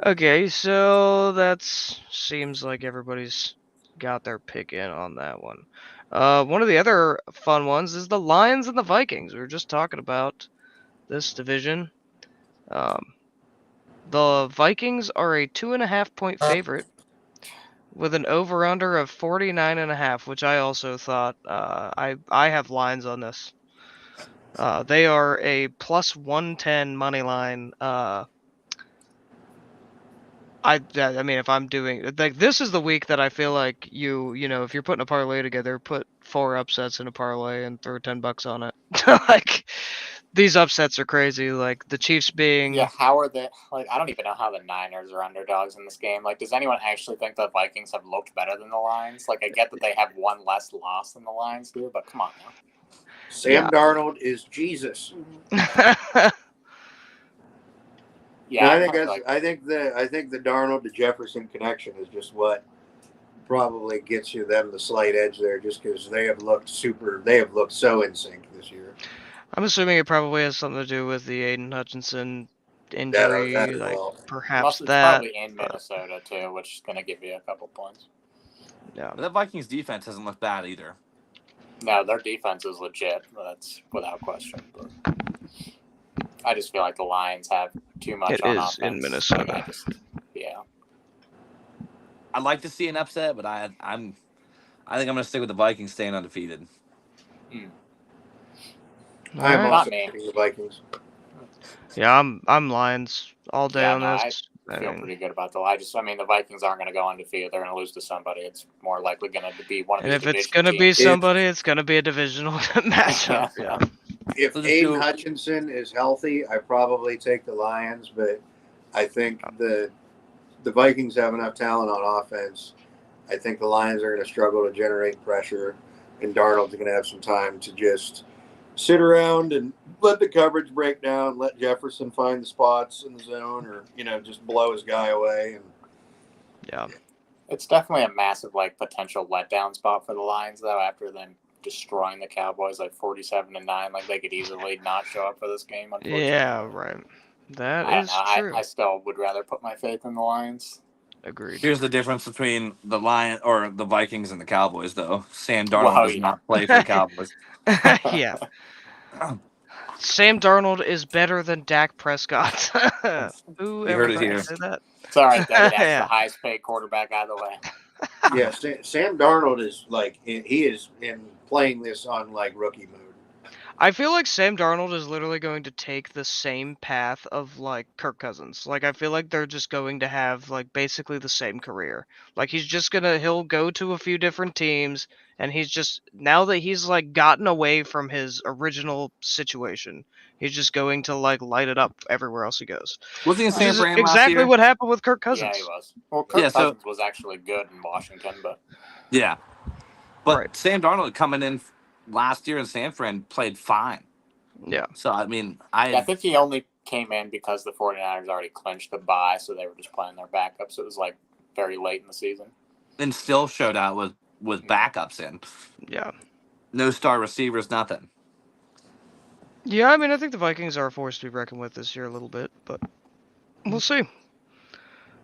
Speaker 1: Okay, so that seems like everybody's got their pick in on that one. One of the other fun ones is the Lions and the Vikings. We were just talking about this division. The Vikings are a 2.5-point favorite with an over/under of 49.5, which I also thought I have lines on this. They are a plus 110 money line. I mean, if I'm doing like this is the week that I feel like you know if you're putting a parlay together, put 4 upsets in a parlay and throw $10 on it. Like these upsets are crazy. Like the Chiefs being
Speaker 3: yeah, how are they? Like, I don't even know how the Niners are underdogs in this game. Like, does anyone actually think the Vikings have looked better than the Lions? Like, I get that they have one less loss than the Lions do, but come on now.
Speaker 2: Sam
Speaker 1: Yeah.
Speaker 2: Darnold is Jesus.
Speaker 3: Yeah,
Speaker 2: I
Speaker 3: I
Speaker 2: think
Speaker 3: kinda
Speaker 2: that's, I think the Darnold to Jefferson connection is just what probably gets you them the slight edge there, just because they have looked so in sync this year.
Speaker 1: I'm assuming it probably has something to do with the Aiden Hutchinson
Speaker 2: That
Speaker 1: injury,
Speaker 2: as
Speaker 1: like
Speaker 2: well.
Speaker 1: perhaps
Speaker 3: Plus, it's
Speaker 1: that.
Speaker 3: probably in Minnesota too, which is going to give you a couple points.
Speaker 1: Yeah.
Speaker 4: But that Vikings defense doesn't look bad either.
Speaker 3: No, their defense is legit. That's without question. But I just feel like the Lions have too much
Speaker 1: It
Speaker 3: on
Speaker 1: is
Speaker 3: offense.
Speaker 1: in Minnesota.
Speaker 3: Like, yeah.
Speaker 4: I'd like to see an upset, but I think I'm going to stick with the Vikings staying undefeated.
Speaker 2: I am
Speaker 1: Alright.
Speaker 2: also
Speaker 3: Not me.
Speaker 2: picking the Vikings.
Speaker 1: Yeah, I'm Lions all day on
Speaker 3: I
Speaker 1: this.
Speaker 3: feel pretty good about the Vikings aren't going to go undefeated. They're going to lose to somebody. It's more likely going to be one of
Speaker 1: And
Speaker 3: these
Speaker 1: if it's
Speaker 3: division
Speaker 1: gonna be
Speaker 3: teams.
Speaker 1: somebody, it's gonna be a divisional matchup. Yeah.
Speaker 2: If
Speaker 4: So just
Speaker 2: Aiden
Speaker 4: do-
Speaker 2: Hutchinson is healthy, I probably take the Lions, but I think the Vikings have enough talent on offense. I think the Lions are going to struggle to generate pressure, and Darnold's going to have some time to just sit around and let the coverage break down, let Jefferson find the spots in the zone, or just blow his guy away. And
Speaker 1: Yeah.
Speaker 3: It's definitely a massive potential letdown spot for the Lions though. After them destroying the Cowboys 47-9, they could easily not show up for this game. Unfortunately.
Speaker 1: Yeah. Right. That
Speaker 3: I don't
Speaker 1: is
Speaker 3: know.
Speaker 1: true.
Speaker 3: I still would rather put my faith in the Lions.
Speaker 1: Agreed.
Speaker 4: Here's the difference between the Vikings and the Cowboys, though. Sam Darnold
Speaker 3: Well,
Speaker 4: does
Speaker 3: yeah.
Speaker 4: not play for the Cowboys.
Speaker 1: Yeah. Sam Darnold is better than Dak Prescott. Who
Speaker 4: You
Speaker 1: ever
Speaker 4: heard it
Speaker 1: thought
Speaker 4: here.
Speaker 1: I'd say that?
Speaker 3: It's all right, Debbie. That's
Speaker 1: Yeah.
Speaker 3: the highest paid quarterback out of the way.
Speaker 2: yeah, Sam Darnold is he is in playing this on rookie mode.
Speaker 1: I feel like Sam Darnold is literally going to take the same path of Kirk Cousins. I feel like they're just going to have basically the same career. He'll go to a few different teams, and he's just, now that he's gotten away from his original situation, he's just going to light it up everywhere else he goes.
Speaker 4: Was he in
Speaker 1: Which
Speaker 4: San
Speaker 1: is
Speaker 4: Fran last
Speaker 1: exactly
Speaker 4: year?
Speaker 1: what happened with Kirk Cousins.
Speaker 3: Yeah, he was. Well, Kirk Cousins was actually good in Washington, but
Speaker 4: Yeah. But
Speaker 1: Right.
Speaker 4: Sam Darnold coming in last year in San Fran played fine.
Speaker 1: Yeah.
Speaker 4: So, I mean,
Speaker 3: I think he only came in because the 49ers already clinched the bye, so they were just playing their backup. So it was very late in the season.
Speaker 4: And still showed out with backups in.
Speaker 1: Yeah.
Speaker 4: No star receivers, nothing.
Speaker 1: Yeah, I mean, I think the Vikings are a force to be reckoned with this year a little bit, but we'll see.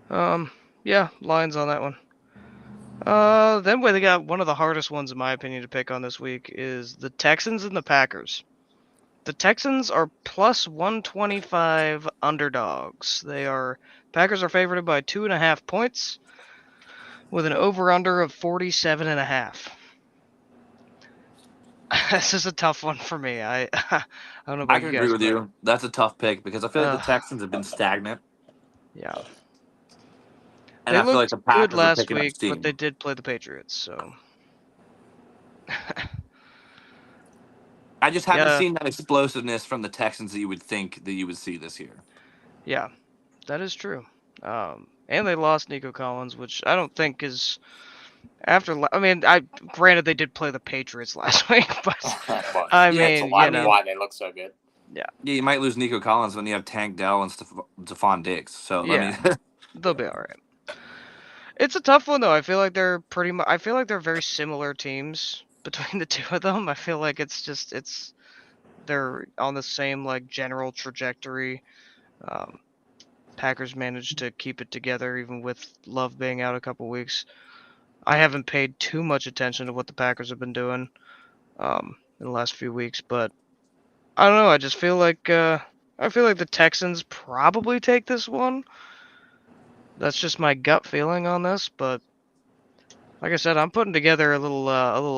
Speaker 1: Yeah, Lions on that one. Then they got one of the hardest ones, in my opinion, to pick on this week is the Texans and the Packers. The Texans are plus 125 underdogs. Packers are favored by 2.5 points with an over-under of 47.5. This is a tough one for me. I don't know about
Speaker 4: I can
Speaker 1: you guys.
Speaker 4: agree with you. That's a tough pick because I feel like the Texans have been stagnant.
Speaker 1: Yeah.
Speaker 4: And
Speaker 1: They
Speaker 4: I feel like
Speaker 1: looked
Speaker 4: the Packers
Speaker 1: good last
Speaker 4: are picking up
Speaker 1: week,
Speaker 4: steam.
Speaker 1: but they did play the Patriots, so.
Speaker 4: I just haven't
Speaker 1: Yeah.
Speaker 4: seen that explosiveness from the Texans that you would think that you would see this year.
Speaker 1: Yeah, that is true. And they lost Nico Collins, which I don't think is granted they did play the Patriots last week, but
Speaker 3: But
Speaker 1: I
Speaker 3: it's
Speaker 1: mean,
Speaker 3: why they look so good.
Speaker 4: Yeah, you might lose Nico Collins when you have Tank Dell and Stephon Diggs. So
Speaker 1: Yeah.
Speaker 4: I mean,
Speaker 1: they'll be all right. It's a tough one though. I feel like they're very similar teams between the two of them. I feel like they're on the same general trajectory. Packers managed to keep it together even with Love being out a couple weeks. I haven't paid too much attention to what the Packers have been doing in the last few weeks, but I don't know. I just feel like the Texans probably take this one. That's just my gut feeling on this, but like I said, I'm putting together a little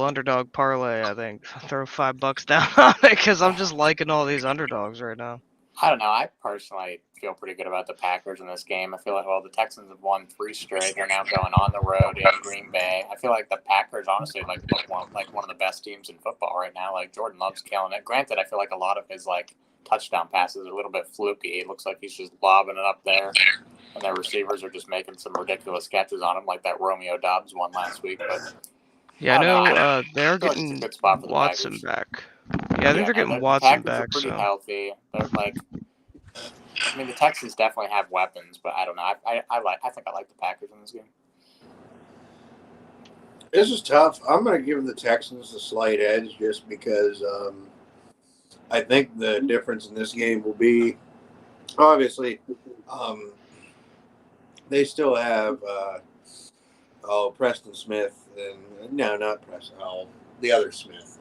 Speaker 1: underdog parlay. I think throw $5 down on it because I'm just liking all these underdogs right now.
Speaker 3: I don't know. I personally feel pretty good about the Packers in this game. I feel like, the Texans have won 3 straight. They're now going on the road in Green Bay. I feel like the Packers, honestly, look one of the best teams in football right now. Jordan Love's killing it. Granted, I feel like a lot of his touchdown passes are a little bit fluky. It looks like he's just lobbing it up there, and their receivers are just making some ridiculous catches on him, like that Romeo Doubs one last week. But
Speaker 1: Yeah, I know they're
Speaker 3: feel like it's a
Speaker 1: getting
Speaker 3: good spot for the
Speaker 1: Watson
Speaker 3: Packers.
Speaker 1: back. Yeah, I think they're getting
Speaker 3: the
Speaker 1: Watson
Speaker 3: Packers are
Speaker 1: back.
Speaker 3: pretty
Speaker 1: So
Speaker 3: healthy. They're the Texans definitely have weapons, but I don't know. I think I like the Packers in this game.
Speaker 2: This is tough. I'm going to give the Texans a slight edge just because I think the difference in this game will be obviously they still have Preston Smith, and no, not Preston. Oh, the other Smith.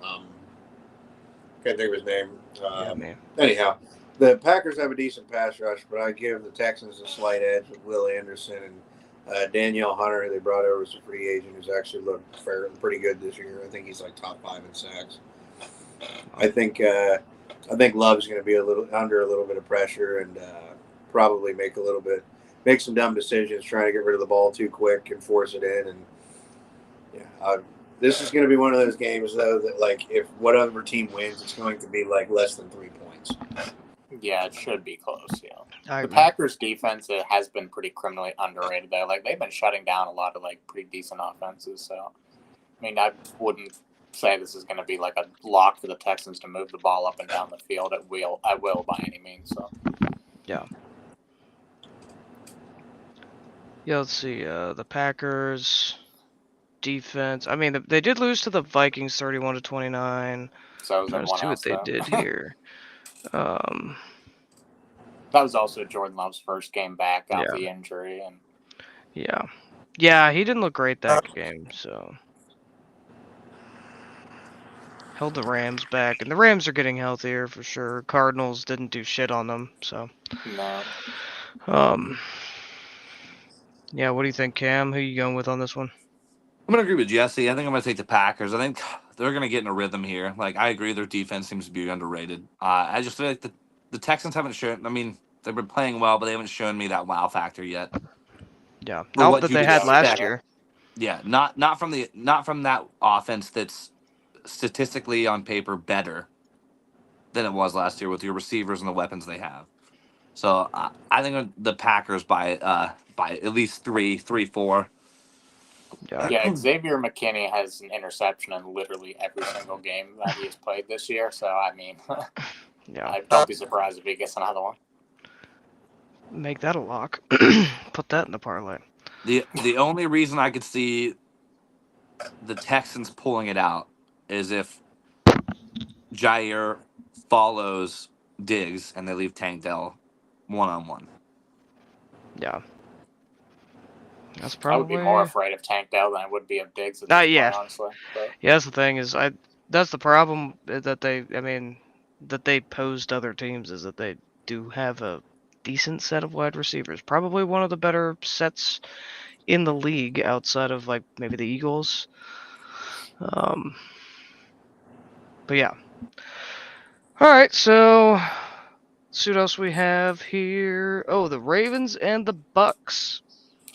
Speaker 2: Can't think of his name.
Speaker 1: Yeah, man.
Speaker 2: Anyhow, the Packers have a decent pass rush, but I give the Texans a slight edge with Will Anderson and Danielle Hunter, who they brought over as a free agent, who's actually looked pretty good this year. I think he's like top 5 in sacks. I think Love's going to be under a little bit of pressure and probably make some dumb decisions, trying to get rid of the ball too quick and force it in. And yeah, this is going to be one of those games though that like if whatever team wins, it's going to be like less than 3 points.
Speaker 3: Yeah, it should be close. Yeah,
Speaker 1: I
Speaker 3: the
Speaker 1: agree.
Speaker 3: Packers defense has been pretty criminally underrated though. Like they've been shutting down a lot of like pretty decent offenses. So, I mean, I wouldn't say this is going to be like a lock for the Texans to move the ball up and down the field at will. I will by any means. So,
Speaker 1: Yeah, let's see. The Packers defense. I mean, they did lose to the Vikings 31-29.
Speaker 3: so was
Speaker 1: Let's
Speaker 3: everyone
Speaker 1: see what
Speaker 3: else
Speaker 1: they
Speaker 3: though.
Speaker 1: did here.
Speaker 3: That was also Jordan Love's first game back off
Speaker 1: Yeah.
Speaker 3: the injury, and
Speaker 1: Yeah, he didn't look great that game, so held the Rams back, and the Rams are getting healthier for sure. Cardinals didn't do shit on them, so
Speaker 3: no.
Speaker 1: yeah. What do you think, Cam? Who you going with on this one?
Speaker 4: I'm gonna agree with Jesse. I think I'm gonna take the Packers. I think they're gonna get in a rhythm here. Like I agree, their defense seems to be underrated. I just feel like the Texans haven't shown. I mean, they've been playing well, but they haven't shown me that wow factor yet.
Speaker 1: Yeah,
Speaker 4: For
Speaker 1: not
Speaker 4: what
Speaker 1: that
Speaker 4: you
Speaker 1: they had last
Speaker 4: expect.
Speaker 1: year.
Speaker 4: Yeah, not from that offense that's statistically on paper better than it was last year with your receivers and the weapons they have. So I think the Packers by at least 3-4.
Speaker 3: Yeah, Xavier McKinney has an interception in literally every single game that he's played this year. So I mean,
Speaker 1: Yeah,
Speaker 3: I don't be surprised if he gets another one.
Speaker 1: make that a lock. Put that in the parlay.
Speaker 4: The only reason I could see the Texans pulling it out is if Jair follows Diggs and they leave Tank Dell 1-on-1.
Speaker 1: Yeah, that's
Speaker 3: I
Speaker 1: probably.
Speaker 3: would be more afraid of Tank Dell than I would be of Diggs at this
Speaker 1: yeah.
Speaker 3: point, honestly. But
Speaker 1: Yeah, that's the thing is that's the problem that they posed to other teams is that they do have a decent set of wide receivers. Probably one of the better sets in the league outside of like maybe the Eagles. But yeah. All right, so let's see what else we have here. Oh, the Ravens and the Bucks.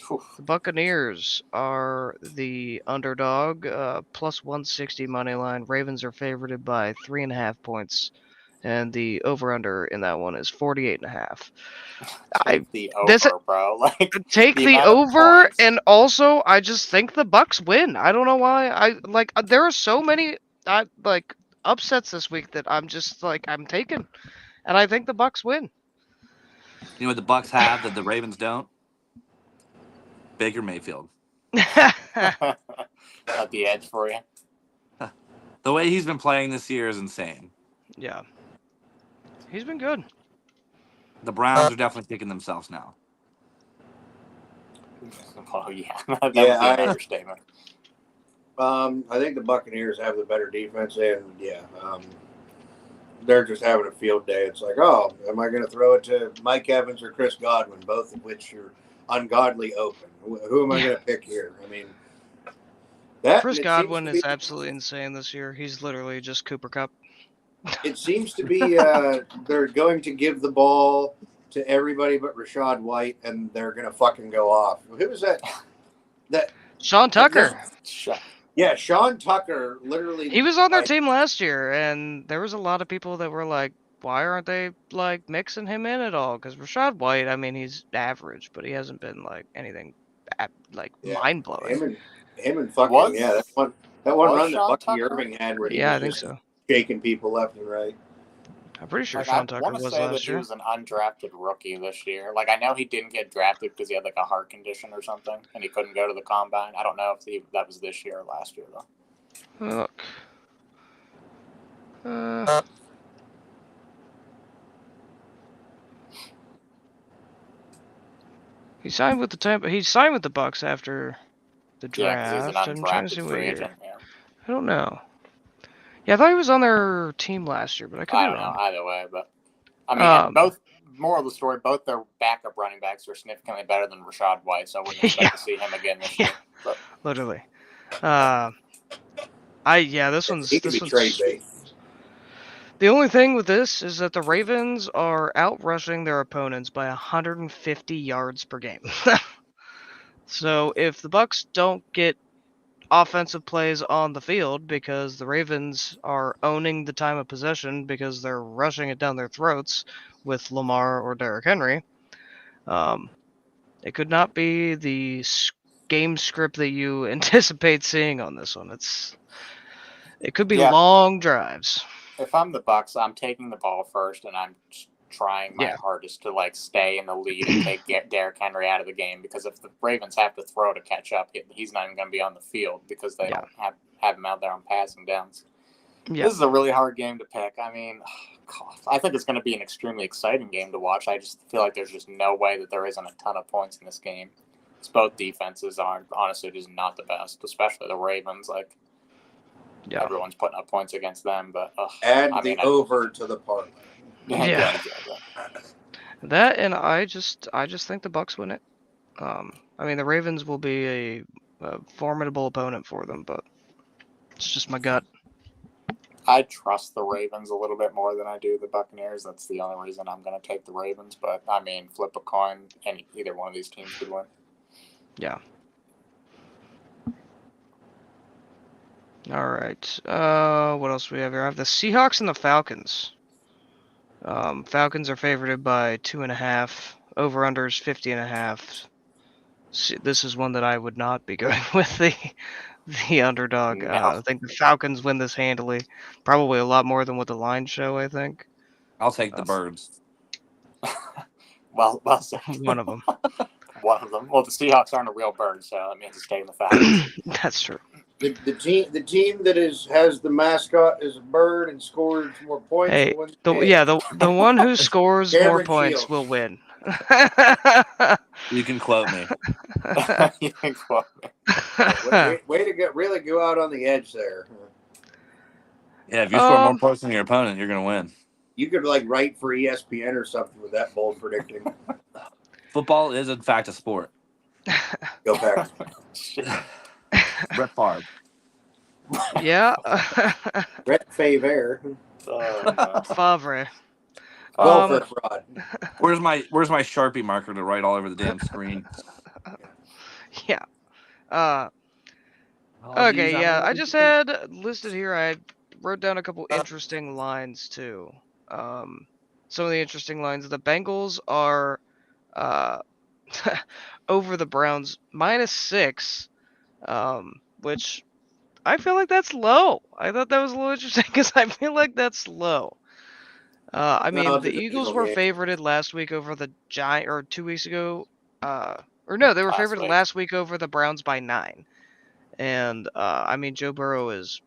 Speaker 3: whew,
Speaker 1: The Buccaneers are the underdog, plus 160 money line. Ravens are favorited by 3.5 points, and the over/under in that one is 48.5.
Speaker 3: take the over, bro. Like
Speaker 1: Take the
Speaker 3: amount of
Speaker 1: over,
Speaker 3: points.
Speaker 1: and also I just think the Bucks win. I don't know why. There are so many upsets this week that I'm just like I'm taking, and I think the Bucks win.
Speaker 4: You know what the Bucks have that the Ravens don't? Baker Mayfield.
Speaker 3: At the edge for you.
Speaker 4: The way he's been playing this year is insane.
Speaker 1: Yeah, he's been good.
Speaker 4: The Browns are definitely kicking themselves now.
Speaker 3: Oh yeah, that would be an understatement.
Speaker 2: I think the Buccaneers have the better defense, and they're just having a field day. It's like, oh, am I going to throw it to Mike Evans or Chris Godwin, both of which are ungodly open? Who am I going to pick here? I mean,
Speaker 1: Chris Godwin is absolutely insane this year. He's literally just Cooper Kupp.
Speaker 2: It seems to be they're going to give the ball to everybody but Rachaad White, and they're going to fucking go off. Who was that?
Speaker 1: Sean Tucker.
Speaker 2: Yeah, Sean Tucker, literally.
Speaker 1: He was on their team last year, and there was a lot of people that were like, why aren't they, like, mixing him in at all? Because Rachaad White, I mean, he's average, but he hasn't been, like, anything, mind-blowing.
Speaker 2: Him and fucking, that one run that Bucky Irving had where he was
Speaker 1: I think so.
Speaker 2: Shaking people left and right.
Speaker 1: I'm pretty sure Sean Tucker was last year. I want to say that
Speaker 3: he was an undrafted rookie this year. Like, I know he didn't get drafted because he had, like, a heart condition or something, and he couldn't go to the combine. I don't know if that was this year or last year, though.
Speaker 1: Look. He signed with the Bucks after the
Speaker 3: Yeah, because he's an
Speaker 1: draft. I'm trying to see
Speaker 3: undrafted
Speaker 1: what
Speaker 3: free
Speaker 1: year.
Speaker 3: agent. Yeah.
Speaker 1: I don't know. Yeah, I thought he was on their team last year, but I could
Speaker 3: I
Speaker 1: be
Speaker 3: don't know
Speaker 1: wrong.
Speaker 3: either way, but I mean, both. Moral of the story: both their backup running backs are significantly better than Rashad White, so I wouldn't expect
Speaker 1: Yeah.
Speaker 3: to see him again this
Speaker 1: Yeah.
Speaker 3: year. But
Speaker 1: Literally. This one's
Speaker 2: He could be trade bait.
Speaker 1: The only thing with this is that the Ravens are out rushing their opponents by 150 yards per game. So if the Bucks don't get offensive plays on the field because the Ravens are owning the time of possession because they're rushing it down their throats with Lamar or Derrick Henry, it could not be the game script that you anticipate seeing on this one. It could be long drives.
Speaker 3: If I'm the Bucks, I'm taking the ball first, and I'm trying my hardest to stay in the lead and take Derrick Henry out of the game. Because if the Ravens have to throw to catch up, he's not even going to be on the field because they don't have him out there on passing downs. Yeah. This is a really hard game to pick. I mean, I think it's going to be an extremely exciting game to watch. I just feel like there's just no way that there isn't a ton of points in this game. Because both defenses are honestly just not the best, especially the Ravens. Everyone's putting up points against them, but
Speaker 2: add over to the parlay.
Speaker 1: Yeah. Exactly. That, and I just think the Bucks win it. I mean, the Ravens will be a formidable opponent for them, but it's just my gut.
Speaker 3: I trust the Ravens a little bit more than I do the Buccaneers. That's the only reason I'm going to take the Ravens. But I mean, flip a coin, and either one of these teams could win.
Speaker 1: Yeah. All right. What else do we have here? I have the Seahawks and the Falcons. Falcons are favored by 2.5. Over/under is 50.5. This is one that I would not be going with the underdog.
Speaker 3: No.
Speaker 1: I think the Falcons win this handily. Probably a lot more than what the lines show, I think.
Speaker 4: I'll take the Birds.
Speaker 3: well said.
Speaker 1: One of them.
Speaker 3: One of them. Well, the Seahawks aren't a real bird, so that means it's taking the Falcons.
Speaker 1: That's true.
Speaker 2: The team that has the mascot is a bird and scores more points.
Speaker 1: Hey, the one who scores more points will win.
Speaker 4: You can quote me.
Speaker 3: You can quote me.
Speaker 2: Way to really go out on the edge there.
Speaker 4: Yeah, if you score more points than your opponent, you're gonna win.
Speaker 2: You could write for ESPN or something with that bold predicting.
Speaker 4: Football is in fact a sport.
Speaker 2: Go Packers.
Speaker 4: Brett Favre.
Speaker 1: Yeah.
Speaker 2: Brett Favre.
Speaker 1: Favre.
Speaker 2: Welfare fraud.
Speaker 4: Where's my Sharpie marker to write all over the damn screen?
Speaker 1: Yeah. Okay, yeah. I just had listed here, I wrote down a couple interesting lines too. Some of the interesting lines. The Bengals are over the Browns -6, which I feel like that's low. I thought that was a little interesting because I feel like that's low. I mean, the Eagles were favorited last week over the Giants, or 2 weeks ago. Or no, they were favored last week over the Browns by 9. And, I mean, Joe Burrow is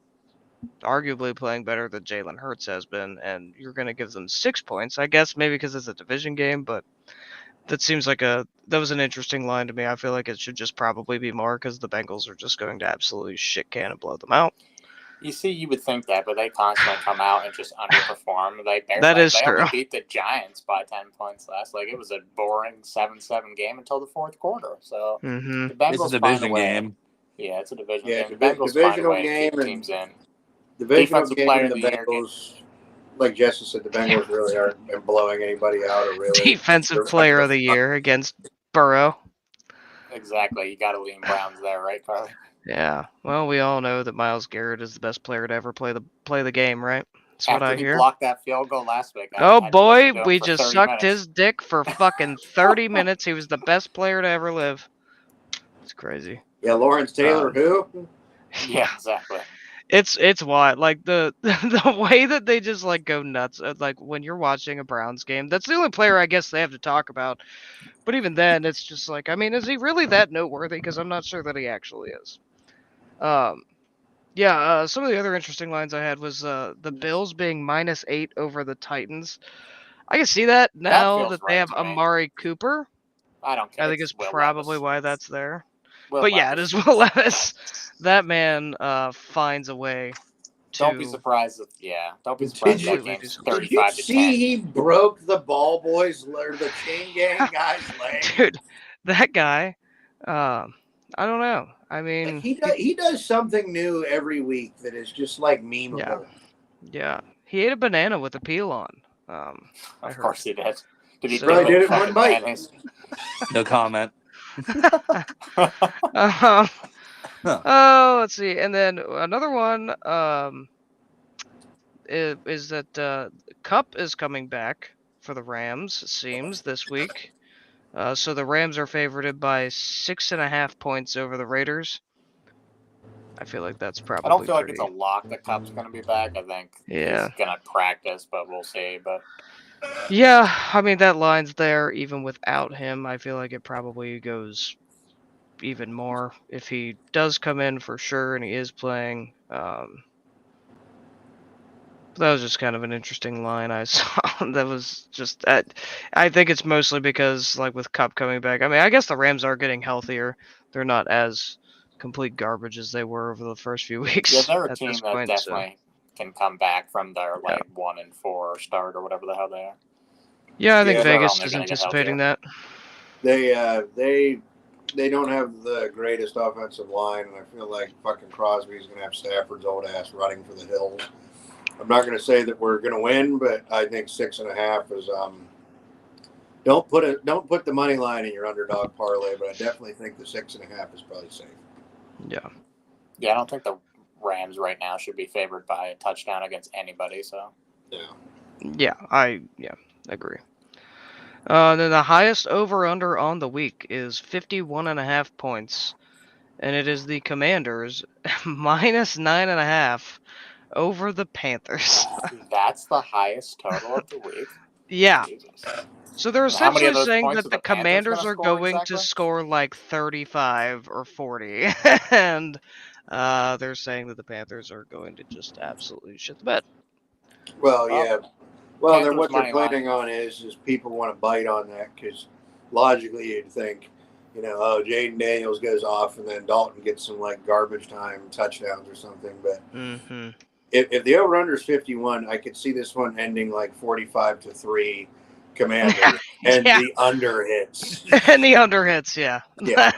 Speaker 1: arguably playing better than Jalen Hurts has been, and you're going to give them 6 points. I guess maybe because it's a division game, but that seems like that was an interesting line to me. I feel like it should just probably be more because the Bengals are just going to absolutely shit can and blow them out.
Speaker 3: You see, you would think that, but they constantly come out and just underperform. They
Speaker 1: true.
Speaker 3: Only beat the Giants by 10 points last. It was a boring 7-7 game until the fourth quarter. So the Bengals
Speaker 4: it's a division game.
Speaker 3: Yeah, it's a division game. The
Speaker 2: Bengals find a way to keep teams in. Divisional game and the Bengals, like Jesse said, the Bengals really aren't blowing anybody out or really.
Speaker 1: Defensive player of the year against Burrow.
Speaker 3: Exactly. You got to lean Browns there, right, Carly?
Speaker 1: Yeah. Well, we all know that Myles Garrett is the best player to ever play the game, right? That's what I hear.
Speaker 3: He blocked that field goal last week.
Speaker 1: We just sucked his dick for fucking 30 minutes. He was the best player to ever live. It's crazy.
Speaker 2: Yeah, Lawrence Taylor, who?
Speaker 3: Yeah, exactly.
Speaker 1: It's wild. The way that they just go nuts. When you're watching a Browns game, that's the only player I guess they have to talk about. But even then, it's just I mean, is he really that noteworthy? Because I'm not sure that he actually is. Some of the other interesting lines I had was the Bills being -8 over the Titans. I can see that now that they have Amari Cooper.
Speaker 3: I don't care.
Speaker 1: I think it's probably why that's there. But yeah, it is Will Levis. That man finds a way to.
Speaker 3: Don't be surprised if don't be surprised if that
Speaker 1: Completely
Speaker 3: game's
Speaker 1: do
Speaker 3: 35 to 10.
Speaker 2: See, he broke the ball boys or the chain gang guy's leg.
Speaker 1: Dude, that guy. I don't know. I mean,
Speaker 2: He does something new every week that is just like memeable.
Speaker 1: yeah, he ate a banana with a peel on.
Speaker 3: Of course he did. Did he
Speaker 1: So-
Speaker 3: dip
Speaker 2: Probably did
Speaker 3: in
Speaker 2: it one
Speaker 3: fucking
Speaker 2: bite.
Speaker 3: mayonnaise?
Speaker 4: No comment.
Speaker 1: Oh, let's see, and then another one. Is that Cup is coming back for the Rams? It seems this week. So the Rams are favored by 6.5 points over the Raiders. I feel like that's probably.
Speaker 3: I don't feel like
Speaker 1: pretty...
Speaker 3: it's a lock that Cup's going to be back. I think
Speaker 1: Yeah.
Speaker 3: he's going to practice, but we'll see. But
Speaker 1: Yeah, I mean that line's there even without him. I feel like it probably goes even more if he does come in for sure and he is playing. That was just kind of an interesting line I saw. That was just I think it's mostly because like with Cup coming back. I mean, I guess the Rams are getting healthier. They're not as complete garbage as they were over the first few weeks.
Speaker 3: yeah, they're a
Speaker 1: at
Speaker 3: team
Speaker 1: this
Speaker 3: that
Speaker 1: point,
Speaker 3: definitely can come back from their 1-4 start or whatever the hell they are.
Speaker 1: Yeah, I think
Speaker 2: Yeah, they're
Speaker 1: Vegas
Speaker 3: only
Speaker 1: is
Speaker 3: gonna get
Speaker 1: anticipating that.
Speaker 2: They don't have the greatest offensive line, and I feel like fucking Crosby's gonna have Stafford's old ass running for the hills. I'm not gonna say that we're gonna win, but I think 6.5 is don't put the money line in your underdog parlay, but I definitely think the 6.5 is probably safe.
Speaker 1: Yeah.
Speaker 3: Yeah, I don't think the Rams right now should be favored by a touchdown against anybody. So
Speaker 2: Yeah.
Speaker 1: I agree. Then the highest over/under on the week is 51.5 points, and it is the Commanders minus 9.5 over the Panthers.
Speaker 3: that's the highest total of the week.
Speaker 1: Yeah.
Speaker 3: Jesus.
Speaker 1: So they're
Speaker 3: How many
Speaker 1: essentially
Speaker 3: of those
Speaker 1: saying
Speaker 3: points
Speaker 1: that
Speaker 3: are
Speaker 1: the
Speaker 3: the Panthers
Speaker 1: Commanders
Speaker 3: gonna
Speaker 1: are
Speaker 3: score
Speaker 1: going
Speaker 3: exactly?
Speaker 1: to score like 35 or 40, and they're saying that the Panthers are going to just absolutely shit the bed.
Speaker 2: Well,
Speaker 3: Well,
Speaker 2: yeah. Well,
Speaker 3: Panthers
Speaker 2: what they're
Speaker 3: money line.
Speaker 2: planning on is people want to bite on that because logically you'd think, Jaden Daniels goes off and then Dalton gets some like garbage time touchdowns or something. But if the over under is 51, I could see this one ending like 45-3 Commanders, and
Speaker 1: Yeah.
Speaker 2: the under hits.
Speaker 1: And the under hits, yeah.
Speaker 2: Yeah.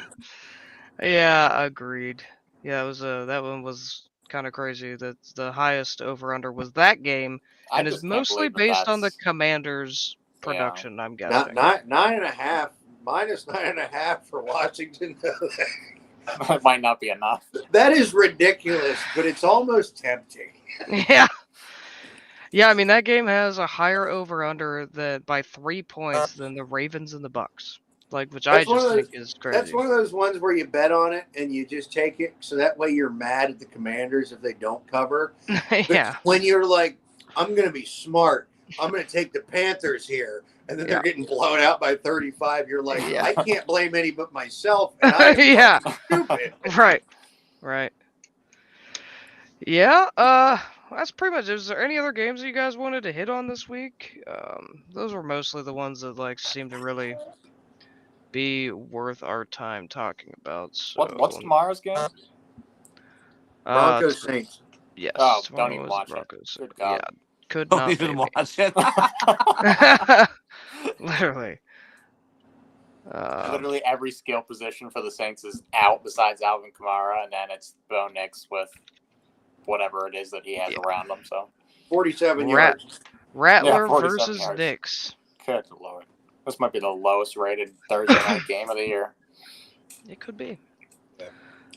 Speaker 1: Yeah, agreed. Yeah, it was that one was kind of crazy. That the highest over under was that game,
Speaker 3: I
Speaker 1: and
Speaker 3: just
Speaker 1: is
Speaker 3: can't
Speaker 1: mostly
Speaker 3: believe that
Speaker 1: based on the
Speaker 3: that's-
Speaker 1: Commanders' production. I'm guessing.
Speaker 2: Not 9.5 minus 9.5 for Washington.
Speaker 3: It might not be enough.
Speaker 2: That is ridiculous, but it's almost tempting.
Speaker 1: Yeah. Yeah, I mean that game has a higher over under by 3 points than the Ravens and the Bucks. Which I
Speaker 2: That's one
Speaker 1: just
Speaker 2: of
Speaker 1: think is crazy.
Speaker 2: That's one of those ones where you bet on it and you just take it, so that way you're mad at the Commanders if they don't cover. But
Speaker 1: Yeah.
Speaker 2: when you're like, I'm going to be smart, I'm going to take the Panthers here, and then they're getting blown out by 35, you're like,
Speaker 1: Yeah.
Speaker 2: I can't blame any but myself. And I'm
Speaker 1: Yeah.
Speaker 2: stupid.
Speaker 1: Right. Yeah, that's pretty much it. Is there any other games that you guys wanted to hit on this week? Those were mostly the ones that seem to really be worth our time talking about. So,
Speaker 3: What's tomorrow's game?
Speaker 2: Broncos
Speaker 1: it's-
Speaker 2: Saints.
Speaker 1: Yes.
Speaker 3: Oh,
Speaker 1: tomorrow
Speaker 3: don't even
Speaker 1: was
Speaker 3: watch it.
Speaker 1: Broncos.
Speaker 3: Good God.
Speaker 1: Yeah, could
Speaker 4: Don't
Speaker 1: not
Speaker 4: even
Speaker 1: pay me.
Speaker 4: watch it.
Speaker 1: Literally.
Speaker 3: Literally every skill position for the Saints is out besides Alvin Kamara, and then it's Bo Nix with whatever it is that he has around him. So
Speaker 2: 47
Speaker 1: Rat-
Speaker 2: yards.
Speaker 1: Rattler
Speaker 3: 47
Speaker 1: versus
Speaker 3: yards.
Speaker 1: Knicks.
Speaker 3: good lord, this might be the lowest rated Thursday night game of the year.
Speaker 1: It could be.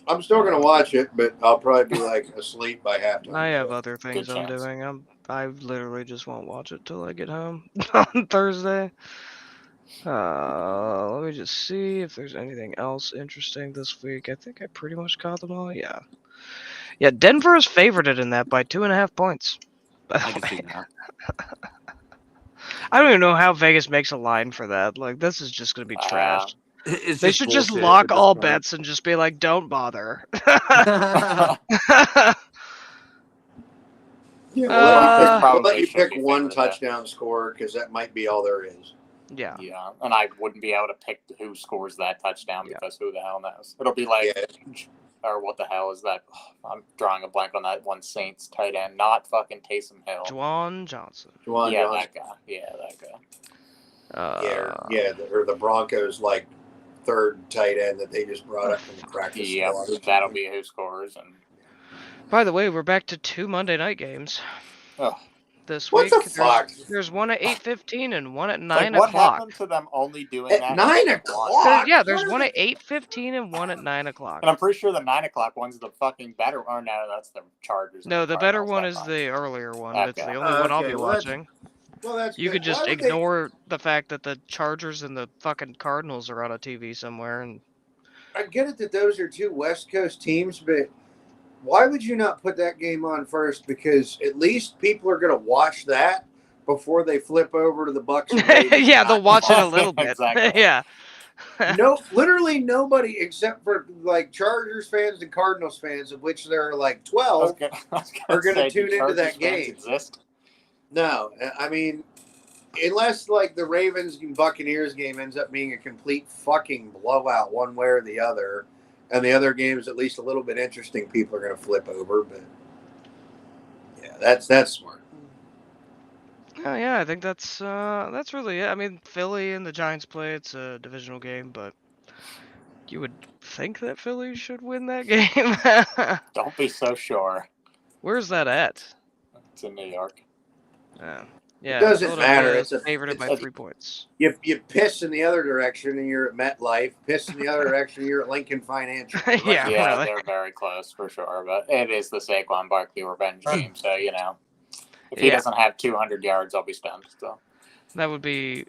Speaker 2: I'm still going to watch it, but I'll probably be like asleep by halftime.
Speaker 1: I have other things
Speaker 3: Good
Speaker 1: I'm
Speaker 3: chance.
Speaker 1: doing. I literally just won't watch it till I get home on Thursday. Let me just see if there's anything else interesting this week. I think I pretty much caught them all. Yeah. Yeah, Denver is favored in that by 2.5 points.
Speaker 4: I can see that.
Speaker 1: I don't even know how Vegas makes a line for that. This is just gonna be trash.
Speaker 4: It's
Speaker 1: They should just
Speaker 4: bullshit
Speaker 1: lock
Speaker 4: at this
Speaker 1: all
Speaker 4: point.
Speaker 1: bets and just be like, don't bother.
Speaker 2: Yeah, we'll
Speaker 3: Uh,
Speaker 2: let you pick
Speaker 3: probably
Speaker 2: one
Speaker 3: should be favored,
Speaker 2: touchdown score because that might be all there is.
Speaker 1: Yeah.
Speaker 3: Yeah, and I wouldn't be able to pick who scores that touchdown
Speaker 1: Yeah.
Speaker 3: because who the hell knows? It'll be like,
Speaker 2: Yeah.
Speaker 3: or what the hell is that? I'm drawing a blank on that one Saints tight end, not fucking Taysom Hill.
Speaker 1: Juwan Johnson.
Speaker 2: Juwan
Speaker 3: Yeah,
Speaker 2: Johnson.
Speaker 3: that guy. Yeah, that guy.
Speaker 2: Or the Broncos like third tight end that they just brought up from the practice
Speaker 3: Yep,
Speaker 2: squad. or
Speaker 3: that'll
Speaker 2: something.
Speaker 3: be who scores. And
Speaker 1: By the way, we're back to 2 Monday night games
Speaker 3: oh,
Speaker 1: this
Speaker 2: What
Speaker 1: week.
Speaker 2: the fuck?
Speaker 1: There's one at 8:15 and one at
Speaker 3: it's like
Speaker 1: 9
Speaker 3: what
Speaker 1: o'clock.
Speaker 3: happened to them only doing
Speaker 2: At
Speaker 3: that
Speaker 2: 9
Speaker 3: at once?
Speaker 2: o'clock?
Speaker 1: There's
Speaker 2: What
Speaker 1: one
Speaker 2: are
Speaker 1: at 8:15 and one at 9 o'clock.
Speaker 3: And I'm pretty sure the 9 o'clock one's the fucking better. Or no, that's the Chargers. and
Speaker 1: No, the better
Speaker 3: Cardinals
Speaker 1: one
Speaker 3: that
Speaker 1: is
Speaker 3: night.
Speaker 1: the earlier one. That's
Speaker 3: Okay.
Speaker 1: the only one I'll
Speaker 2: Okay,
Speaker 1: be
Speaker 2: well, that's-
Speaker 1: watching.
Speaker 2: Well, that's
Speaker 1: You
Speaker 2: good.
Speaker 1: could just
Speaker 2: Why would they-
Speaker 1: ignore the fact that the Chargers and the fucking Cardinals are on a TV somewhere, and
Speaker 2: I get it that those are two West Coast teams, but why would you not put that game on first? Because at least people are going to watch that before they flip over to the Bucks. And Ravens.
Speaker 1: yeah, they'll watch it a little bit.
Speaker 3: Exactly.
Speaker 1: yeah.
Speaker 2: No, literally nobody except for like Chargers fans and Cardinals fans, of which there are like 12. are gonna
Speaker 3: say,
Speaker 2: tune
Speaker 3: do
Speaker 2: into that
Speaker 3: Chargers fans
Speaker 2: game.
Speaker 3: Exist?
Speaker 2: No, I mean, unless like the Ravens and Buccaneers game ends up being a complete fucking blowout one way or the other, and the other game is at least a little bit interesting, people are going to flip over. But yeah, that's smart.
Speaker 1: Oh, yeah, I think that's really it. I mean, Philly and the Giants play. It's a divisional game, but you would think that Philly should win that game.
Speaker 3: Don't be so sure.
Speaker 1: Where's that at?
Speaker 3: It's in New York.
Speaker 1: Yeah,
Speaker 2: doesn't
Speaker 1: Philadelphia
Speaker 2: matter.
Speaker 1: is
Speaker 2: It's
Speaker 1: favored by
Speaker 2: a-
Speaker 1: 3 points.
Speaker 2: You piss in the other direction and you're at MetLife. Piss in the other direction, you're at Lincoln Financial.
Speaker 1: Yeah,
Speaker 3: Yeah,
Speaker 1: really.
Speaker 3: they're very close for sure. But it is the Saquon Barkley revenge game, so you know, if he
Speaker 1: Yeah.
Speaker 3: doesn't have 200 yards, I'll be stunned. So
Speaker 1: That would be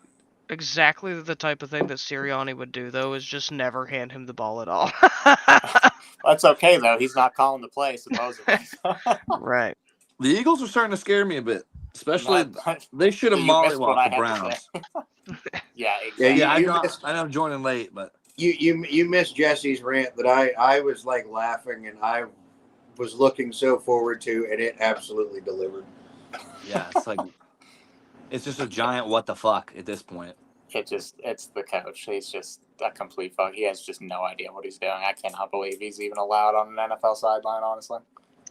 Speaker 1: exactly the type of thing that Sirianni would do, though, is just never hand him the ball at all.
Speaker 3: that's okay though. He's not calling the play, supposedly.
Speaker 1: right.
Speaker 4: The Eagles are starting to scare me a bit, especially
Speaker 3: But-
Speaker 4: they should have
Speaker 3: you missed what I
Speaker 4: mollywopped the
Speaker 3: had to
Speaker 4: Browns.
Speaker 3: say. Yeah, exactly.
Speaker 2: Yeah,
Speaker 4: Yeah,
Speaker 2: you
Speaker 4: I know.
Speaker 2: missed-
Speaker 4: I know I'm joining late, but
Speaker 2: You missed Jesse's rant that I was like laughing and I was looking so forward to, and it absolutely delivered.
Speaker 4: yeah, it's like it's just a giant what the fuck at this point.
Speaker 3: It's the coach. He's just a complete fuck. He has just no idea what he's doing. I cannot believe he's even allowed on an NFL sideline, honestly.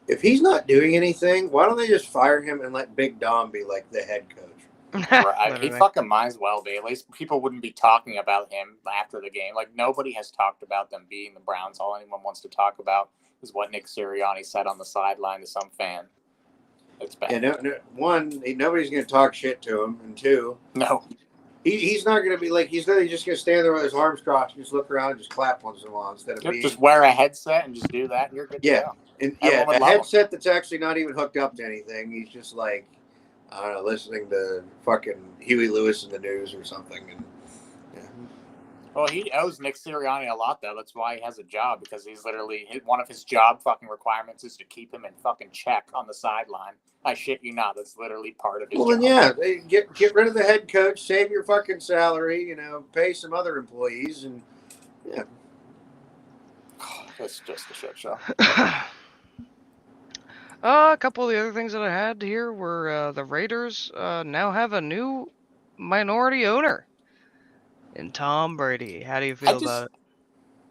Speaker 2: If he's not doing anything, why don't they just fire him and let Big Dom be like the head coach?
Speaker 3: Right. He
Speaker 1: Literally.
Speaker 3: fucking might as well be. At least people wouldn't be talking about him after the game. Like, nobody has talked about them beating the Browns. All anyone wants to talk about is what Nick Sirianni said on the sideline to some fan. It's bad.
Speaker 2: And one, nobody's going to talk shit to him, and two,
Speaker 3: No.
Speaker 2: he's not going to be like, he's literally just going to stand there with his arms crossed and just look around and just clap once in a while instead of being.
Speaker 3: Just wear a headset and just do that, and you're good
Speaker 2: Yeah.
Speaker 3: to go.
Speaker 2: And
Speaker 3: Everyone would
Speaker 2: a
Speaker 3: love him.
Speaker 2: headset that's actually not even hooked up to anything. He's just like, I don't know, listening to fucking Huey Lewis in the news or something. And yeah.
Speaker 3: Well, he owes Nick Sirianni a lot, though. That's why he has a job, because he's literally one of his job fucking requirements is to keep him in fucking check on the sideline. I shit you not. That's literally part of his
Speaker 2: Well,
Speaker 3: job.
Speaker 2: then yeah, they get rid of the head coach, save your fucking salary, pay some other employees, and yeah.
Speaker 3: It's just a shit show.
Speaker 1: A couple of the other things that I had here were the Raiders now have a new minority owner in Tom Brady. How do you feel about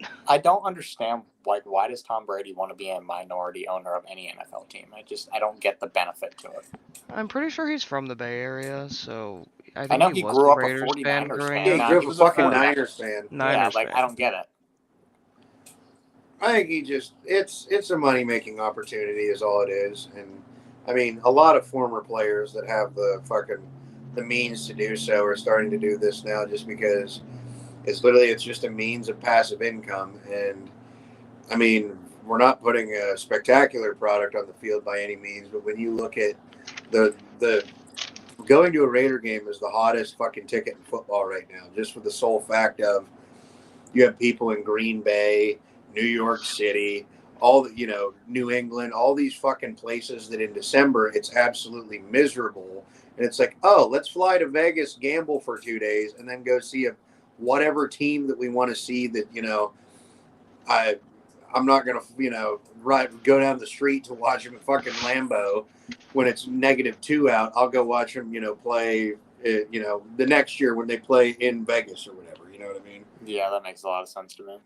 Speaker 1: it?
Speaker 3: I don't understand why does Tom Brady want to be a minority owner of any NFL team? I don't get the benefit to it.
Speaker 1: I'm pretty sure he's from the Bay Area, so I think
Speaker 3: I know he
Speaker 1: was
Speaker 3: grew
Speaker 1: a
Speaker 3: up a
Speaker 1: Raiders
Speaker 3: 49ers
Speaker 1: growing
Speaker 3: fan.
Speaker 2: Yeah,
Speaker 1: up.
Speaker 2: he
Speaker 3: Nah,
Speaker 2: grew
Speaker 3: he
Speaker 2: up a
Speaker 3: was a
Speaker 2: fucking
Speaker 3: 49ers.
Speaker 2: Niners fan.
Speaker 1: Niners
Speaker 3: I
Speaker 1: fan.
Speaker 3: don't get it.
Speaker 2: I think it's a money making opportunity is all it is, and I mean a lot of former players that have the means to do so are starting to do this now just because it's just a means of passive income. And I mean, we're not putting a spectacular product on the field by any means, but when you look at the going to a Raider game is the hottest fucking ticket in football right now, just for the sole fact of you have people in Green Bay, New York City, New England, all these fucking places that in December it's absolutely miserable. And it's like, oh, let's fly to Vegas, gamble for 2 days, and then go see whatever team that we want to see that, I'm not going to, go down the street to watch him at fucking Lambeau when it's -2 out. I'll go watch him, play the next year when they play in Vegas or whatever. You know what I mean?
Speaker 3: Yeah, that makes a lot of sense to me.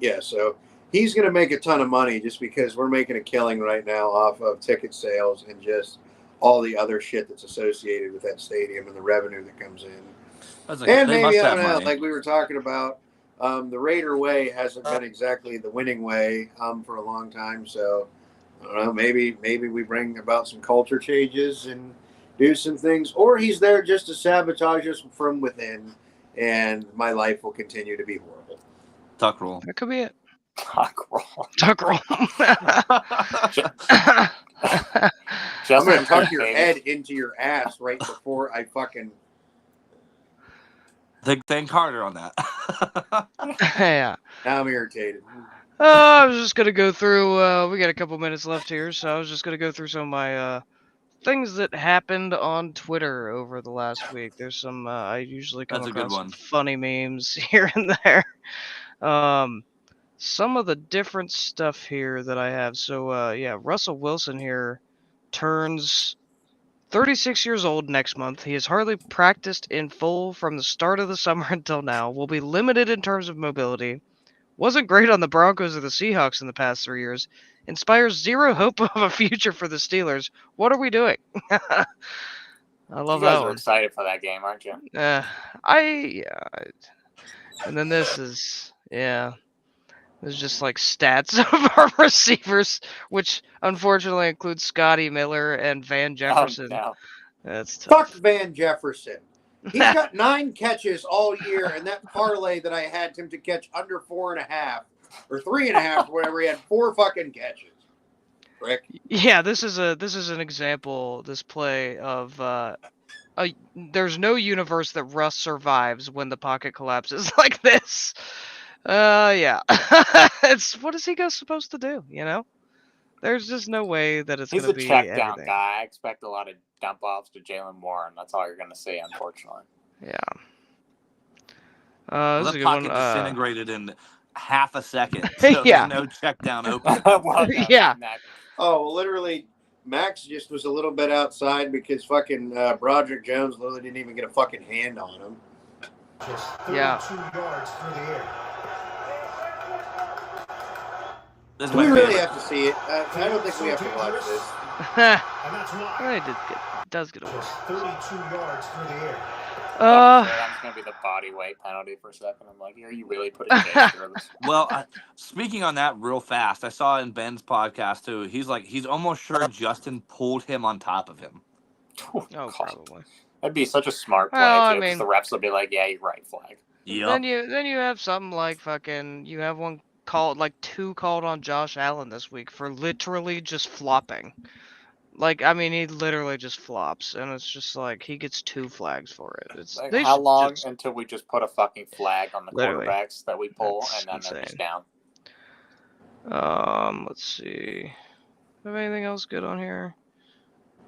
Speaker 2: Yeah, so he's going to make a ton of money just because we're making a killing right now off of ticket sales and just all the other shit that's associated with that stadium and the revenue that comes in.
Speaker 4: That's
Speaker 2: And
Speaker 4: they
Speaker 2: maybe,
Speaker 4: must
Speaker 2: I
Speaker 4: have
Speaker 2: don't know,
Speaker 4: money.
Speaker 2: like we were talking about, the Raider way hasn't been exactly the winning way for a long time. So, I don't know, maybe we bring about some culture changes and do some things. Or he's there just to sabotage us from within, and my life will continue to be horrible.
Speaker 4: Tuck roll.
Speaker 1: That could be it.
Speaker 3: Tuck roll.
Speaker 1: Tuck roll.
Speaker 2: I'm going to tuck your head into your ass right before I fucking...
Speaker 4: Think harder on that.
Speaker 1: Yeah.
Speaker 2: Now I'm irritated.
Speaker 1: I was just gonna go through. We got a couple minutes left here, so I was just gonna go through some of my things that happened on Twitter over the last week. There's some. I usually come
Speaker 4: That's a good
Speaker 1: across
Speaker 4: one.
Speaker 1: funny memes here and there. Some of the different stuff here that I have. So yeah, Russell Wilson here turns 36 years old next month. He has hardly practiced in full from the start of the summer until now. Will be limited in terms of mobility. Wasn't great on the Broncos or the Seahawks in the past 3 years. Inspires zero hope of a future for the Steelers. What are we doing? I love
Speaker 3: you guys
Speaker 1: that
Speaker 3: are
Speaker 1: one.
Speaker 3: excited for that game, aren't you?
Speaker 1: And then this is There's just like stats of our receivers, which unfortunately includes Scotty Miller and Van Jefferson.
Speaker 3: Oh, no.
Speaker 1: That's tough.
Speaker 2: Fuck Van Jefferson. He's got 9 catches all year, and that parlay that I had him to catch under 4.5 or 3.5, whatever, he had 4 fucking catches. Rick.
Speaker 1: Yeah, this is an example. This play of there's no universe that Russ survives when the pocket collapses like this. Yeah, it's what is he supposed to do? You know, there's just no way that it's
Speaker 3: He's
Speaker 1: gonna
Speaker 3: a
Speaker 1: be
Speaker 3: check down
Speaker 1: anything.
Speaker 3: guy. I expect a lot of dump offs to Jalen Warren. That's all you're going to see, unfortunately.
Speaker 1: Yeah.
Speaker 4: Well,
Speaker 1: This is
Speaker 4: the
Speaker 1: a good
Speaker 4: pocket
Speaker 1: one.
Speaker 4: disintegrated in half a second. So
Speaker 1: Yeah.
Speaker 4: there's no check down open.
Speaker 3: Well, no,
Speaker 1: Yeah.
Speaker 2: Oh, well, literally, Max just was a little bit outside because fucking Broderick Jones literally didn't even get a fucking hand on him.
Speaker 5: Just 32 yards through the air.
Speaker 4: This is
Speaker 2: We
Speaker 4: my
Speaker 2: really
Speaker 4: favorite.
Speaker 2: have to see it. I don't think we have to watch this.
Speaker 5: And that's why.
Speaker 1: It does get a
Speaker 5: Just 32 yards through the air.
Speaker 3: That's going to be the body weight penalty for a second. I'm like, are you really putting Jay through this?
Speaker 4: Well, speaking on that real fast, I saw in Ben's podcast too. He's almost sure Justin pulled him on top of him.
Speaker 1: Oh, probably.
Speaker 3: That'd be such a smart play,
Speaker 1: Well, I
Speaker 3: too, because
Speaker 1: mean-
Speaker 3: the refs will be like, yeah, you're right, flag.
Speaker 1: Then you have something like fucking you have one called like 2 called on Josh Allen this week for literally just flopping. Like, I mean, he literally just flops, and it's just like he gets 2 flags for it. It's
Speaker 3: Like,
Speaker 1: they
Speaker 3: how
Speaker 1: should
Speaker 3: long
Speaker 1: just-
Speaker 3: until we just put a fucking flag on the
Speaker 1: Literally.
Speaker 3: quarterbacks that we pull,
Speaker 1: That's
Speaker 3: and then they're just
Speaker 1: insane.
Speaker 3: down?
Speaker 1: Let's see. Have anything else good on here?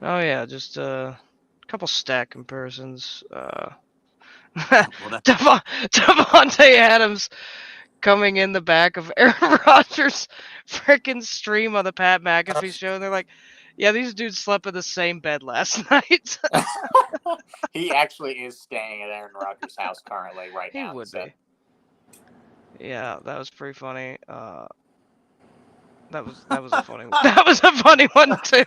Speaker 1: Oh yeah, just a couple stat comparisons. Devontae Adams coming in the back of Aaron Rodgers' freaking stream on the Pat McAfee show, and they're like, "Yeah, these dudes slept in the same bed last night."
Speaker 3: He actually is staying at Aaron Rodgers' house currently right
Speaker 1: He
Speaker 3: now.
Speaker 1: would
Speaker 3: so.
Speaker 1: be. Yeah, that was pretty funny. That was a funny one. That was a funny one too.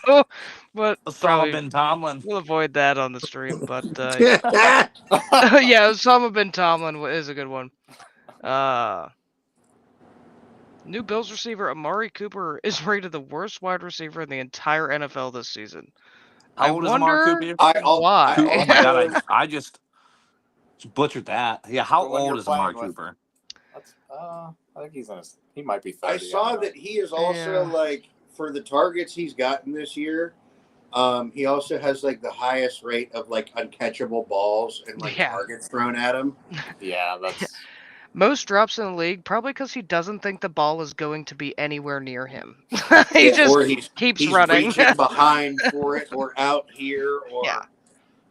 Speaker 1: But
Speaker 4: Osama
Speaker 1: probably
Speaker 4: bin Tomlin.
Speaker 1: we'll avoid that on the stream. But
Speaker 2: Yeah.
Speaker 1: yeah, Osama bin Tomlin is a good one. New Bills receiver Amari Cooper is rated the worst wide receiver in the entire NFL this season.
Speaker 4: How old is Amari
Speaker 1: wonder
Speaker 4: Cooper?
Speaker 1: why.
Speaker 4: Oh my god, I just butchered that. Yeah, how
Speaker 3: But when
Speaker 4: old
Speaker 3: you're
Speaker 4: is Amari
Speaker 3: playing with-
Speaker 4: Cooper?
Speaker 3: That's, I think he might be 30.
Speaker 2: I saw
Speaker 3: don't know.
Speaker 2: that he is also,
Speaker 1: Yeah.
Speaker 2: like, for the targets he's gotten this year, he also has, like, the highest rate of, like, uncatchable balls and, like,
Speaker 1: Yeah.
Speaker 2: targets thrown at him.
Speaker 3: Yeah, that's...
Speaker 1: Most drops in the league, probably because he doesn't think the ball is going to be anywhere near him. he
Speaker 2: Yeah,
Speaker 1: just
Speaker 2: or he's
Speaker 1: keeps running.
Speaker 2: reaching behind for it or out here or...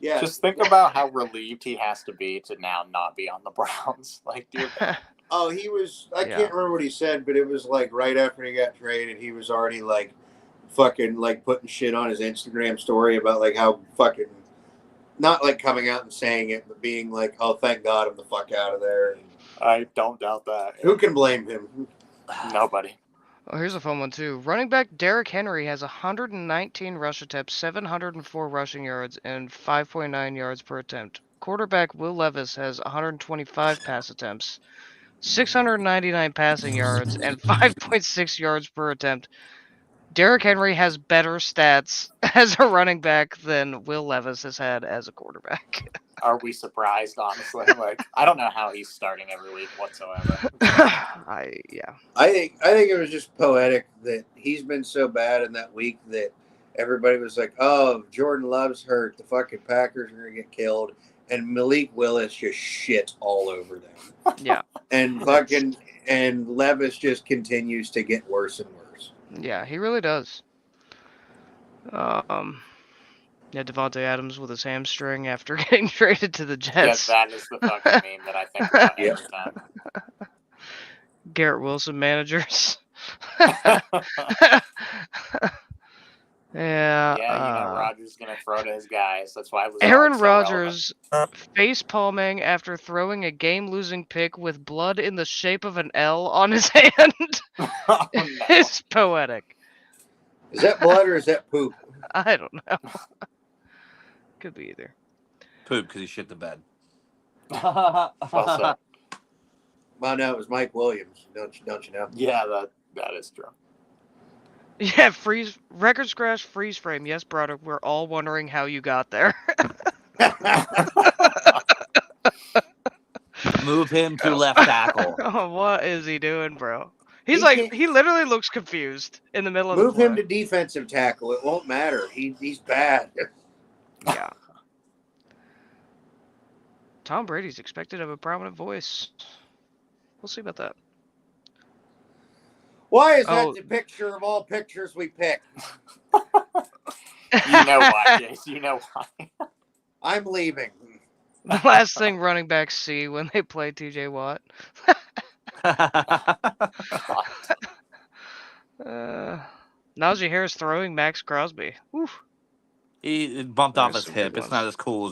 Speaker 2: Yeah.
Speaker 3: Just think about how relieved he has to be to now not be on the Browns. Like, dude,
Speaker 2: Oh, he was... I
Speaker 1: Yeah.
Speaker 2: can't remember what he said, but it was, like, right after he got traded, he was already, like, fucking, like, putting shit on his Instagram story about, like, how fucking Not like coming out and saying it, but being like, "Oh, thank God, I'm the fuck out of there."
Speaker 3: I don't doubt that.
Speaker 2: Who can blame him?
Speaker 3: Nobody.
Speaker 1: Oh, here's a fun one too. Running back Derrick Henry has 119 rush attempts, 704 rushing yards, and 5.9 yards per attempt. Quarterback Will Levis has 125 pass attempts, 699 passing yards, and 5.6 yards per attempt. Derrick Henry has better stats as a running back than Will Levis has had as a quarterback.
Speaker 3: Are we surprised, honestly? Like, I don't know how he's starting every week whatsoever.
Speaker 2: I think it was just poetic that he's been so bad in that week that everybody was like, "Oh, Jordan Love's hurt. The fucking Packers are gonna get killed," and Malik Willis just shit all over them.
Speaker 1: Yeah.
Speaker 2: And Levis just continues to get worse and worse.
Speaker 1: Yeah, he really does. Yeah, Devontae Adams with his hamstring after getting traded to the Jets.
Speaker 3: Yeah, that is the fucking meme that I think about every time.
Speaker 1: Garrett Wilson managers. Yeah.
Speaker 3: Yeah, Rodgers gonna throw to his guys. That's why
Speaker 1: Aaron Rodgers face palming after throwing a game-losing pick with blood in the shape of an L on his hand.
Speaker 3: Oh, no.
Speaker 1: It's poetic.
Speaker 2: Is that blood or is that poop?
Speaker 1: I don't know. Could be either.
Speaker 4: Poop because he shit the bed.
Speaker 3: Well said.
Speaker 2: Well, no, it was Mike Williams. Don't you know?
Speaker 3: Yeah, that is true.
Speaker 1: Yeah, record scratch, freeze frame. Yes, brother, we're all wondering how you got there.
Speaker 4: Move him to left tackle.
Speaker 1: Oh, what is he doing, bro? He
Speaker 2: He
Speaker 1: literally looks confused in the middle of the
Speaker 2: Move
Speaker 1: play.
Speaker 2: him to defensive tackle. It won't matter. He's bad.
Speaker 1: Yeah. Tom Brady's expected to have a prominent voice. We'll see about that.
Speaker 2: Why is that the picture of all pictures we picked?
Speaker 3: You know why, Jace. You know why.
Speaker 2: I'm leaving.
Speaker 1: The last thing running backs see when they play TJ Watt. Najee Harris throwing Max Crosby. Oof.
Speaker 4: He bumped off his
Speaker 1: some
Speaker 4: hip.
Speaker 1: good
Speaker 4: It's not as cool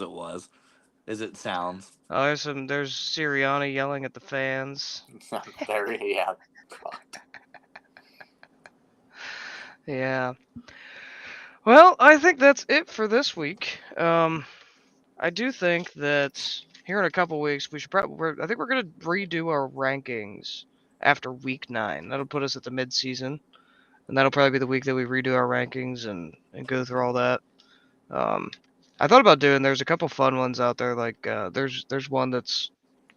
Speaker 4: as it sounds.
Speaker 1: Oh, there's Sirianni yelling at the fans.
Speaker 3: Yeah.
Speaker 1: Yeah. Well, I think that's it for this week. I do think that here in a couple weeks we should I think we're gonna redo our rankings after week 9. That'll put us at the mid-season, and that'll probably be the week that we redo our rankings and go through all that. I thought about there's a couple fun ones out there, like there's one that's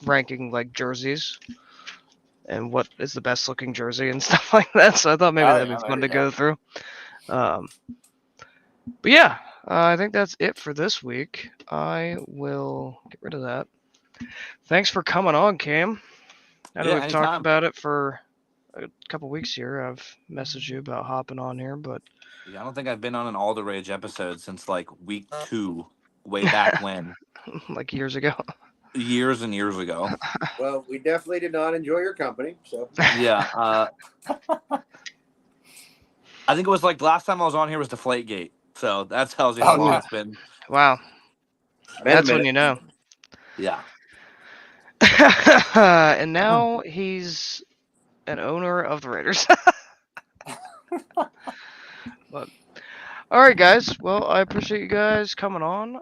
Speaker 1: ranking like jerseys and what is the best looking jersey and stuff like that. So I thought maybe that'd be fun to go through. But yeah, I think that's it for this week. I will get rid of that. Thanks for coming on, Cam. I know we've talked about it for a couple weeks here. I've messaged you about hopping on here, but
Speaker 4: yeah, I don't think I've been on an All the Rage episode since like week 2, way back when.
Speaker 1: Like years ago.
Speaker 4: Years and years ago.
Speaker 2: Well, we definitely did not enjoy your company. So
Speaker 4: yeah, I think it was like last time I was on here was Deflategate. So that tells you how long it's been.
Speaker 1: Wow. That's when you know.
Speaker 4: Yeah.
Speaker 1: And now he's an owner of the Raiders. But, all right, guys. Well, I appreciate you guys coming on.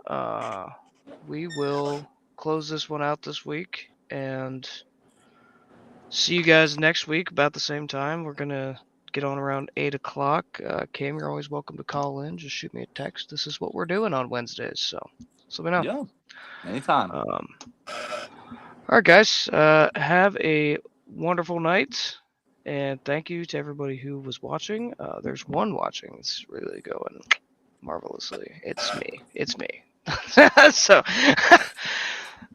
Speaker 1: We will close this one out this week and see you guys next week about the same time. We're gonna get on around 8 o'clock. Cam, you're always welcome to call in. Just shoot me a text. This is what we're doing on Wednesdays, so let me know.
Speaker 4: Yeah, anytime.
Speaker 1: All right, guys. Have a wonderful night, and thank you to everybody who was watching. There's one watching. It's really going marvelously. It's me. So,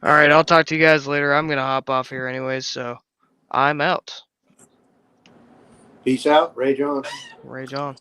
Speaker 1: all right. I'll talk to you guys later. I'm gonna hop off here anyways, so I'm out.
Speaker 2: Peace out, Ray John.
Speaker 1: Ray John.